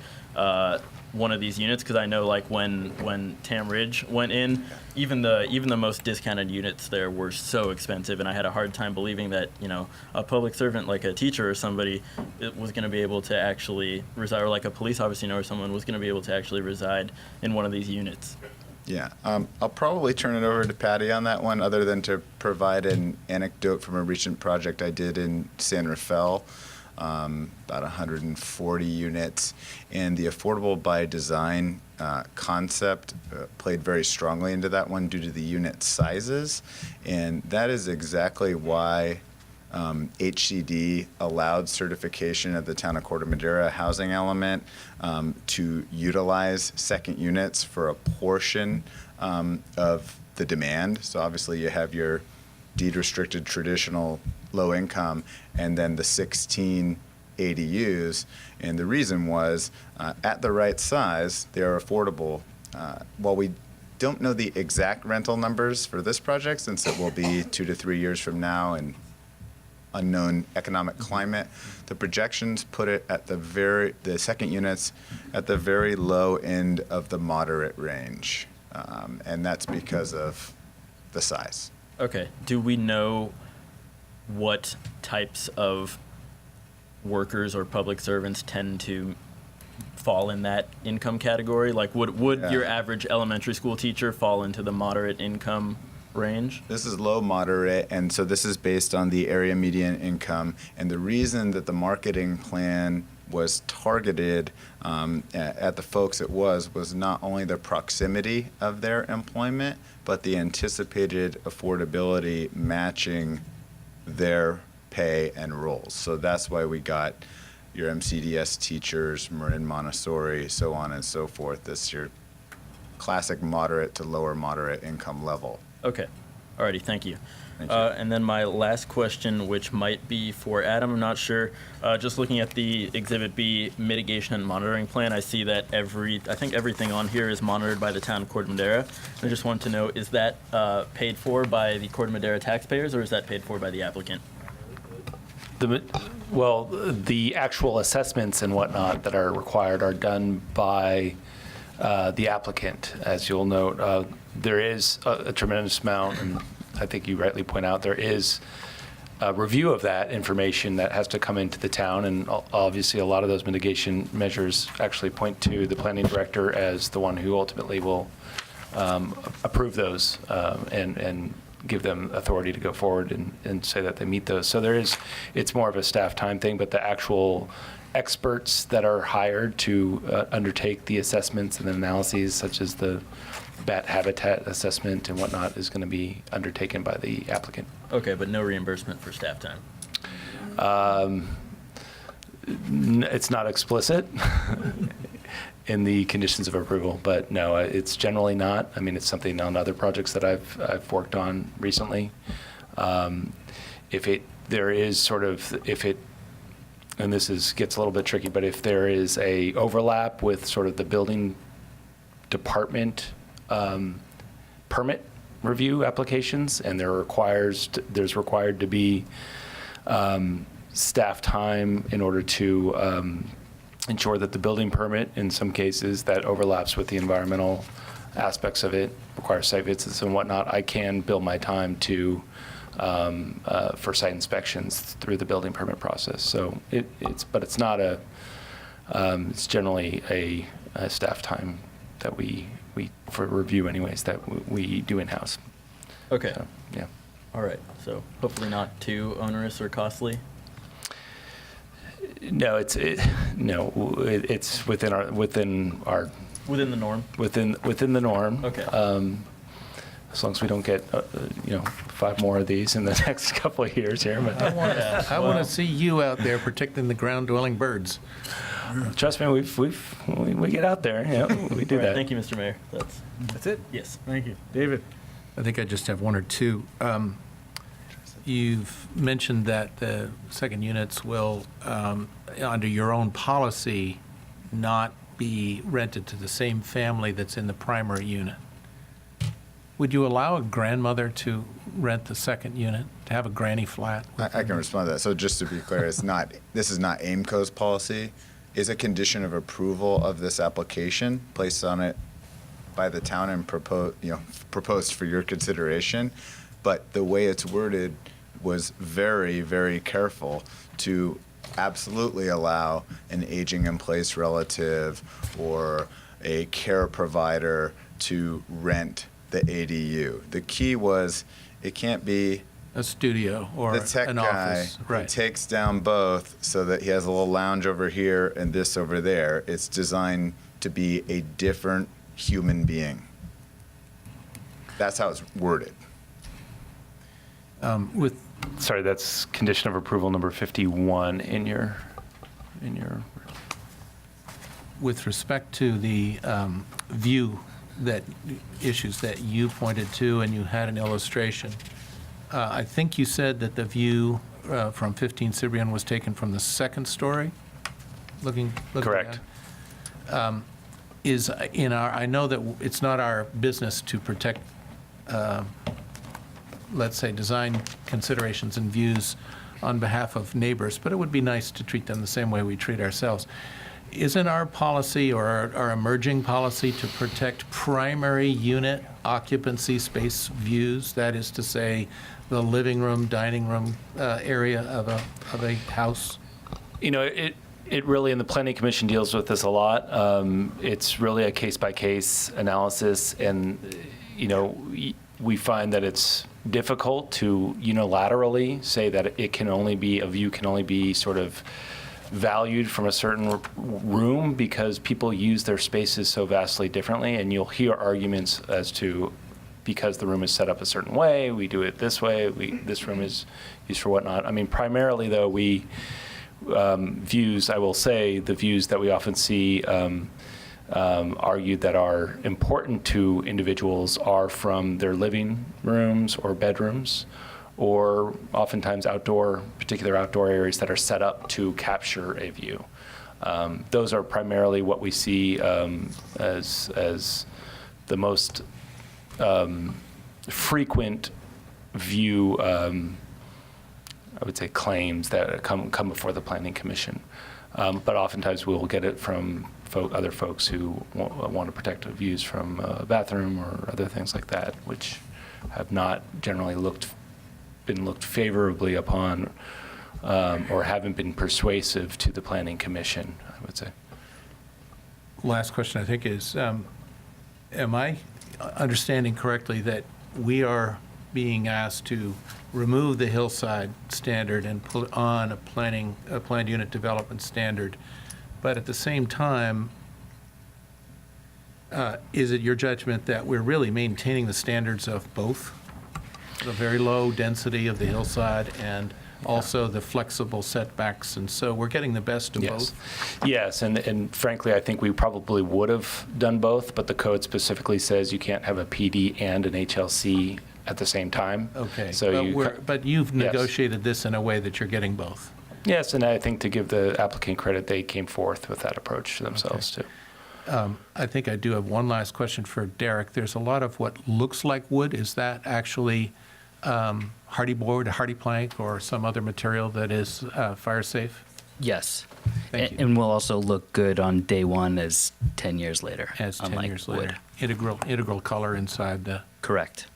one of these units, because I know like when Tam Ridge went in, even the most discounted units there were so expensive, and I had a hard time believing that, you know, a public servant like a teacher or somebody was going to be able to actually reside, or like a police officer, you know, or someone was going to be able to actually reside in one of these units. Yeah, I'll probably turn it over to Patty on that one, other than to provide an anecdote from a recent project I did in San Rafael. About 140 units, and the affordable by design concept played very strongly into that one due to the unit sizes, and that is exactly why HCD allowed certification of the town of Corte Madera housing element to utilize second units for a portion of the demand. So obviously you have your deed restricted traditional low income, and then the 16 ADUs. And the reason was, at the right size, they are affordable. While we don't know the exact rental numbers for this project, since it will be 2 to 3 years from now and unknown economic climate, the projections put it at the second units at the very low end of the moderate range. And that's because of the size. Okay. Do we know what types of workers or public servants tend to fall in that income category? Like, would your average elementary school teacher fall into the moderate income range? This is low moderate, and so this is based on the area median income. And the reason that the marketing plan was targeted at the folks it was not only the proximity of their employment, but the anticipated affordability matching their pay and roles. So that's why we got your MCDS teachers, Marin Montessori, so on and so forth. This your classic moderate to lower moderate income level. Okay. Alrighty, thank you. And then my last question, which might be for Adam, I'm not sure. Just looking at the Exhibit B mitigation and monitoring plan, I see that I think everything on here is monitored by the town of Corte Madera. I just wanted to know, is that paid for by the Corte Madera taxpayers, or is that paid for by the applicant? Well, the actual assessments and whatnot that are required are done by the applicant. As you'll note, there is a tremendous amount, and I think you rightly point out, there is a review of that information that has to come into the town, and obviously a lot of those mitigation measures actually point to the planning director as the one who ultimately will approve those and give them authority to go forward and say that they meet those. So it's more of a staff time thing, but the actual experts that are hired to undertake the assessments and the analyses, such as the bat habitat assessment and whatnot, is going to be undertaken by the applicant. Okay, but no reimbursement for staff time? It's not explicit in the conditions of approval, but no, it's generally not. I mean, it's something on other projects that I've worked on recently. And this gets a little bit tricky, but if there is a overlap with sort of the building department permit review applications, and there's required to be staff time in order to ensure that the building permit, in some cases, that overlaps with the environmental aspects of it, requires site visits and whatnot, I can bill my time to for site inspections through the building permit process. So it's not it's generally a staff time that we for review anyways, that we do in-house. Okay. So, yeah. All right. So hopefully not too onerous or costly. No, it's within the norm. Within the norm. Okay. As long as we don't get 5 more of these in the next couple of years here. But I want to see you out there protecting the ground-dwelling birds. trust me, we get out there. Yeah, we do All right, that. Thank you, Mr. Mayor. That's it? Yes. Thank you. David? I think I just have one or two. You've mentioned that the second units will, under your own policy, not be rented to the same family that's in the primary unit. Would you allow a grandmother to rent the second unit, to have a granny flat? I can respond to that. So just to be clear, this is not AIMCO's policy. It's a condition of approval of this application placed on it by the town and proposed for your consideration. But the way it's worded was very, very careful to absolutely allow an aging in place relative or a care provider to rent the ADU. The key was it can't be A studio or the tech an guy office. who Right. takes down both so that he has a little lounge over here and this over there. It's designed to be a different human being. That's how it's worded. With Sorry, that's condition of approval number 51 in your. with respect to the view issues that you pointed to, and you had an illustration, I think you said that the view from 15 Cibrian was taken from the second story, looking Correct. at. Is in our, I know that it's not our business to protect, let's say, design considerations and views on behalf of neighbors, but it would be nice to treat them the same way we treat ourselves. Isn't our policy or our emerging policy to protect primary unit occupancy space views? That is to say, the living room, dining room area of a house? You know, it really, and the Planning Commission deals with this a lot. It's really a case-by-case analysis, and, you know, we find that it's difficult to unilaterally say that a view can only be sort of valued from a certain room, because people use their spaces so vastly differently, and you'll hear arguments as to, because the room is set up a certain way, we do it this way, this room is used for whatnot. I mean, primarily, though, views, I will say, the views that we often see argued that are important to individuals are from their living rooms or bedrooms, or oftentimes particular outdoor areas that are set up to capture a view. Those are primarily what we see as the most frequent view, I would say, claims that come before the Planning Commission. But oftentimes we'll get it from other folks who want to protect views from a bathroom or other things like that, which have not generally been looked favorably upon, or haven't been persuasive to the Planning Commission, I would say. Last question, I think, is, am I understanding correctly that we are being asked to remove the hillside standard and put on a planned unit development standard, but at the same time, is it your judgment that we're really maintaining the standards of both? The very low density of the hillside and also the flexible setbacks, and so we're getting the best of both? Yes, and frankly, I think we probably would have done both, but the code specifically says you can't have a PD and an HLC at the same time. Okay, So but you've Yes. negotiated this in a way that you're getting both. Yes, and I think to give the applicant credit, they came forth with that approach themselves, too. I think I do have one last question for Derek. There's a lot of what looks like wood. Is that actually hardy board, hardy plank, or some other material that is fire safe? Yes. Thank you. And will also look good on day one as 10 years later. As 10 unlike years wood. later. Integral color inside the... Correct.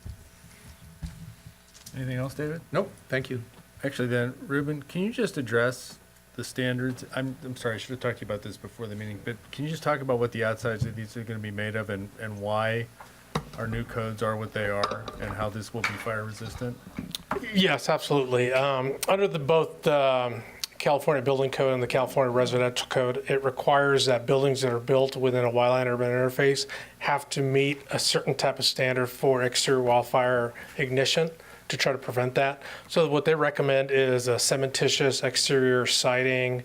Anything else, David? Nope, thank you. Actually, then, Ruben, can you just address the standards? I'm sorry, I should have talked to you about this before the meeting, but can you just talk about what the outsides of these are going to be made of, and why our new codes are what they are, and how this will be fire resistant? Yes, absolutely. Under both the California Building Code and the California Residential Code, it requires that buildings that are built within a wildland urban interface have to meet a certain type of standard for exterior wildfire ignition. to try to prevent that. So what they recommend is a cementitious exterior siding,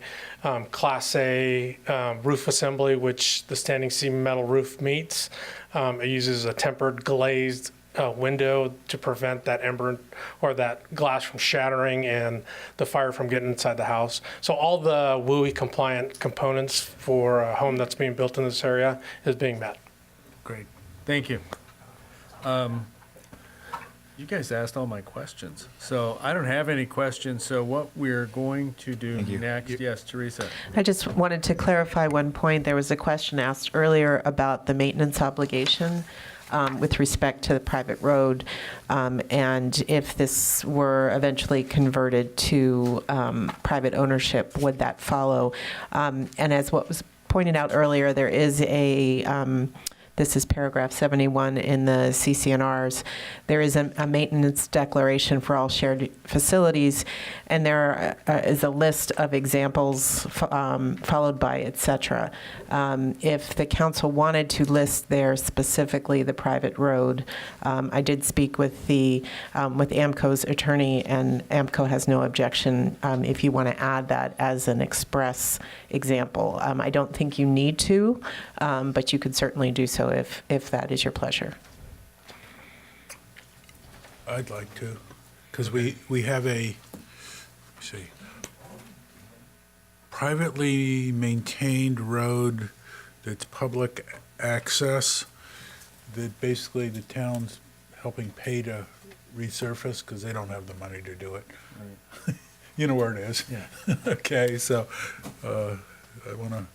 Class A roof assembly, which the standing seam metal roof meets. It uses a tempered glazed window to prevent that ember or that glass from shattering and the fire from getting inside the house. So all the WUI compliant components for a home that's being built in this area is being met. Great, thank you. You guys asked all my questions, so I don't have any questions. So what we're going to do next, yes, Teresa. I just wanted to clarify one point. There was a question asked earlier about the maintenance obligation with respect to the private road, and if this were eventually converted to private ownership, would that follow? And as what was pointed out earlier, there is a this is paragraph 71 in the CCNRs. There is a maintenance declaration for all shared facilities, and there is a list of examples followed by et cetera. If the council wanted to list there specifically the private road, I did speak with with AMCO's attorney, and AMCO has no objection if you want to add that as an express example. I don't think you need to, but you could certainly do so if that is your pleasure. I'd like to, because we have privately maintained road that's public access that basically the town's helping pay to resurface because they don't have the money to do it. Right. You know where it is. Yeah. Okay, so I want to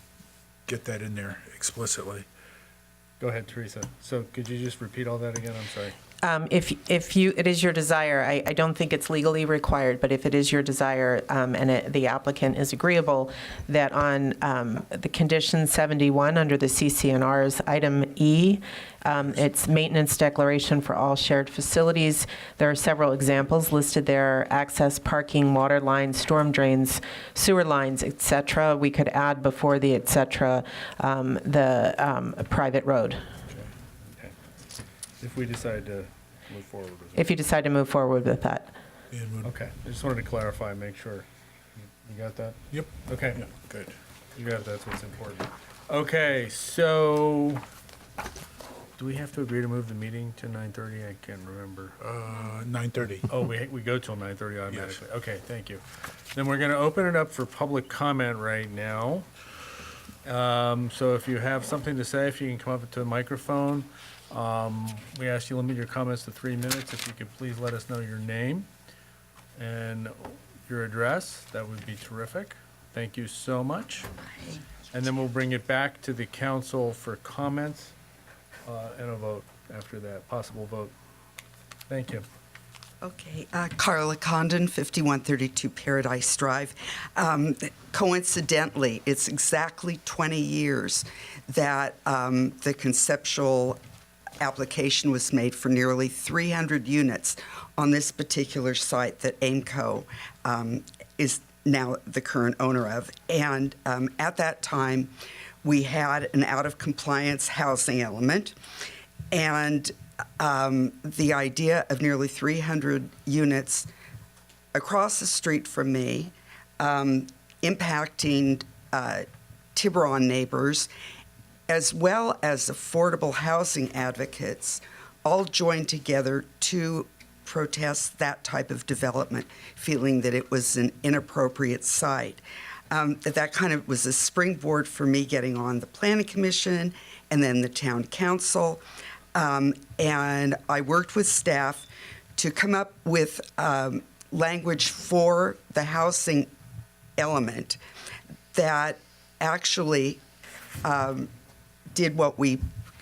get that in there explicitly. Go ahead, Teresa. So could you just repeat all that again? I'm sorry. If it is your desire, I don't think it's legally required, but if it is your desire and the applicant is agreeable, that on the condition 71 under the CCNR's item E, it's maintenance declaration for all shared facilities. There are several examples listed there: access, parking, water lines, storm drains, sewer lines, etc. We could add before the etc. The private road. Okay. If we decide to move forward with it. If you decide to move forward with that. Okay, I just wanted to clarify, make sure. You got that? Yep. Okay. Yeah, good. You got it, that's what's important. Okay, so, do we have to agree to move the meeting to 9:30? I can't remember. 9:30. Oh, we go till 9:30 automatically. Yes. Okay, thank you. Then we're gonna open it up for public comment right now. So if you have something to say, if you can come up to the microphone. We ask you to limit your comments to 3 minutes. If you could please let us know your name and your address, that would be terrific. Thank you so much. And then we'll bring it back to the council for comments and a vote after that, possible vote. Thank you. Okay, Carla Condon, 5132 Paradise Drive. Coincidentally, it's exactly 20 years that the conceptual application was made for nearly 300 units on this particular site that AIMCO is now the current owner of. And at that time, we had an out-of-compliance housing element, and the idea of nearly 300 units across the street from me, impacting Tiburon neighbors, as well as affordable housing advocates, all joined together to protest that type of development, feeling that it was an inappropriate site. That kind of was a springboard for me getting on the Planning Commission and then the Town Council. And I worked with staff to come up with language for the housing element that actually did what we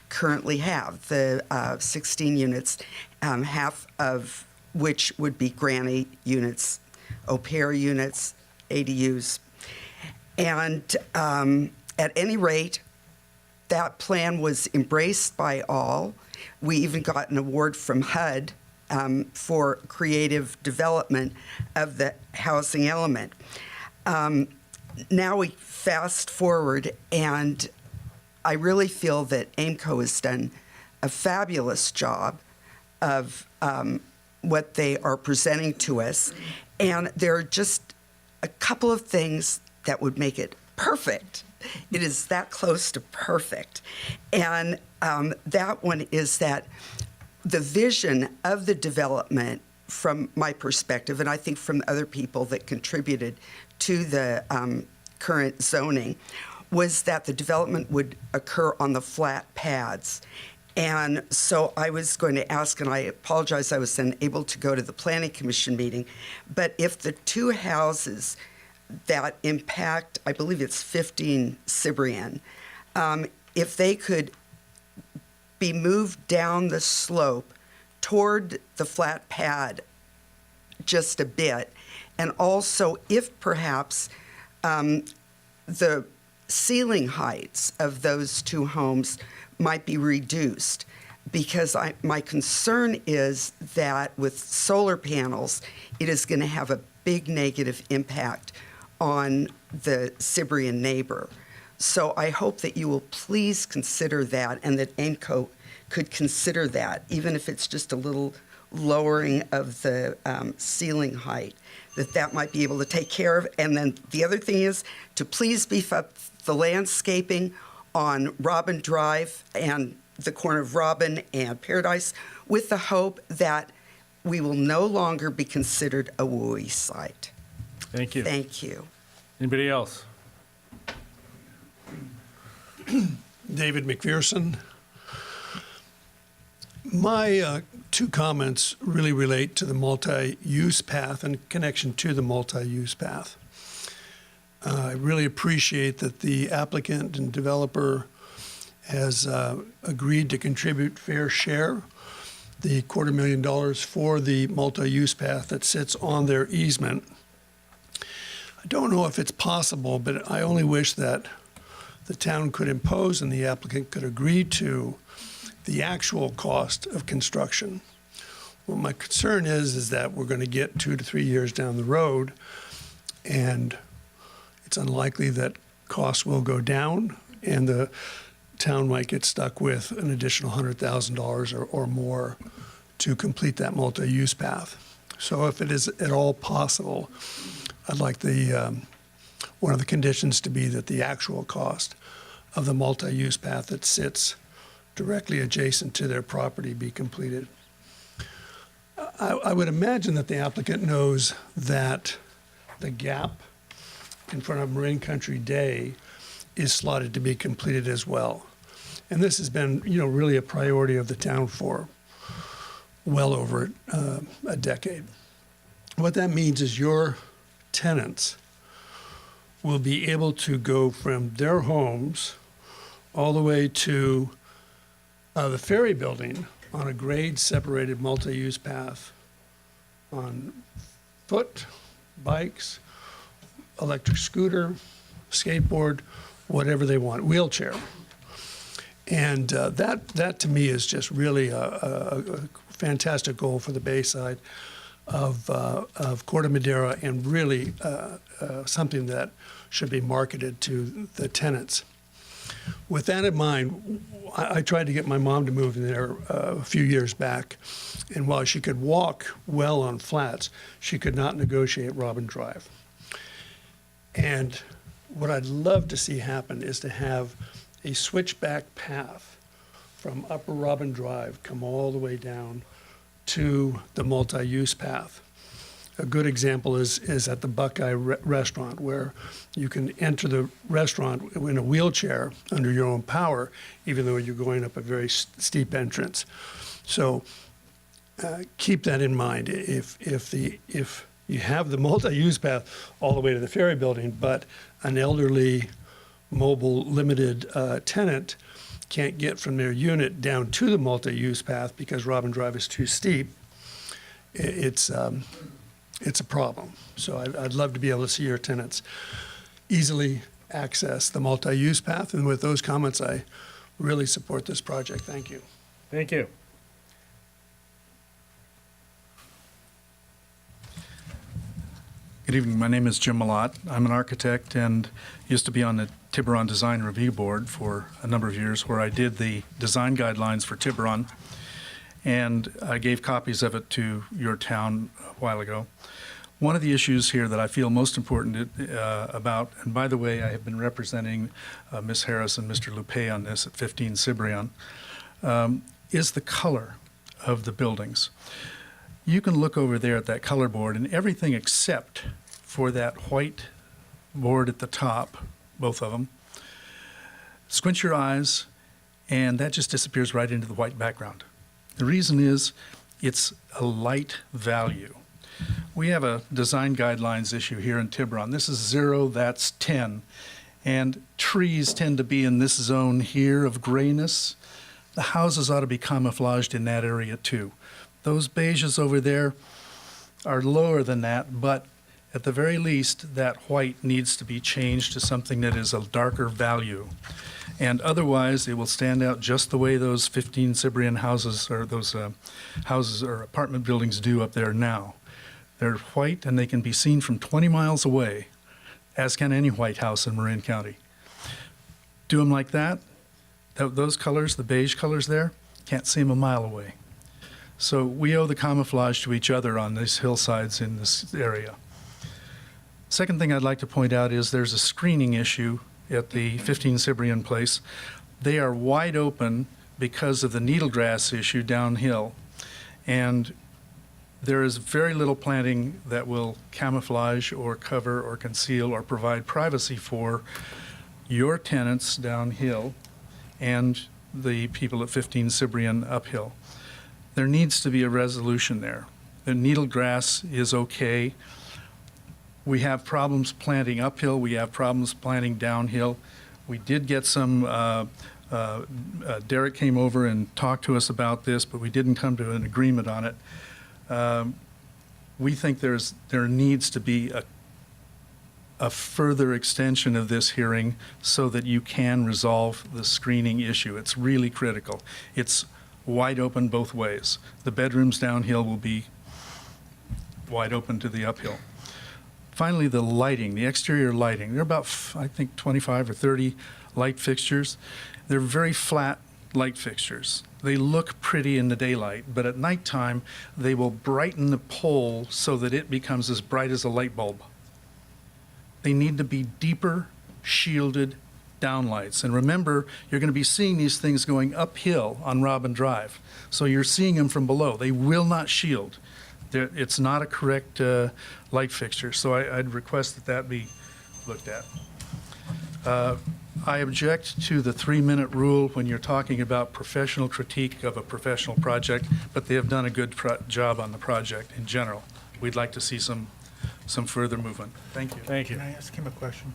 currently have, the 16 units, half of which would be granny units, au pair units, ADUs. And at any rate, that plan was embraced by all. We even got an award from HUD for creative development of the housing element. Now we fast forward, and I really feel that AIMCO has done a fabulous job of what they are presenting to us. And there are just a couple of things that would make it perfect. It is that close to perfect. And that one is that the vision of the development, from my perspective, and I think from other people that contributed to the current zoning, was that the development would occur on the flat pads. And so I was going to ask, and I apologize, I was unable to go to the Planning Commission meeting, but if the two houses that impact, I believe it's 15 Cibrian, if they could be moved down the slope toward the flat pad just a bit, and also if perhaps the ceiling heights of those two homes might be reduced, because my concern is that with solar panels, it is going to have a big negative impact on the Cibrian neighbor. So I hope that you will please consider that, and that AIMCO could consider that, even if it's just a little lowering of the ceiling height, that might be able to take care of. And then the other thing is to please beef up the landscaping on Robin Drive and the corner of Robin and Paradise, with the hope that we will no longer be considered a WUI site. Thank you. Thank you. Anybody else? David McPherson. My two comments really relate to the multi-use path and connection to the multi-use path. I really appreciate that the applicant and developer has agreed to contribute fair share, the $250,000 for the multi-use path that sits on their easement. I don't know if it's possible, but I only wish that the town could impose and the applicant could agree to the actual cost of construction. What my concern is that we're going to get 2 to 3 years down the road, and it's unlikely that costs will go down, and the town might get stuck with an additional $100,000 or more to complete that multi-use path. So if it is at all possible, I'd like one of the conditions to be that the actual cost of the multi-use path that sits directly adjacent to their property be completed. I would imagine that the applicant knows that the gap in front of Marin Country Day is slotted to be completed as well. And this has been, really a priority of the town for well over a decade. What that means is your tenants will be able to go from their homes all the way to the ferry building on a grade-separated multi-use path on foot, bikes, electric scooter, skateboard, whatever they want, wheelchair. And that to me is just really a fantastic goal for the Bayside of Corte Madera, and really something that should be marketed to the tenants. With that in mind, I tried to get my mom to move in there a few years back, and while she could walk well on flats, she could not negotiate Robin Drive. And what I'd love to see happen is to have a switchback path from Upper Robin Drive come all the way down to the multi-use path. A good example is at the Buckeye restaurant, where you can enter the restaurant in a wheelchair under your own power, even though you're going up a very steep entrance. So keep that in mind. If you have the multi-use path all the way to the ferry building, but an elderly, mobile, limited tenant can't get from their unit down to the multi-use path because Robin Drive is too steep, it's a problem. So I'd love to be able to see your tenants easily access the multi-use path. And with those comments, I really support this project. Thank you. Thank you. Good evening. My name is Jim Malott. I'm an architect and used to be on the Tiburon Design Review Board for a number of years, where I did the design guidelines for Tiburon. and I gave copies of it to your town a while ago. One of the issues here that I feel most important about, and by the way, I have been representing Ms. Harris and Mr. Lupe on this at 15 Cibrian, is the color of the buildings. You can look over there at that color board, and everything except for that white board at the top, both of them, squint your eyes, and that just disappears right into the white background. The reason is it's a light value. We have a design guidelines issue here in Tiburon. This is 0, that's 10. And trees tend to be in this zone here of grayness. The houses ought to be camouflaged in that area too. Those beiges over there are lower than that, but at the very least, that white needs to be changed to something that is a darker value. And otherwise, it will stand out just the way those 15 Cibrian houses, or those houses or apartment buildings do up there now. They're white and they can be seen from 20 miles away, as can any white house in Marin County. Do them like that, those colors, the beige colors there, can't see them a mile away. So we owe the camouflage to each other on these hillsides in this area. Second thing I'd like to point out is there's a screening issue at the 15 Cibrian place. They are wide open because of the needlegrass issue downhill. And there is very little planting that will camouflage or cover or conceal or provide privacy for your tenants downhill and the people at 15 Cibrian uphill. There needs to be a resolution there. The needlegrass is okay. We have problems planting uphill. We have problems planting downhill. We did get some, Derek came over and talked to us about this, but we didn't come to an agreement on it. We think there needs to be a further extension of this hearing so that you can resolve the screening issue. It's really critical. It's wide open both ways. The bedrooms downhill will be wide open to the uphill. Finally, the lighting, the exterior lighting. There are about, I think, 25 or 30 light fixtures. They're very flat light fixtures. They look pretty in the daylight, but at nighttime, they will brighten the pole so that it becomes as bright as a light bulb. They need to be deeper, shielded downlights. And remember, you're going to be seeing these things going uphill on Robin Drive. So you're seeing them from below. They will not shield. It's not a correct light fixture, so I'd request that that be looked at. I object to the 3-minute rule when you're talking about professional critique of a professional project, but they have done a good job on the project in general. We'd like to see some further movement. Thank you. Thank you. Can I ask him a question?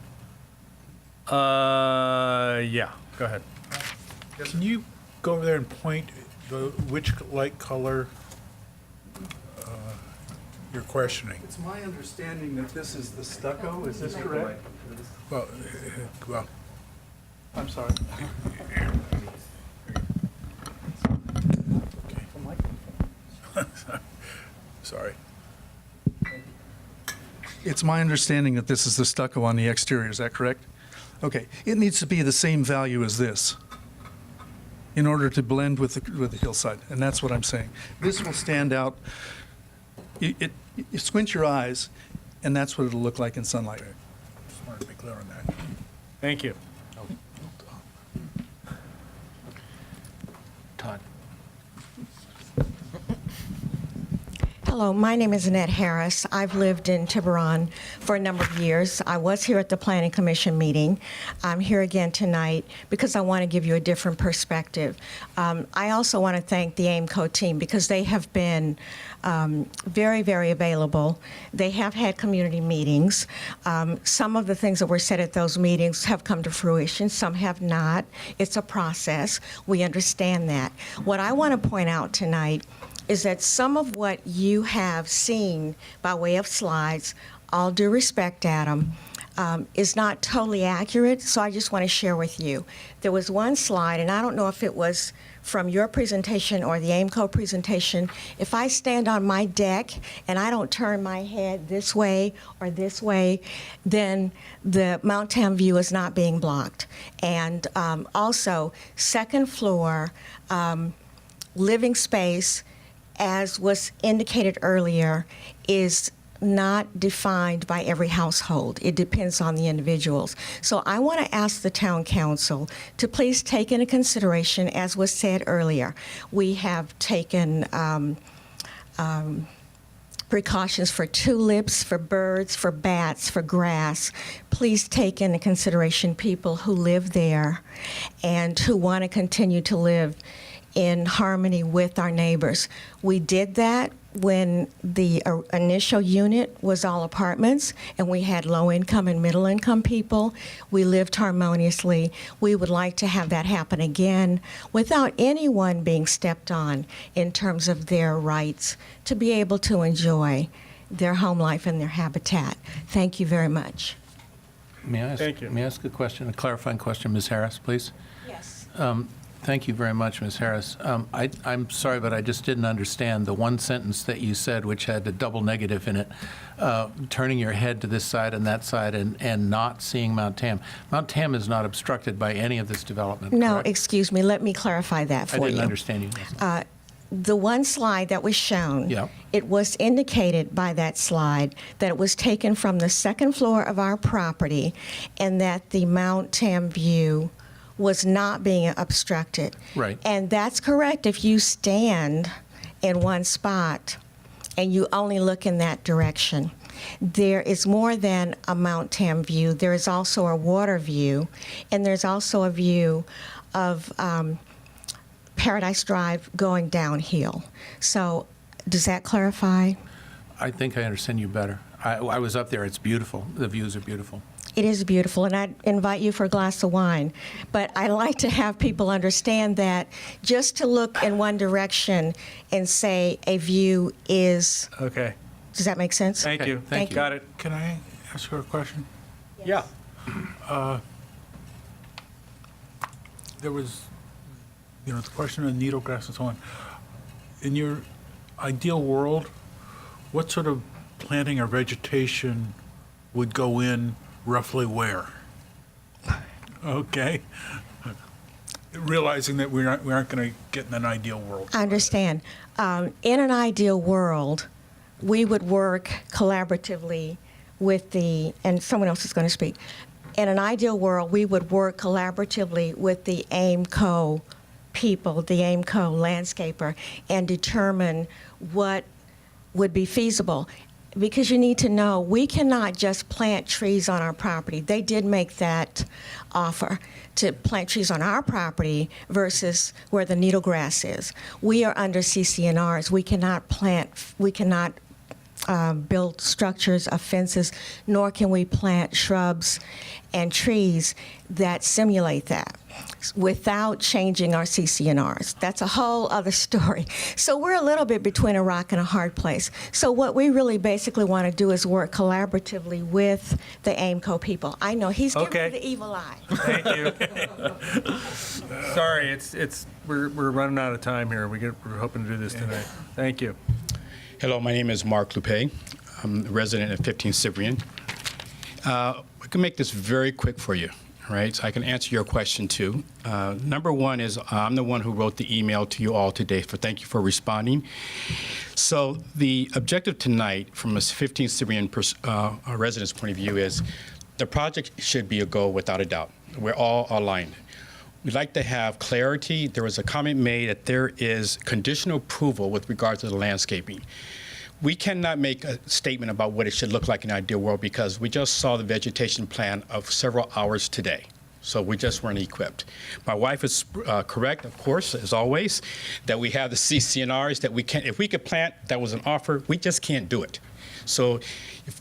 Yeah, go ahead. Can you go over there and point which light color you're questioning? It's my understanding that this is the stucco, is this correct? Well, I'm sorry. Sorry. It's my understanding that this is the stucco on the exterior, is that correct? Okay, it needs to be the same value as this in order to blend with the hillside, and that's what I'm saying. This will stand out. You squint your eyes, and that's what it'll look like in sunlight. Just wanted to be clear on that. Thank you. Todd. Hello, my name is Annette Harris. I've lived in Tiburon for a number of years. I was here at the Planning Commission meeting. I'm here again tonight because I want to give you a different perspective. I also want to thank the AIMCO team because they have been very, very available. They have had community meetings. Some of the things that were said at those meetings have come to fruition. Some have not. It's a process. We understand that. What I want to point out tonight is that some of what you have seen by way of slides, all due respect, Adam, is not totally accurate, so I just want to share with you. There was one slide, and I don't know if it was from your presentation or the AIMCO presentation. If I stand on my deck and I don't turn my head this way or this way, then the Mount Tam view is not being blocked. And also, second floor, living space, as was indicated earlier, is not defined by every household. It depends on the individuals. So I want to ask the town council to please take into consideration, as was said earlier, we have taken precautions for tulips, for birds, for bats, for grass. Please take into consideration people who live there and who want to continue to live in harmony with our neighbors. We did that when the initial unit was all apartments and we had low-income and middle-income people. We lived harmoniously. We would like to have that happen again without anyone being stepped on in terms of their rights to be able to enjoy their home life and their habitat. Thank you very much. May I ask a question, a clarifying question, Ms. Harris, please? Yes. Thank you very much, Ms. Harris. I'm sorry, but I just didn't understand the one sentence that you said, which had a double negative in it, turning your head to this side and that side and not seeing Mount Tam. Mount Tam is not obstructed by any of this development, No, correct? excuse me. Let me clarify that for you. I didn't understand you. The one slide that was shown, Yeah. it was indicated by that slide that it was taken from the second floor of our property and that the Mount Tam view was not being obstructed. Right. And that's correct if you stand in one spot and you only look in that direction. There is more than a Mount Tam view. There is also a water view, and there's also a view of Paradise Drive going downhill. So does that clarify? I think I understand you better. I was up there. It's beautiful. The views are beautiful. It is beautiful, and I'd invite you for a glass of wine. But I like to have people understand that just to look in one direction and say a view is... Okay. Does that make sense? Thank you. Thank you. Got it. Can I ask her a question? Yeah. There was, the question of needle grass and so on. In your ideal world, what sort of planting or vegetation would go in roughly where? Okay. Realizing that we aren't going to get in an ideal world. I understand. In an ideal world, we would work collaboratively with and someone else is going to speak. In an ideal world, we would work collaboratively with the AIMCO people, the AIMCO landscaper, and determine what would be feasible. Because you need to know, we cannot just plant trees on our property. They did make that offer to plant trees on our property versus where the needle grass is. We are under CCNRs. We cannot build structures of fences, nor can we plant shrubs and trees that simulate that without changing our CCNRs. That's a whole other story. So we're a little bit between a rock and a hard place. So what we really basically want to do is work collaboratively with the AIMCO people. I know he's giving me the evil eye. Thank you. Sorry, we're running out of time here. We're hoping to do this tonight. Thank you. Hello, my name is Mark Lupe. I'm a resident of 15 Cyprian. We can make this very quick for you, right? So I can answer your question too. Number one is I'm the one who wrote the email to you all today, thank you for responding. So the objective tonight from a 15 Cyprian resident's point of view is the project should be a go without a doubt. We're all aligned. We'd like to have clarity. There was a comment made that there is conditional approval with regard to the landscaping. We cannot make a statement about what it should look like in an ideal world because we just saw the vegetation plan of several hours today. So we just weren't equipped. My wife is correct, of course, as always, that we have the CCNRs that we can't, if we could plant, that was an offer, we just can't do it. So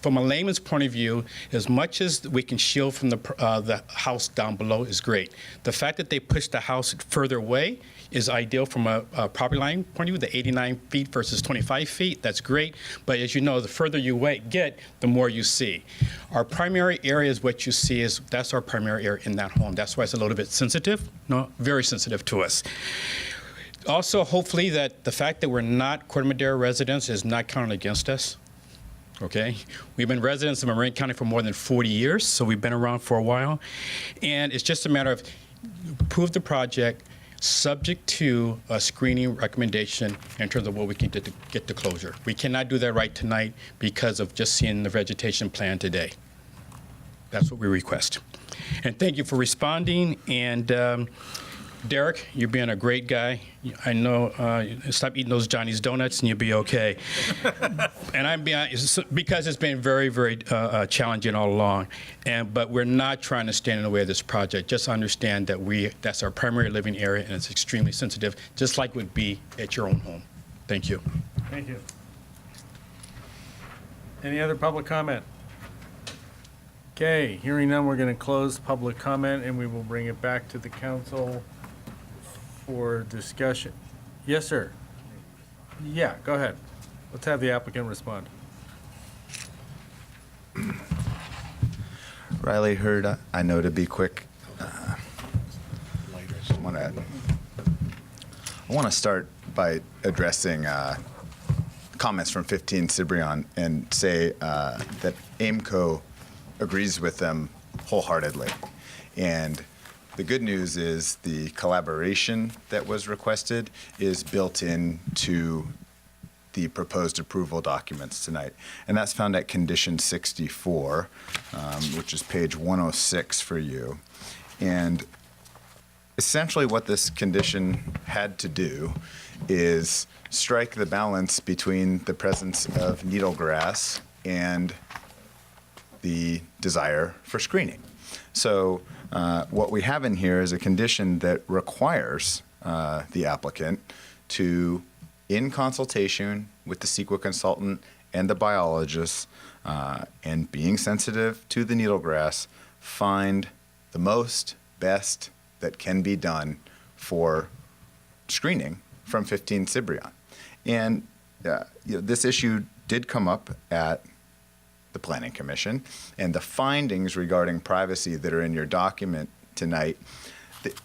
from a layman's point of view, as much as we can shield from the house down below is great. The fact that they pushed the house further away is ideal from a property line point of view, the 89 feet versus 25 feet, that's great. But as you know, the further you get, the more you see. Our primary area is what you see that's our primary area in that home. That's why it's a little bit sensitive, no, very sensitive to us. Also, hopefully that the fact that we're not Corte Madera residents is not counted against us. Okay, we've been residents of Marin County for more than 40 years, so we've been around for a while. And it's just a matter of approve the project, subject to a screening recommendation in terms of what we can do to get to closure. We cannot do that right tonight because of just seeing the vegetation plan today. That's what we request. And thank you for responding. And Derek, you're being a great guy. I know, stop eating those Johnny's Donuts and you'll be okay. And I'm being, because it's been very, very challenging all along. But we're not trying to stand in the way of this project. Just understand that that's our primary living area and it's extremely sensitive, just like it would be at your own home. Thank you. Thank you. Any other public comment? Okay, hearing none, we're going to close public comment and we will bring it back to the council for discussion. Yes, sir. Yeah, go ahead. Let's have the applicant respond. Riley Hurd, I know to be quick. I want to start by addressing comments from 15 Cibrian and say that AIMCO agrees with them wholeheartedly. And the good news is the collaboration that was requested is built into the proposed approval documents tonight. And that's found at condition 64, which is page 106 for you. And essentially what this condition had to do is strike the balance between the presence of needle grass and the desire for screening. So what we have in here is a condition that requires the applicant to, in consultation with the CEQA consultant and the biologist, and being sensitive to the needle grass, find the most best that can be done for screening from 15 Cibrian. And this issue did come up at the Planning Commission, and the findings regarding privacy that are in your document tonight,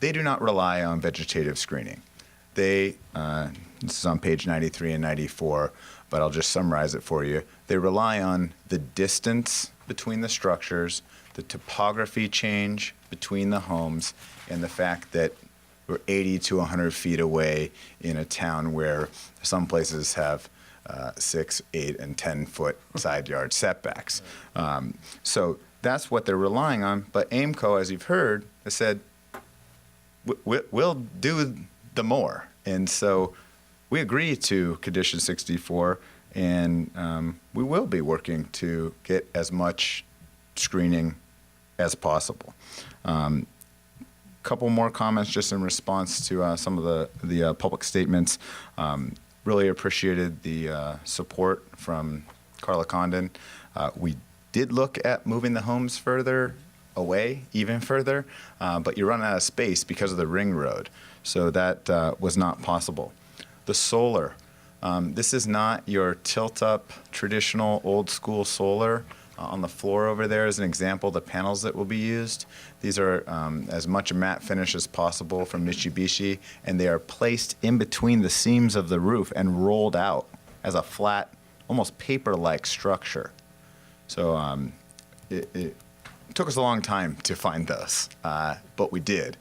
they do not rely on vegetative screening. They, this is on page 93 and 94, but I'll just summarize it for you. They rely on the distance between the structures, the topography change between the homes, and the fact that we're 80 to 100 feet away in a town where some places have 6, 8, and 10-foot side yard setbacks. So that's what they're relying on. But AIMCO, as you've heard, has said, we'll do the more. And so we agree to condition 64, and we will be working to get as much screening as possible. Couple more comments just in response to some of the public statements. Really appreciated the support from Carla Condon. We did look at moving the homes further away, even further, but you run out of space because of the ring road. So that was not possible. The solar. This is not your tilt-up traditional old school solar. On the floor over there is an example of the panels that will be used. These are as much a matte finish as possible from Mitsubishi, and they are placed in between the seams of the roof and rolled out as a flat, almost paper-like structure. So it took us a long time to find those, but we did.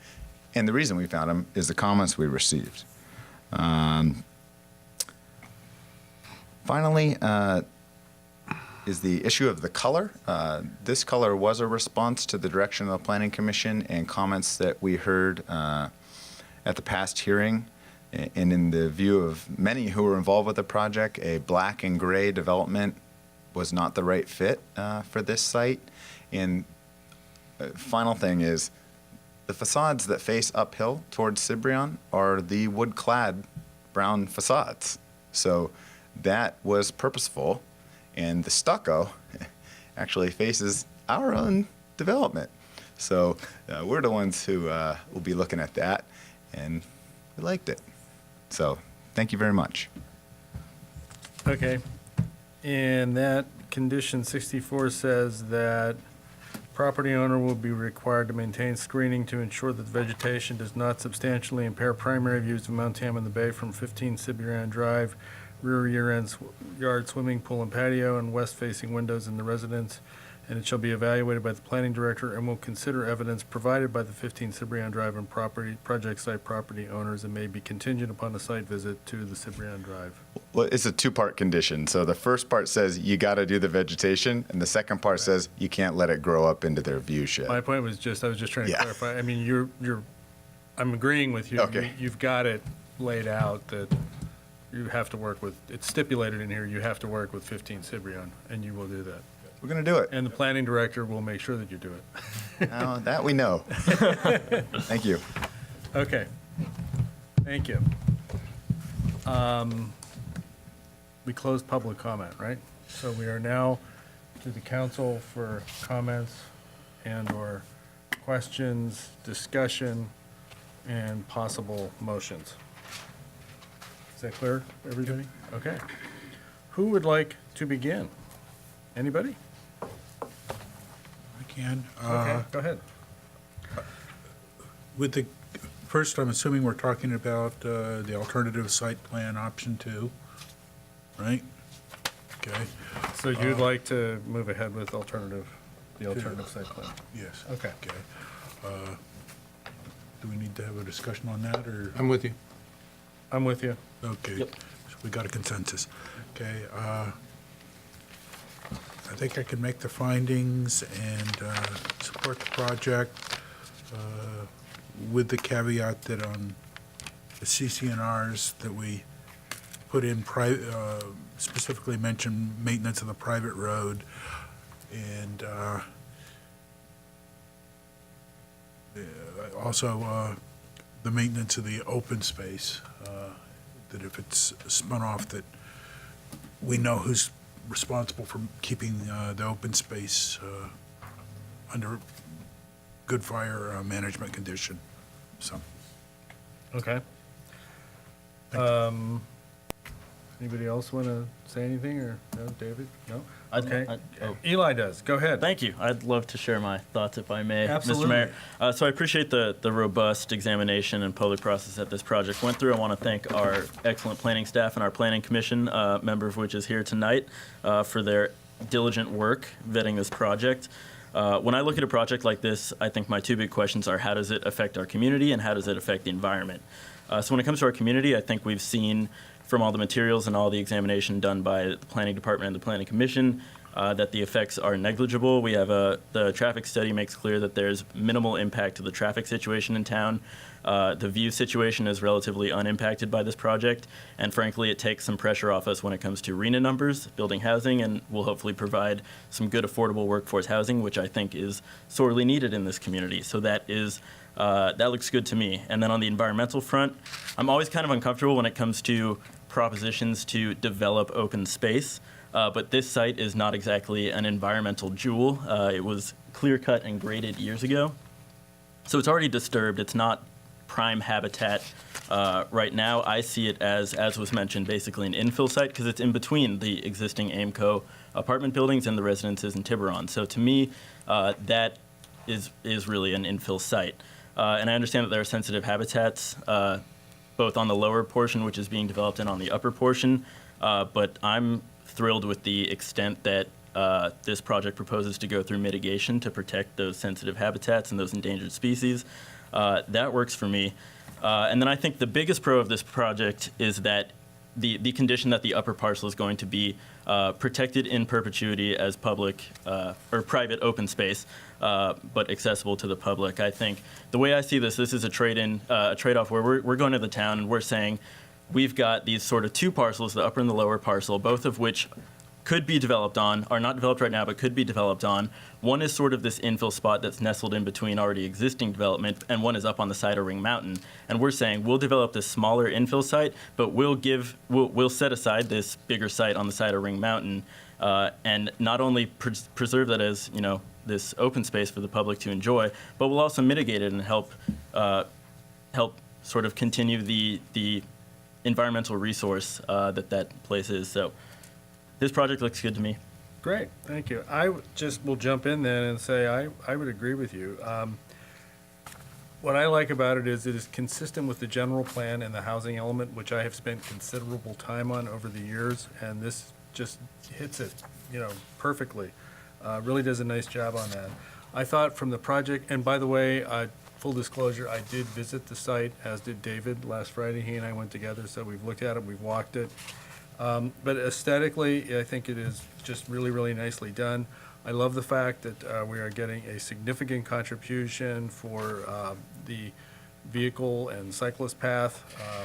And the reason we found them is the comments we received. Finally, is the issue of the color. This color was a response to the direction of the Planning Commission and comments that we heard at the past hearing. And in the view of many who were involved with the project, a black and gray development was not the right fit for this site. And final thing is, the facades that face uphill towards Cibrian are the wood-clad brown facades. So that was purposeful. And the stucco actually faces our own development. So we're the ones who will be looking at that, and we liked it. So thank you very much. Okay. And that condition 64 says that property owner will be required to maintain screening to ensure that the vegetation does not substantially impair primary views of Mount Tam and the Bay from 15 Cibrian Drive, rear yard swimming pool and patio, and west-facing windows in the residence. and it shall be evaluated by the planning director and will consider evidence provided by the 15 Cibrian Drive and project site property owners and may be contingent upon a site visit to the Cibrian Drive. Well, it's a two-part condition. So the first part says you got to do the vegetation, and the second part says you can't let it grow up into their view shed. My point was I was just trying to clarify. I mean, I'm agreeing with you. Okay. You've got it laid out that you have to work with, it's stipulated in here, you have to work with 15 Cibrian, and you will do that. We're going to do it. And the planning director will make sure that you do it. Now, that we know. Thank you. Okay. Thank you. We closed public comment, right? So we are now to the council for comments and/or questions, discussion, and possible motions. Is that clear, everybody? Okay. Who would like to begin? Anybody? I can. Okay, go ahead. With the, first, I'm assuming we're talking about the alternative site plan option 2, right? Okay. So you'd like to move ahead with the alternative site plan? Yes. Okay. Okay. Do we need to have a discussion on that, or? I'm with you. I'm with you. Okay. So we got a consensus. Okay. I think I can make the findings and support the project with the caveat that on the CCNRs that we put in, specifically mention maintenance of the private road and also the maintenance of the open space, that if it's spun off, that we know who's responsible for keeping the open space under good fire management condition. So. Okay. Anybody else want to say anything, or no, David? No? Okay. Eli does. Go ahead. Thank you. I'd love to share my thoughts if I may, Absolutely. Mr. Mayor. So I appreciate the robust examination and public process that this project went through. I want to thank our excellent planning staff and our planning commission, member of which is here tonight, for their diligent work vetting this project. When I look at a project like this, I think my two big questions are how does it affect our community and how does it affect the environment? So when it comes to our community, I think we've seen from all the materials and all the examination done by the planning department and the planning commission that the effects are negligible. We have the traffic study makes clear that there's minimal impact to the traffic situation in town. The view situation is relatively unimpacted by this project, and frankly, it takes some pressure off us when it comes to RHNA numbers, building housing, and will hopefully provide some good affordable workforce housing, which I think is sorely needed in this community. So that looks good to me. And then on the environmental front, I'm always kind of uncomfortable when it comes to propositions to develop open space. But this site is not exactly an environmental jewel. It was clear-cut and graded years ago. So it's already disturbed. It's not prime habitat right now. I see it as was mentioned, basically an infill site because it's in between the existing Aimco apartment buildings and the residences in Tiburon. So to me, that is really an infill site. And I understand that there are sensitive habitats, both on the lower portion, which is being developed, and on the upper portion. But I'm thrilled with the extent that this project proposes to go through mitigation to protect those sensitive habitats and those endangered species. That works for me. And then I think the biggest pro of this project is that the condition that the upper parcel is going to be protected in perpetuity as public or private open space, but accessible to the public. I think the way I see this is a trade-off where we're going to the town and we're saying we've got these sort of two parcels, the upper and the lower parcel, both of which could be developed on, are not developed right now, but could be developed on. One is sort of this infill spot that's nestled in between already existing development, and one is up on the side of Ring Mountain. And we're saying we'll develop this smaller infill site, but we'll set aside this bigger site on the side of Ring Mountain, and not only preserve that as, this open space for the public to enjoy, but we'll also mitigate it and help sort of continue the environmental resource that place is. So this project looks good to me. Great, thank you. I just will jump in then and say I would agree with you. What I like about it is consistent with the general plan and the housing element, which I have spent considerable time on over the years, and this just hits it, perfectly. Really does a nice job on that. I thought from the project, and by the way, full disclosure, I did visit the site, as did David last Friday. He and I went together, so we've looked at it, we've walked it. But aesthetically, I think it is just really, really nicely done. I love the fact that we are getting a significant contribution for the vehicle and cyclist path,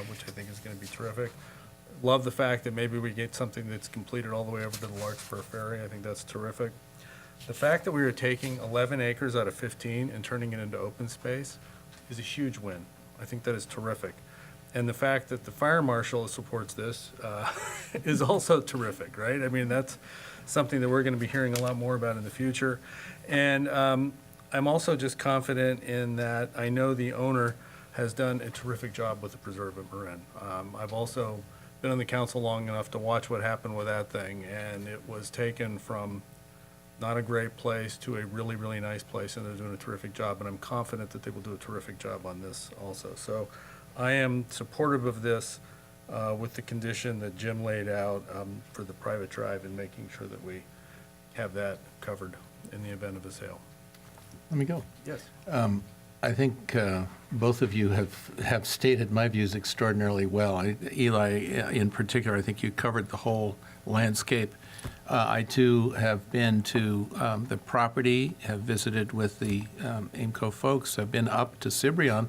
which I think is going to be terrific. Love the fact that maybe we get something that's completed all the way over to the Larkspur Ferry. I think that's terrific. The fact that we are taking 11 acres out of 15 and turning it into open space is a huge win. I think that is terrific. And the fact that the fire marshal supports this is also terrific, right? I mean, that's something that we're going to be hearing a lot more about in the future. And I'm also just confident in that I know the owner has done a terrific job with the preserve at Marin. I've also been on the council long enough to watch what happened with that thing, and it was taken from not a great place to a really, really nice place, and they're doing a terrific job, and I'm confident that they will do a terrific job on this also. So I am supportive of this with the condition that Jim laid out for the private drive and making sure that we have that covered in the event of a sale. Let me go. Yes. I think both of you have stated my views extraordinarily well. Eli, in particular, I think you covered the whole landscape. I, too, have been to the property, have visited with the AIMCO folks, have been up to Cibrian.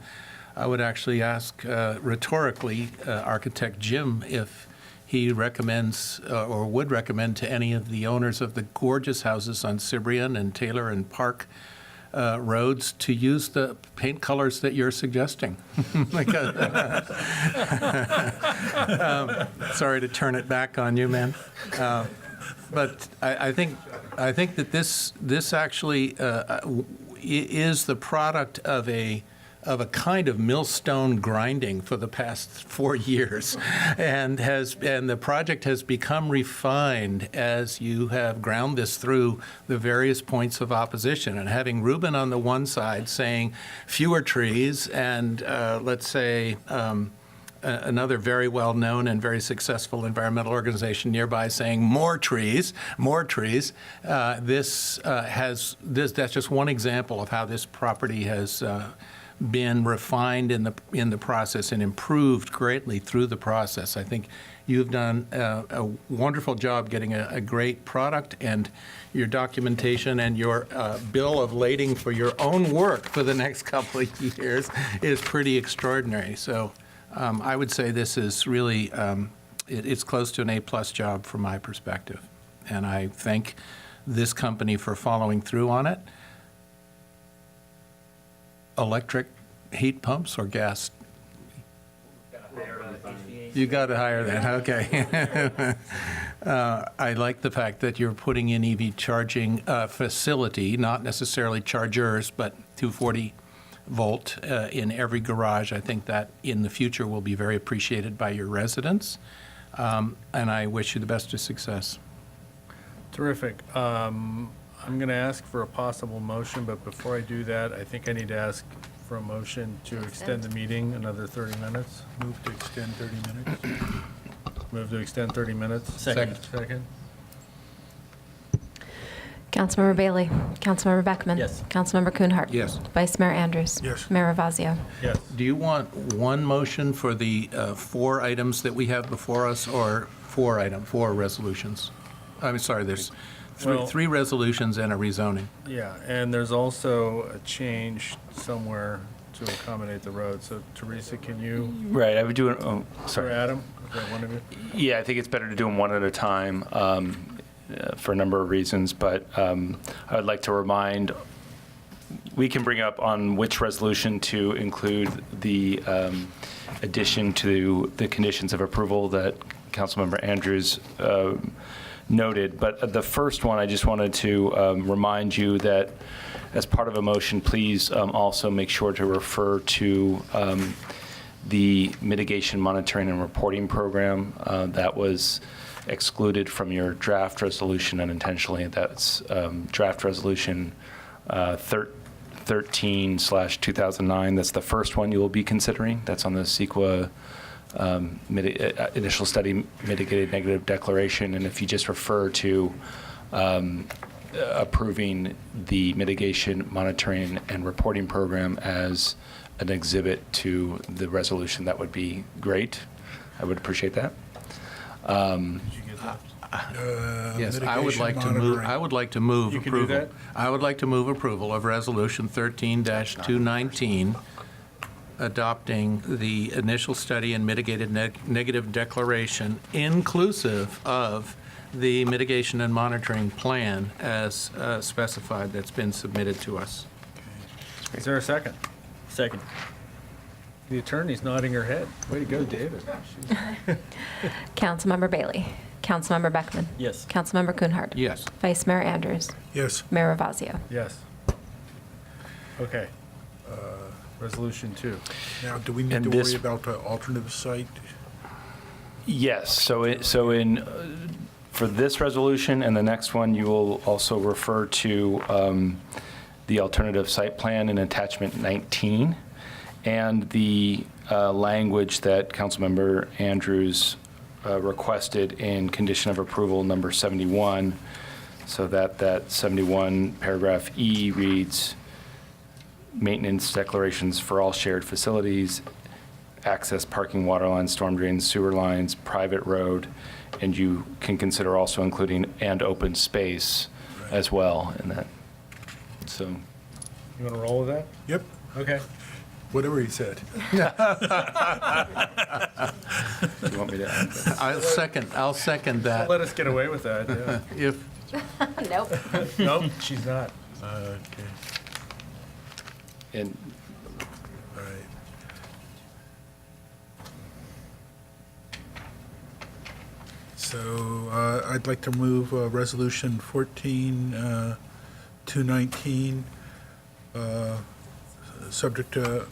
I would actually ask rhetorically architect Jim if he recommends or would recommend to any of the owners of the gorgeous houses on Cibrian and Taylor and Park roads to use the paint colors that you're suggesting. Sorry to turn it back on you, man. But I think that this actually is the product of a kind of millstone grinding for the past 4 years, and the project has become refined as you have ground this through the various points of opposition. And having Ruben on the one side saying fewer trees, and let's say another very well-known and very successful environmental organization nearby saying more trees. That's just one example of how this property has been refined in the process and improved greatly through the process. I think you've done a wonderful job getting a great product, and your documentation and your bill of lading for your own work for the next couple of years is pretty extraordinary. So I would say this is really, it's close to an A-plus job from my perspective. And I thank this company for following through on it. Electric heat pumps or gas? You got to hire that, okay. I like the fact that you're putting in EV charging facility, not necessarily chargers, but 240 volt in every garage. I think that in the future will be very appreciated by your residents, and I wish you the best of success. Terrific. I'm going to ask for a possible motion, but before I do that, I think I need to ask for a motion to extend the meeting another 30 minutes. Move to extend 30 minutes. Move to extend 30 minutes. Second. Second. Councilmember Bailey. Councilmember Beckman. Yes. Councilmember Kuhnhart. Yes. Vice Mayor Andrews. Yes. Mayor Ravazio. Yes. Do you want one motion for the 4 items that we have before us, or 4 resolutions? I'm sorry, there's Well- 3 resolutions and a rezoning. Yeah, and there's also a change somewhere to accommodate the road. So Teresa, can you, Right, I would do it, or sorry. Adam, is that one of you? Yeah, I think it's better to do them one at a time for a number of reasons, but I would like to remind, we can bring up on which resolution to include the addition to the conditions of approval that Councilmember Andrews noted. But the first one, I just wanted to remind you that as part of a motion, please also make sure to refer to the mitigation monitoring and reporting program that was excluded from your draft resolution unintentionally. That's draft resolution 13/2009. That's the first one you will be considering. That's on the CEQA initial study mitigated negative declaration. And if you just refer to approving the mitigation, monitoring, and reporting program as an exhibit to the resolution, that would be great. I would appreciate that. Yes, I would mitigation like to move, monitoring. I would like to move You can do approval. that? I would like to move approval of Resolution 13-219, adopting the initial study and mitigated negative declaration inclusive of the mitigation and monitoring plan as specified that's been submitted to us. Is there a second? Second. The attorney's nodding her head. Way to go, David. Councilmember Bailey. Councilmember Beckman. Yes. Councilmember Kuhnhart. Yes. Vice Mayor Andrews. Yes. Mayor Ravazio. Yes. Okay. Resolution 2. Now, do we need And to this- worry about the alternative site? Yes, for this resolution and the next one, you will also refer to the alternative site plan in attachment 19, and the language that Councilmember Andrews requested in condition of approval number 71, so that 71 paragraph E reads, maintenance declarations for all shared facilities, access, parking, water lines, storm drains, sewer lines, private road, and you can consider also including and open space as well in that. So, You want to roll with that? Yep, Okay. whatever he said. do you want me to add that? I'll second that. Let us get away with that, yeah. If, Nope. Nope, she's not. Okay, And all right. So I'd like to move Resolution 14-219, subject to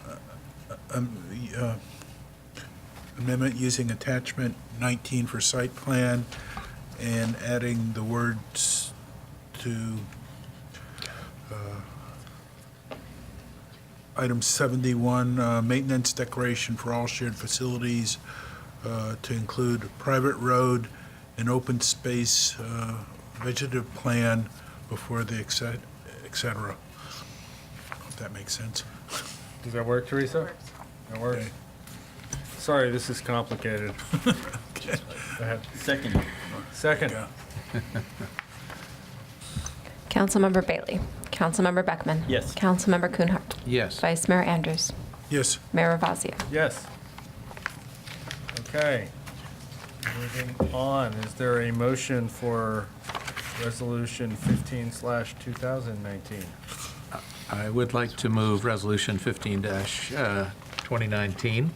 amendment using attachment 19 for site plan and adding the words to item 71, maintenance declaration for all shared facilities, to include private road and open space vegetative plan before the et cetera. If that makes sense. Does that work, Teresa? That works. Okay. Sorry, this is complicated. Okay. Go ahead. Second. Second. Yeah. Councilmember Bailey. Councilmember Beckman. Yes. Councilmember Kuhnhart. yes. Vice Mayor Andrews. Yes. Mayor Ravazio. Yes. Okay. Moving on, is there a motion for Resolution 15/2019? I would like to move Resolution 15-2019,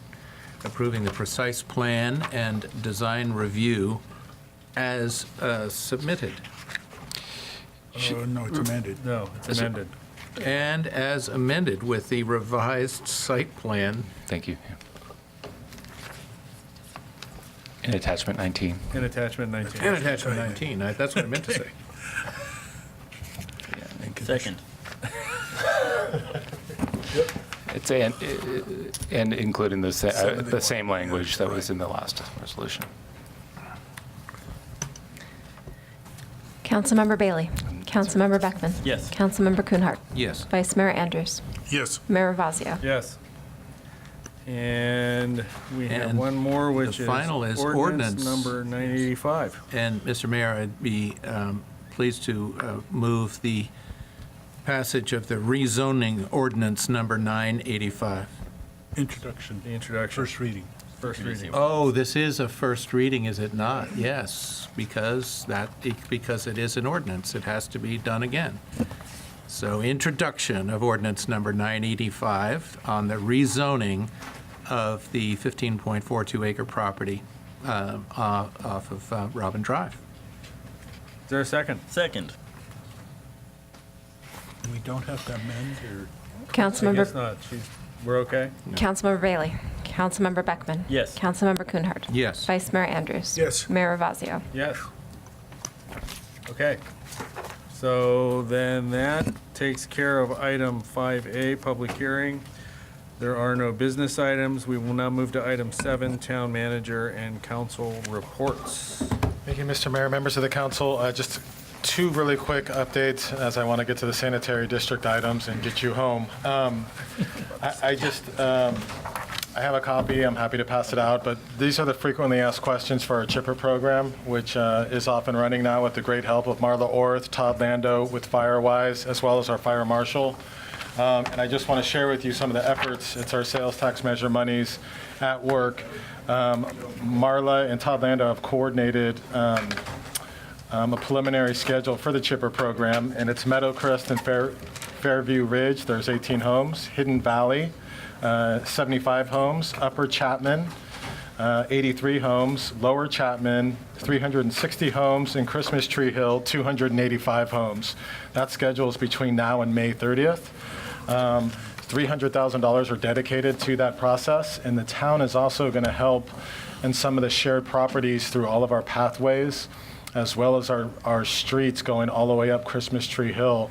approving the precise plan and design review as submitted, No, it's amended. No, it's Is it- amended. and as amended with the revised site plan. thank you. In attachment 19. In attachment 19. And attachment 19, that's what I meant to say. Second. It's and including the same language that was in the last resolution. Councilmember Bailey. Councilmember Beckman. Yes. Councilmember Kuhnhart. Yes. Vice Mayor Andrews. Yes. Mayor Ravazio. Yes. And we have And one more, which the is final is ordinance ordinance. number 985. And, Mr. Mayor, I'd be pleased to move the passage of the rezoning ordinance number 985. Introduction. The introduction. First reading. First reading. Oh, this is a first reading, is it not? Yes, because it is an ordinance, it has to be done again. So introduction of ordinance number 985 on the rezoning of the 15.42 acre property off of Robin Drive. Is there a second? Second. We don't have to amend or? I Councilmember guess not. We're okay? Councilmember Bailey. Councilmember Beckman. Yes. Councilmember Kuhnhart. Yes. Vice Mayor Andrews. Yes. Mayor Ravazio. Yes. Okay. So then that takes care of item 5A, public hearing. There are no business items. We will now move to item 7, town manager and council reports. Thank you, Mr. Mayor, members of the council. Just two really quick updates as I want to get to the sanitary district items and get you home. I have a copy. I'm happy to pass it out, but these are the frequently asked questions for our CHIPPR program, which is off and running now with the great help of Marla Orth, Todd Lando with FireWise, as well as our fire marshal. And I just want to share with you some of the efforts. It's our sales tax measure monies at work. Marla and Todd Lando have coordinated a preliminary schedule for the CHIPPR program, and it's Meadowcrest and Fairview Ridge. There's 18 homes. Hidden Valley, 75 homes. Upper Chapman, 83 homes. Lower Chapman, 360 homes. And Christmas Tree Hill, 285 homes. That schedule is between now and May 30th. $300,000 are dedicated to that process, and the town is also going to help in some of the shared properties through all of our pathways, as well as our streets going all the way up Christmas Tree Hill.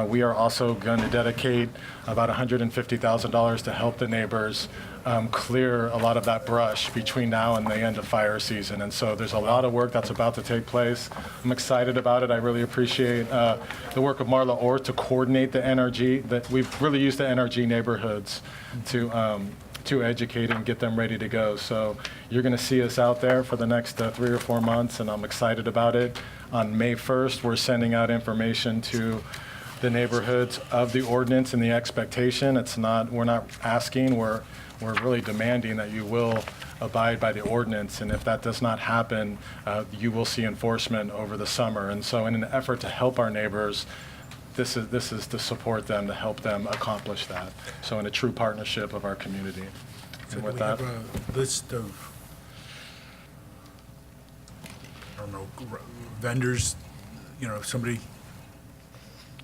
We are also going to dedicate about $150,000 to help the neighbors clear a lot of that brush between now and the end of fire season. And so there's a lot of work that's about to take place. I'm excited about it. I really appreciate the work of Marla Orr to coordinate the NRG. That we've really used the NRG neighborhoods to educate and get them ready to go. So you're going to see us out there for the next 3 or 4 months, and I'm excited about it. On May 1st, we're sending out information to the neighborhoods of the ordinance and the expectation. We're not asking, we're really demanding that you will abide by the ordinance, and if that does not happen, you will see enforcement over the summer. And so in an effort to help our neighbors, this is to support them, to help them accomplish that. So in a true partnership of our community. So And do with we that, have a list of, I don't know, vendors, if somebody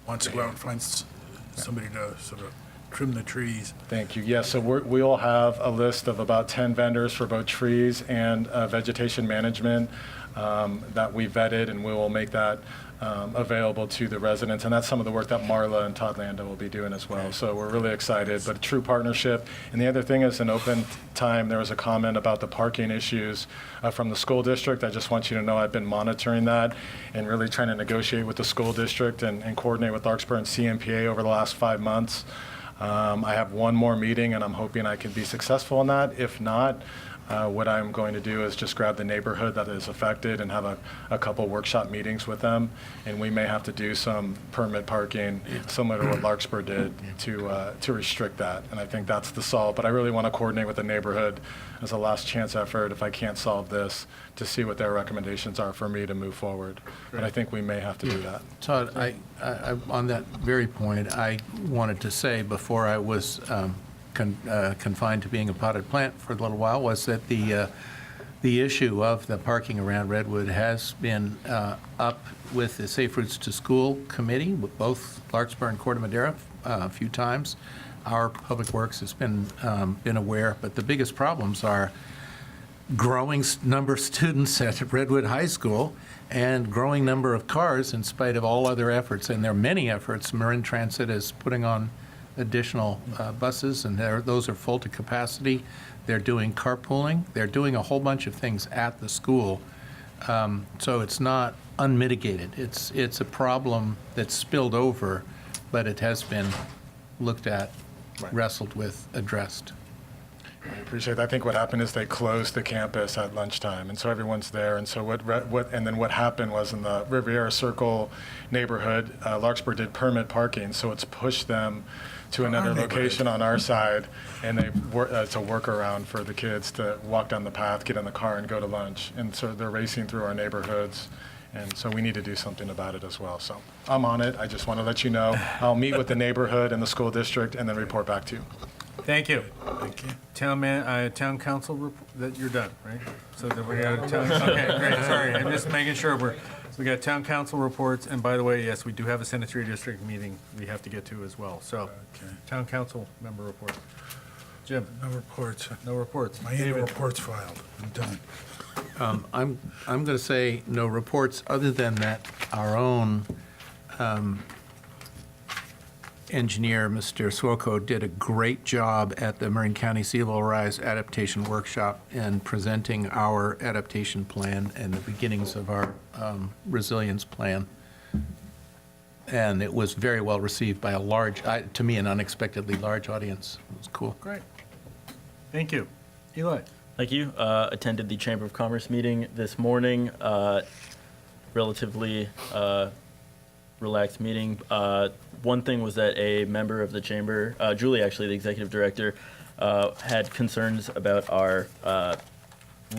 wants to go out and find somebody to sort of trim the trees. Thank you. Yes, so we'll have a list of about 10 vendors for both trees and vegetation management that we vetted, and we will make that available to the residents. And that's some of the work that Marla and Todd Lando will be doing as well. So we're really excited, but a true partnership. And the other thing is, in open time, there was a comment about the parking issues from the school district. I just want you to know I've been monitoring that and really trying to negotiate with the school district and coordinate with Larkspur and CMPA over the last 5 months. I have one more meeting, and I'm hoping I can be successful in that. If not, what I'm going to do is just grab the neighborhood that is affected and have a couple workshop meetings with them, and we may have to do some permit parking similar to what Larkspur did to restrict that, and I think that's the solve. But I really want to coordinate with the neighborhood as a last chance effort, if I can't solve this, to see what their recommendations are for me to move forward. But I think we may have to do that. Todd, I on that very point, I wanted to say before I was confined to being a potted plant for a little while, was that the issue of the parking around Redwood has been up with the Safe Routes to School Committee, with both Larkspur and Corte Madera a few times. Our Public Works has been aware, but the biggest problems are growing number of students at Redwood High School and growing number of cars in spite of all other efforts. And there are many efforts. Marin Transit is putting on additional buses, and those are full to capacity. They're doing carpooling. They're doing a whole bunch of things at the school. So it's not unmitigated. It's a problem that's spilled over, but it has been looked at, wrestled with, addressed. I appreciate that. I think what happened is they closed the campus at lunchtime, and so everyone's there. And so what happened was, in the Riviera Circle neighborhood, Larkspur did permit parking, so it's pushed them to another location on our side, and it's a workaround for the kids to walk down the path, get in the car, and go to lunch. And so they're racing through our neighborhoods, and so we need to do something about it as well. So I'm on it. I just want to let you know. I'll meet with the neighborhood and the school district and then report back to you. Thank you. Thank you. Town council, that you're done, right? So that we got okay, great, sorry. I'm just making sure we got town council reports, and by the way, yes, we do have a sanitary district meeting we have to get to as well. So, town council member report. Jim? No reports. No reports. My annual report's filed. I'm done. I'm going to say no reports, other than that our own engineer, Mr. Swoko, did a great job at the Marin County Sea Level Rise Adaptation Workshop in presenting our adaptation plan and the beginnings of our resilience plan. And it was very well received by a large, to me, an unexpectedly large audience. It was cool. Great. Thank you. Eli? Thank you. Attended the Chamber of Commerce meeting this morning. Relatively relaxed meeting. One thing was that a member of the chamber, Julie actually, the executive director, had concerns about our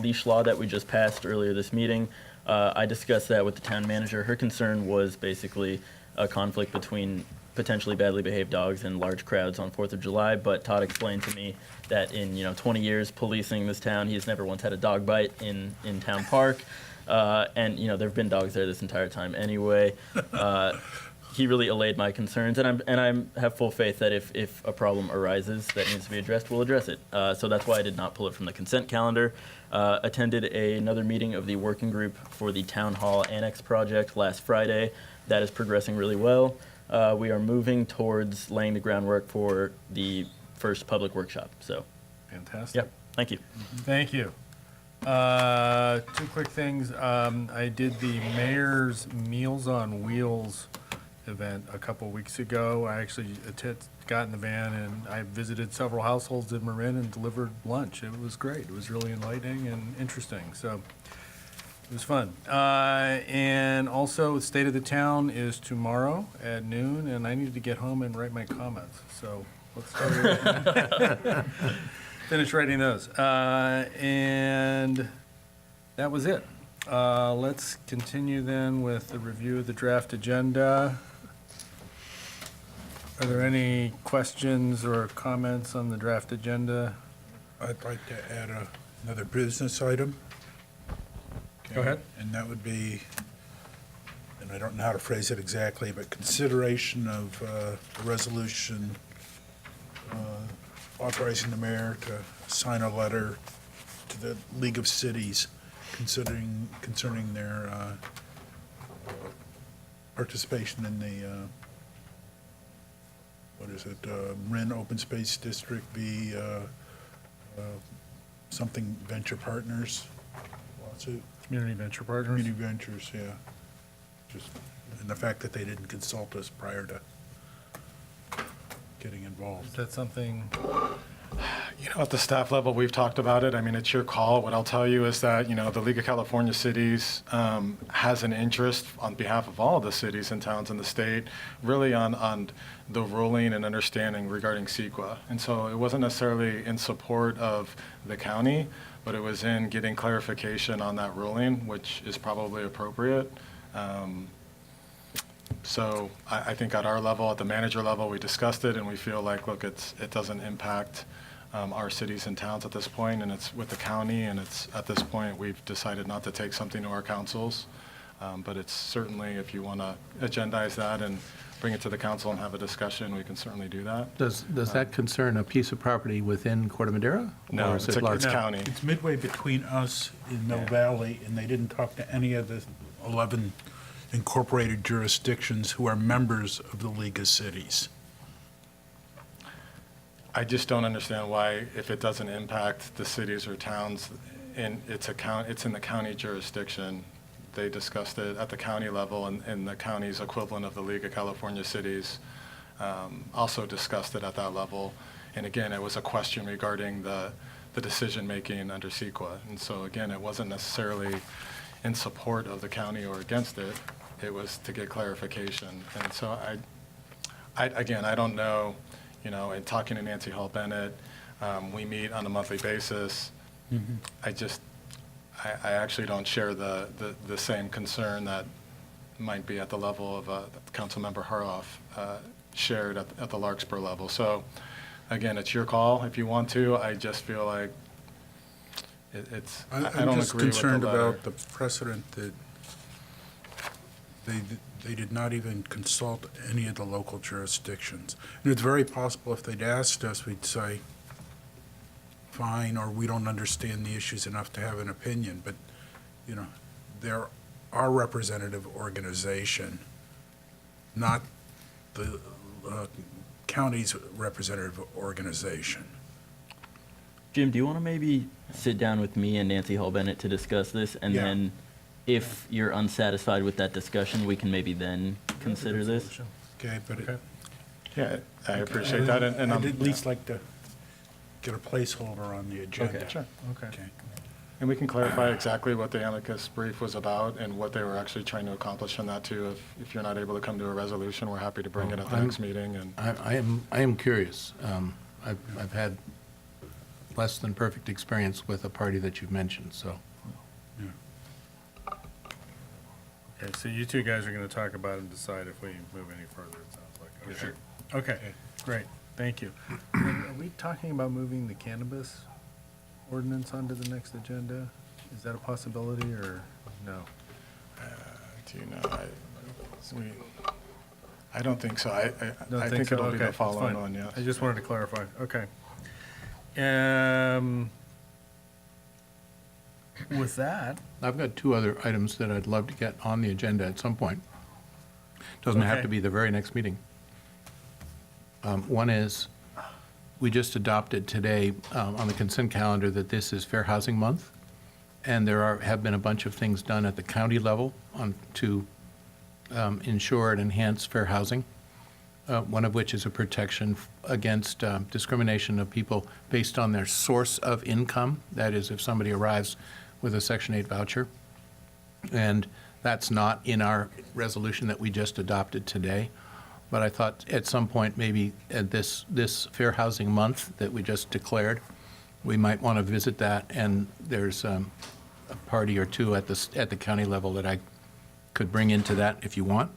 leash law that we just passed earlier this meeting. I discussed that with the town manager. Her concern was basically a conflict between potentially badly behaved dogs and large crowds on 4th of July, but Todd explained to me that in 20 years policing this town, he's never once had a dog bite in town park. And there have been dogs there this entire time anyway. He really allayed my concerns, and I have full faith that if a problem arises that needs to be addressed, we'll address it. So that's why I did not pull it from the consent calendar. Attended another meeting of the working group for the Town Hall Annex project last Friday. That is progressing really well. We are moving towards laying the groundwork for the first public workshop. So, Fantastic. yep. Thank you. Thank you. Two quick things. I did the Mayor's Meals on Wheels event a couple weeks ago. I actually got in the van and I visited several households in Marin and delivered lunch. It was great. It was really enlightening and interesting. So it was fun. And also, State of the Town is tomorrow at noon, and I need to get home and write my comments. So let's start finish writing those. And that was it. Let's continue then with the review of the draft agenda. Are there any questions or comments on the draft agenda? I'd like to add another business item. Go ahead. And that would be, and I don't know how to phrase it exactly, but consideration of a resolution authorizing the mayor to sign a letter to the League of Cities concerning their participation in the Marin Open Space District v. Something Venture Partners lawsuit. Community Venture Partners? Community Ventures, yeah. Just, and the fact that they didn't consult us prior to getting involved. Is that something? At the staff level, we've talked about it. I mean, it's your call. What I'll tell you is that, the League of California Cities has an interest on behalf of all the cities and towns in the state, really on the ruling and understanding regarding CEQA. And so it wasn't necessarily in support of the county, but it was in getting clarification on that ruling, which is probably appropriate. So I think at our level, at the manager level, we discussed it, and we feel like, look, it doesn't impact our cities and towns at this point, and it's with the county, and it's at this point we've decided not to take something to our councils. But it's certainly, if you want to agendize that and bring it to the council and have a discussion, we can certainly do that. Does that concern a piece of property within Corte Madera? No, Or is it's it large? county. It's midway between us and Mill Valley, and they didn't talk to any of the 11 incorporated jurisdictions who are members of the League of Cities. I just don't understand why, if it doesn't impact the cities or towns, and it's in the county jurisdiction. They discussed it at the county level, and the county's equivalent of the League of California Cities also discussed it at that level. And again, it was a question regarding the decision-making under CEQA. And so again, it wasn't necessarily in support of the county or against it. It was to get clarification. And so I don't know, in talking to Nancy Hall Bennett, we meet on a monthly basis. Mm-hmm. I actually don't share the same concern that might be at the level of Councilmember Harloff shared at the Larkspur level. So again, it's your call if you want to. I just feel like I don't agree with the letter. I'm just concerned about the precedent that they did not even consult any of the local jurisdictions. And it's very possible if they'd asked us, we'd say, fine, or we don't understand the issues enough to have an opinion. But, they're our representative organization, not the county's representative organization. Jim, do you want to maybe sit down with me and Nancy Hall Bennett to discuss this, and Yeah. then if you're unsatisfied with that discussion, we can maybe then consider this. Okay, but Yeah, I appreciate that, and I'd I'm, at least like to get a placeholder on the agenda. Okay, sure. Okay. And we can clarify exactly what the amicus brief was about and what they were actually trying to accomplish on that too. If you're not able to come to a resolution, we're happy to bring it at the next meeting. And I am curious. I've had less than perfect experience with a party that you've mentioned, so. Okay, so you two guys are gonna talk about it and decide if we move any further, it sounds like. Okay. Sure. Okay, great, thank you. And are we talking about moving the cannabis ordinance onto the next agenda? Is that a possibility, or no? Do you know, I don't think so. I Don't think so? it'll be Okay, the that's following fine. one, yes. I just wanted to clarify, okay. With that, I've got two other items that I'd love to get on the agenda at some point. Doesn't have Okay. to be the very next meeting. One is, we just adopted today on the consent calendar that this is Fair Housing Month, and have been a bunch of things done at the county level to ensure and enhance fair housing, one of which is a protection against discrimination of people based on their source of income. That is, if somebody arrives with a Section 8 voucher. And that's not in our resolution that we just adopted today. But I thought at some point, maybe at this Fair Housing Month that we just declared, we might want to visit that. And there's a party or two at the county level that I could bring into that if you want.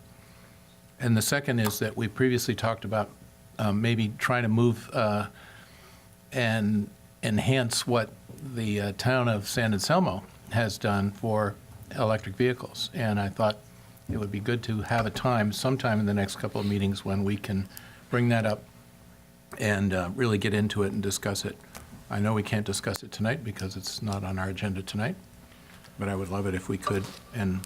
And the second is that we previously talked about maybe trying to move and enhance what the town of San Anselmo has done for electric vehicles. And I thought it would be good to have a time, sometime in the next couple of meetings, when we can bring that up and really get into it and discuss it. I know we can't discuss it tonight because it's not on our agenda tonight, but I would love it if we could. And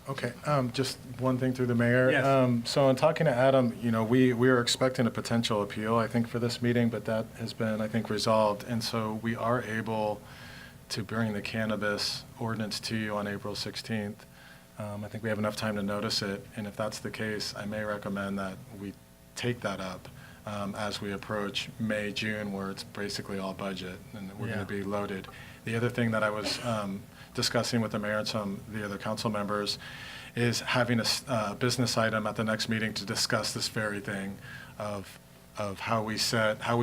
Okay, just one thing through the mayor. Yes. So in talking to Adam, we were expecting a potential appeal, I think, for this meeting, but that has been, I think, resolved. And so we are able to bring the cannabis ordinance to you on April 16th. I think we have enough time to notice it, and if that's the case, I may recommend that we take that up as we approach May, June, where it's basically all budget, and we're going to be loaded. The other thing that I was discussing with the mayor and some of the other council members is having a business item at the next meeting to discuss this very thing of how we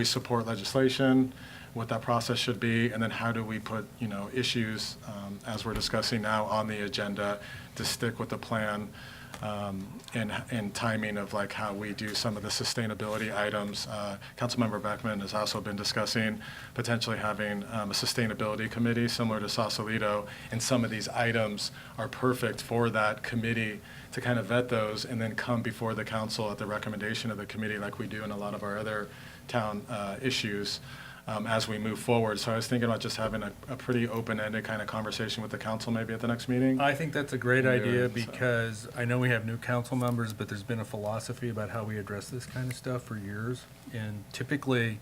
support legislation, what that process should be, and then how do we put, issues, as we're discussing now, on the agenda to stick with the plan and timing of like how we do some of the sustainability items. Councilmember Beckman has also been discussing potentially having a sustainability committee similar to Sausalito, and some of these items are perfect for that committee to kind of vet those and then come before the council at the recommendation of the committee like we do in a lot of our other town issues. As we move forward. So I was thinking about just having a pretty open-ended kind of conversation with the council maybe at the next meeting. I think that's a great idea because I know we have new council members, but there's been a philosophy about how we address this kind of stuff for years. And typically,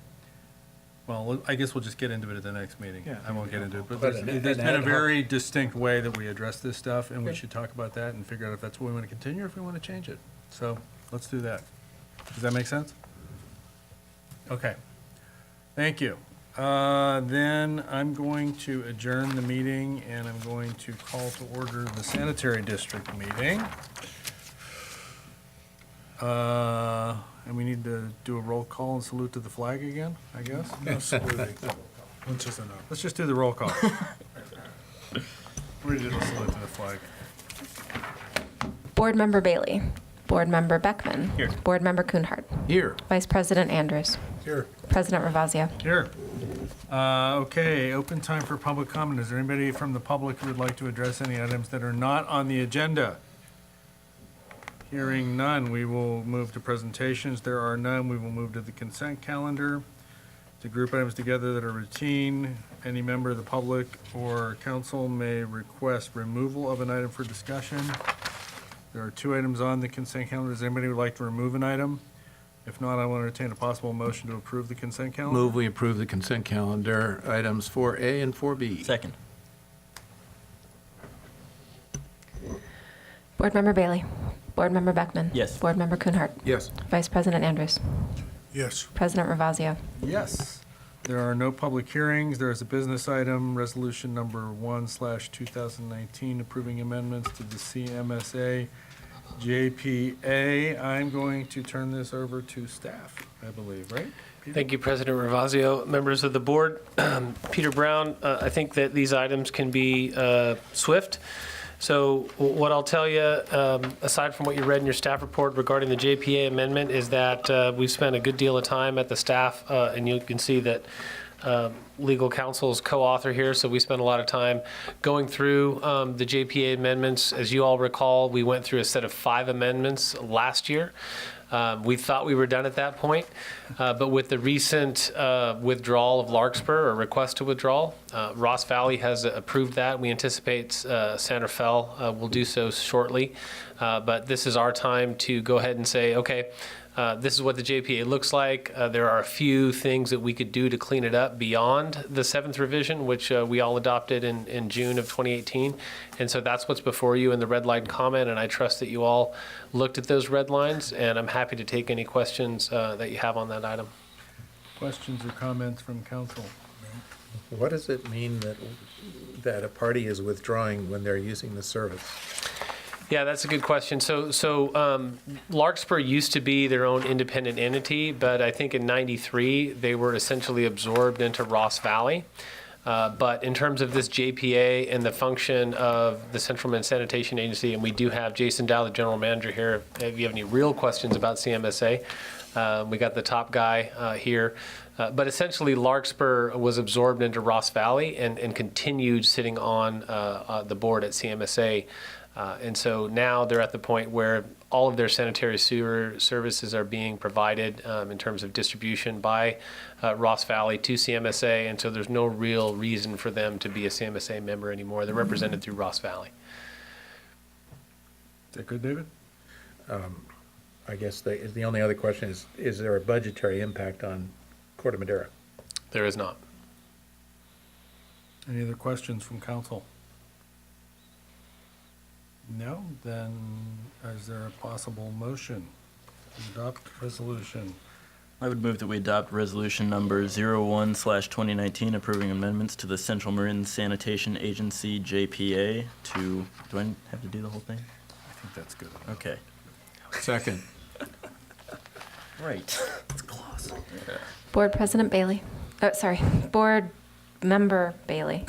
well, I guess we'll just get into it at the next meeting. Yeah. I won't get into it, but But there's been a very distinct way that we address this stuff, and we should talk about that and figure out if that's what we want to continue or if we want to change it. So let's do that. Does that make sense? Okay. Thank you. Then I'm going to adjourn the meeting, and I'm going to call to order the sanitary district meeting. And we need to do a roll call and salute to the flag again, I guess? No, saluting. Once is enough. Let's just do the roll call. We did a salute to the flag. Board Member Bailey. Board Member Beckman. Here. Board Member Kuhnhart. here, Vice President Andrews. Here. President Ravazio. Here. Okay, open time for public comment. Is there anybody from the public who would like to address any items that are not on the agenda? Hearing none, we will move to presentations. There are none. We will move to the consent calendar. To group items together that are routine, any member of the public or council may request removal of an item for discussion. There are 2 items on the consent calendar. Does anybody would like to remove an item? If not, I will entertain a possible motion to approve the consent calendar. move we approve the consent calendar, items 4A and 4B. Second. Board Member Bailey. Board Member Beckman. Yes. Board Member Kuhnhart. Yes. Vice President Andrews. Yes. President Ravazio. Yes. There are no public hearings. There is a business item, resolution number 1/2019, approving amendments to the CMSA JPA. I'm going to turn this over to staff, I believe, right? Peter? Thank you, President Ravazio. Members of the board, Peter Brown, I think that these items can be swift. So what I'll tell you, aside from what you read in your staff report regarding the JPA amendment, is that we've spent a good deal of time at the staff, and you can see that legal counsel's co-author here, so we spent a lot of time going through the JPA amendments. As you all recall, we went through a set of 5 amendments last year. We thought we were done at that point, but with the recent withdrawal of Larkspur, or request to withdraw, Ross Valley has approved that. We anticipate Santa Fe will do so shortly, but this is our time to go ahead and say, okay, this is what the JPA looks like. There are a few things that we could do to clean it up beyond the 7th revision, which we all adopted in June of 2018. And so that's what's before you in the red line comment, and I trust that you all looked at those red lines, and I'm happy to take any questions that you have on that item. Questions or comments from council? What does it mean that a party is withdrawing when they're using the service? Yeah, that's a good question. So Larkspur used to be their own independent entity, but I think in '93 they were essentially absorbed into Ross Valley. But in terms of this JPA and the function of the Central Marin Sanitation Agency, and we do have Jason Dow, the general manager here, if you have any real questions about CMSA, we got the top guy here. But essentially, Larkspur was absorbed into Ross Valley and continued sitting on the board at CMSA. And so now they're at the point where all of their sanitary sewer services are being provided in terms of distribution by Ross Valley to CMSA, and so there's no real reason for them to be a CMSA member anymore. They're represented through Ross Valley. Is that good, David? I guess the only other question is there a budgetary impact on Corte Madera? There is not. Any other questions from council? No? Then is there a possible motion to adopt resolution? I would move that we adopt resolution number 01/2019, approving amendments to the Central Marin Sanitation Agency JPA to, do I have to do the whole thing? I think that's good. Okay. Second. Right. It's close. Yeah. Board President Bailey. Oh, sorry. Board Member Bailey.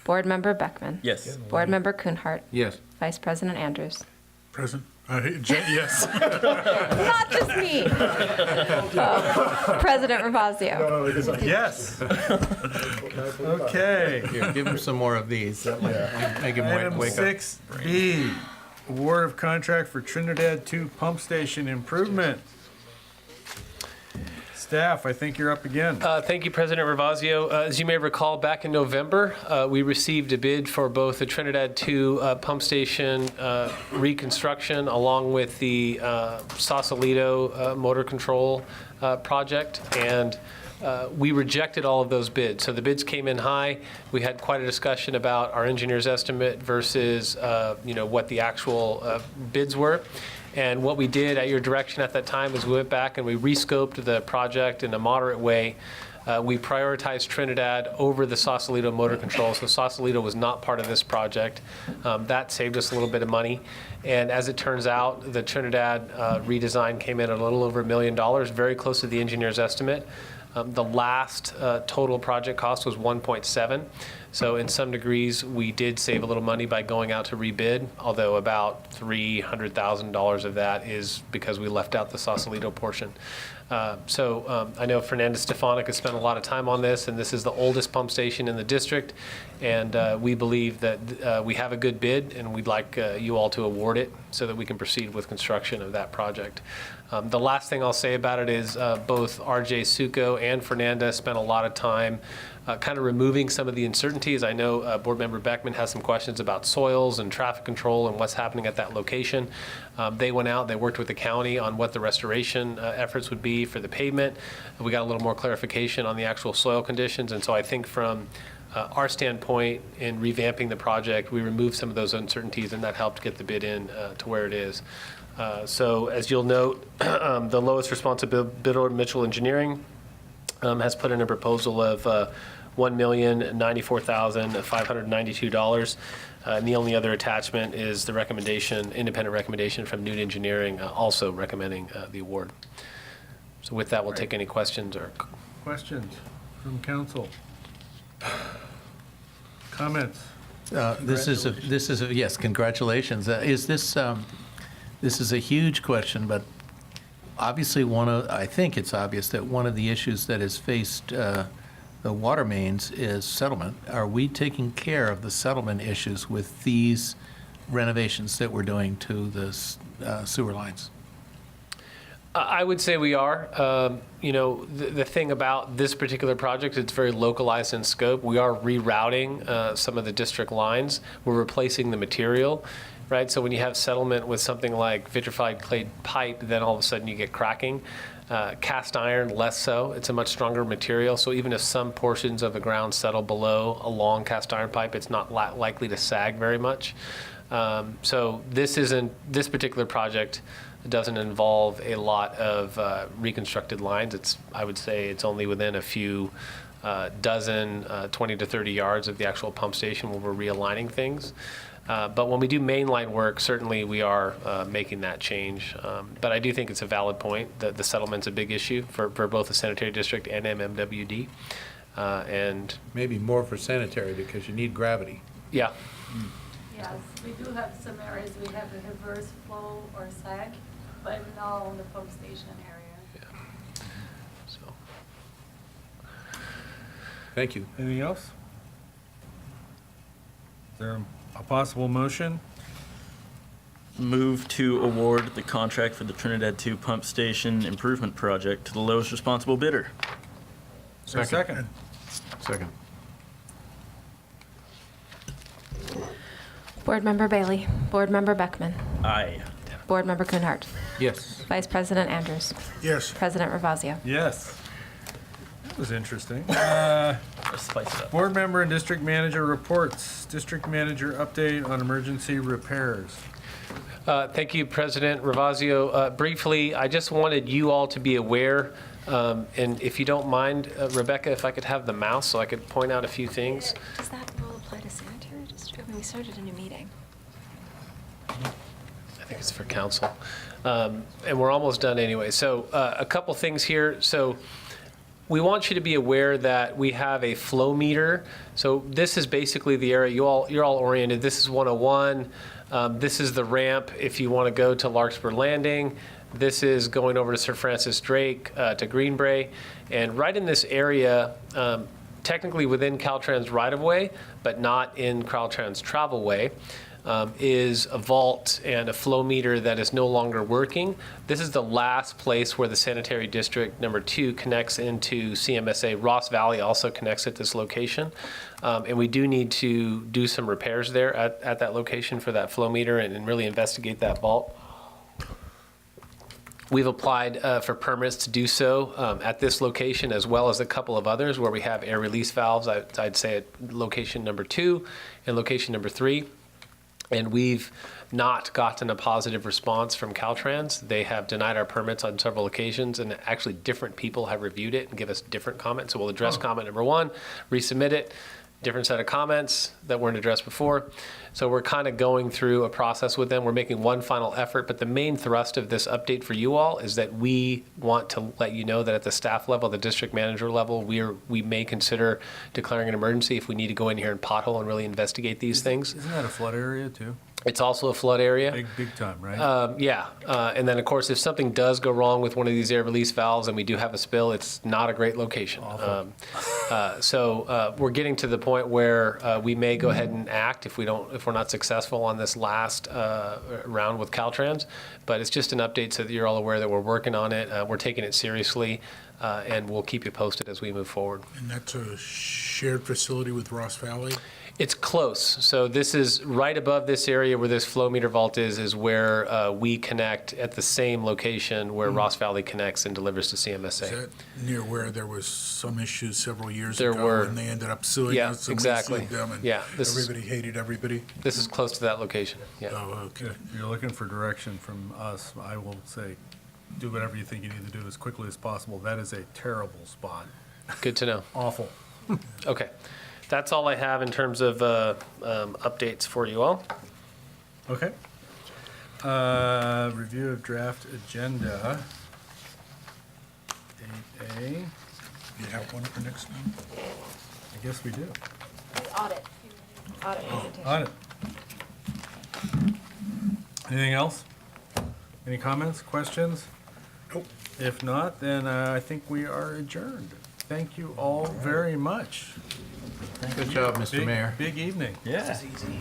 Board Member Beckman. Yes. Board Member Kuhnhart. Yes. Vice President Andrews. Present? Yes. Not just me. President Ravazio. Yes. Okay. Here, give him some more of these. That might make him Item wake up. 6B, award of contract for Trinidad 2 pump station improvement. Staff, I think you're up again. Thank you, President Ravazio. As you may recall, back in November, we received a bid for both the Trinidad 2 pump station reconstruction along with the Sausalito motor control project, and we rejected all of those bids. So the bids came in high. We had quite a discussion about our engineer's estimate versus what the actual bids were. And what we did at your direction at that time is we went back and we rescoped the project in a moderate way. We prioritized Trinidad over the Sausalito motor control, so Sausalito was not part of this project. That saved us a little bit of money. And as it turns out, the Trinidad redesign came in at a little over $1 million, very close to the engineer's estimate. The last total project cost was 1.7. So in some degrees, we did save a little money by going out to rebid, although about $300,000 of that is because we left out the Sausalito portion. I know Fernandez Stefanik has spent a lot of time on this, and this is the oldest pump station in the district, and we believe that we have a good bid, and we'd like you all to award it so that we can proceed with construction of that project. The last thing I'll say about it is both RJ Succo and Fernandez spent a lot of time kind of removing some of the uncertainties. I know Board Member Beckman has some questions about soils and traffic control and what's happening at that location. They went out, they worked with the county on what the restoration efforts would be for the pavement. We got a little more clarification on the actual soil conditions, and so I think from our standpoint in revamping the project, we removed some of those uncertainties, and that helped get the bid in to where it is. So as you'll note, the lowest responsible bidder, Mitchell Engineering, has put in a proposal of $1,094,592. And the only other attachment is the independent recommendation from Newt Engineering, also recommending the award. So with that, we'll take any questions or. Questions from council? Comments? This is yes, congratulations. This is a huge question, but obviously I think it's obvious that one of the issues that has faced the water mains is settlement. Are we taking care of the settlement issues with these renovations that we're doing to the sewer lines? I would say we are. The thing about this particular project, it's very localized in scope. We are rerouting some of the district lines. We're replacing the material, right? So when you have settlement with something like vitrified clay pipe, then all of a sudden you get cracking. Cast iron, less so. It's a much stronger material. So even if some portions of the ground settle below a long cast iron pipe, it's not likely to sag very much. So this particular project doesn't involve a lot of reconstructed lines. I would say it's only within a few dozen, 20 to 30 yards of the actual pump station where we're realigning things. But when we do mainline work, certainly we are making that change. But I do think it's a valid point that the settlement's a big issue for both the sanitary district and MMWD. And maybe more for sanitary because you need gravity. Yeah. Yes, we do have some areas we have a reverse flow or sag, but not on the pump station area. So. Thank you. Anything else? Is there a possible motion? Move to award the contract for the Trinidad 2 pump station improvement project to the lowest responsible bidder. Second. Second. Board Member Bailey. Board Member Beckman. Aye. Board Member Kuhnhart. Yes. Vice President Andrews. Yes. President Ravazio. Yes. That was interesting. Spice it up. Board member and district manager reports. District manager update on emergency repairs. Thank you, President Ravazio. Briefly, I just wanted you all to be aware, and if you don't mind, Rebecca, if I could have the mouse so I could point out a few things. Does that rule apply to sanitary district? I mean, we started a new meeting. I think it's for council. And we're almost done anyway. So a couple things here. So we want you to be aware that we have a flow meter. So this is basically the area, you're all oriented. This is 101. This is the ramp if you want to go to Larkspur Landing. This is going over to Sir Francis Drake, to Greenbrae. And right in this area, technically within Caltrans right-of-way, but not in Caltrans travel-way, is a vault and a flow meter that is no longer working. This is the last place where the sanitary district number 2 connects into CMSA. Ross Valley also connects at this location. And we do need to do some repairs there at that location for that flow meter and really investigate that vault. We've applied for permits to do so at this location as well as a couple of others where we have air release valves, I'd say at location number 2 and location number 3. And we've not gotten a positive response from Caltrans. They have denied our permits on several occasions, and actually different people have reviewed it and give us different comments. So we'll address comment number 1, resubmit it, different set of comments that weren't addressed before. So we're kind of going through a process with them. We're making one final effort, but the main thrust of this update for you all is that we want to let you know that at the staff level, the district manager level, we may consider declaring an emergency if we need to go in here and pothole and really investigate these things. Isn't that a flood area too? It's also a flood area. Big time, right? Yeah. And then, of course, if something does go wrong with one of these air release valves and we do have a spill, it's not a great location. So we're getting to the point where we may go ahead and act if we're not successful on this last round with Caltrans. But it's just an update so that you're all aware that we're working on it. We're taking it seriously, and we'll keep you posted as we move forward. And that's a shared facility with Ross Valley? It's close. So this is right above this area where this flow meter vault is where we connect at the same location where Ross Valley connects and delivers to CMSA. Is that near where there was some issues several years There ago were. and they ended up suing Yeah, us? And exactly. We sued them and Yeah, this is- everybody hated everybody? This is close to that location, yeah. Oh, okay. If you're looking for direction from us, I will say, do whatever you think you need to do as quickly as possible. That is a terrible spot. Good to know. Awful. Okay. That's all I have in terms of updates for you all. Okay. Review of draft agenda. 8A. You have one for next month? I guess we do. Audit. Audit presentation. Audit. Anything else? Any comments, questions? Nope. If not, then I think we are adjourned. Thank you all very much. Good job, Mr. Big- Mayor. Big evening. Yeah. This is easy.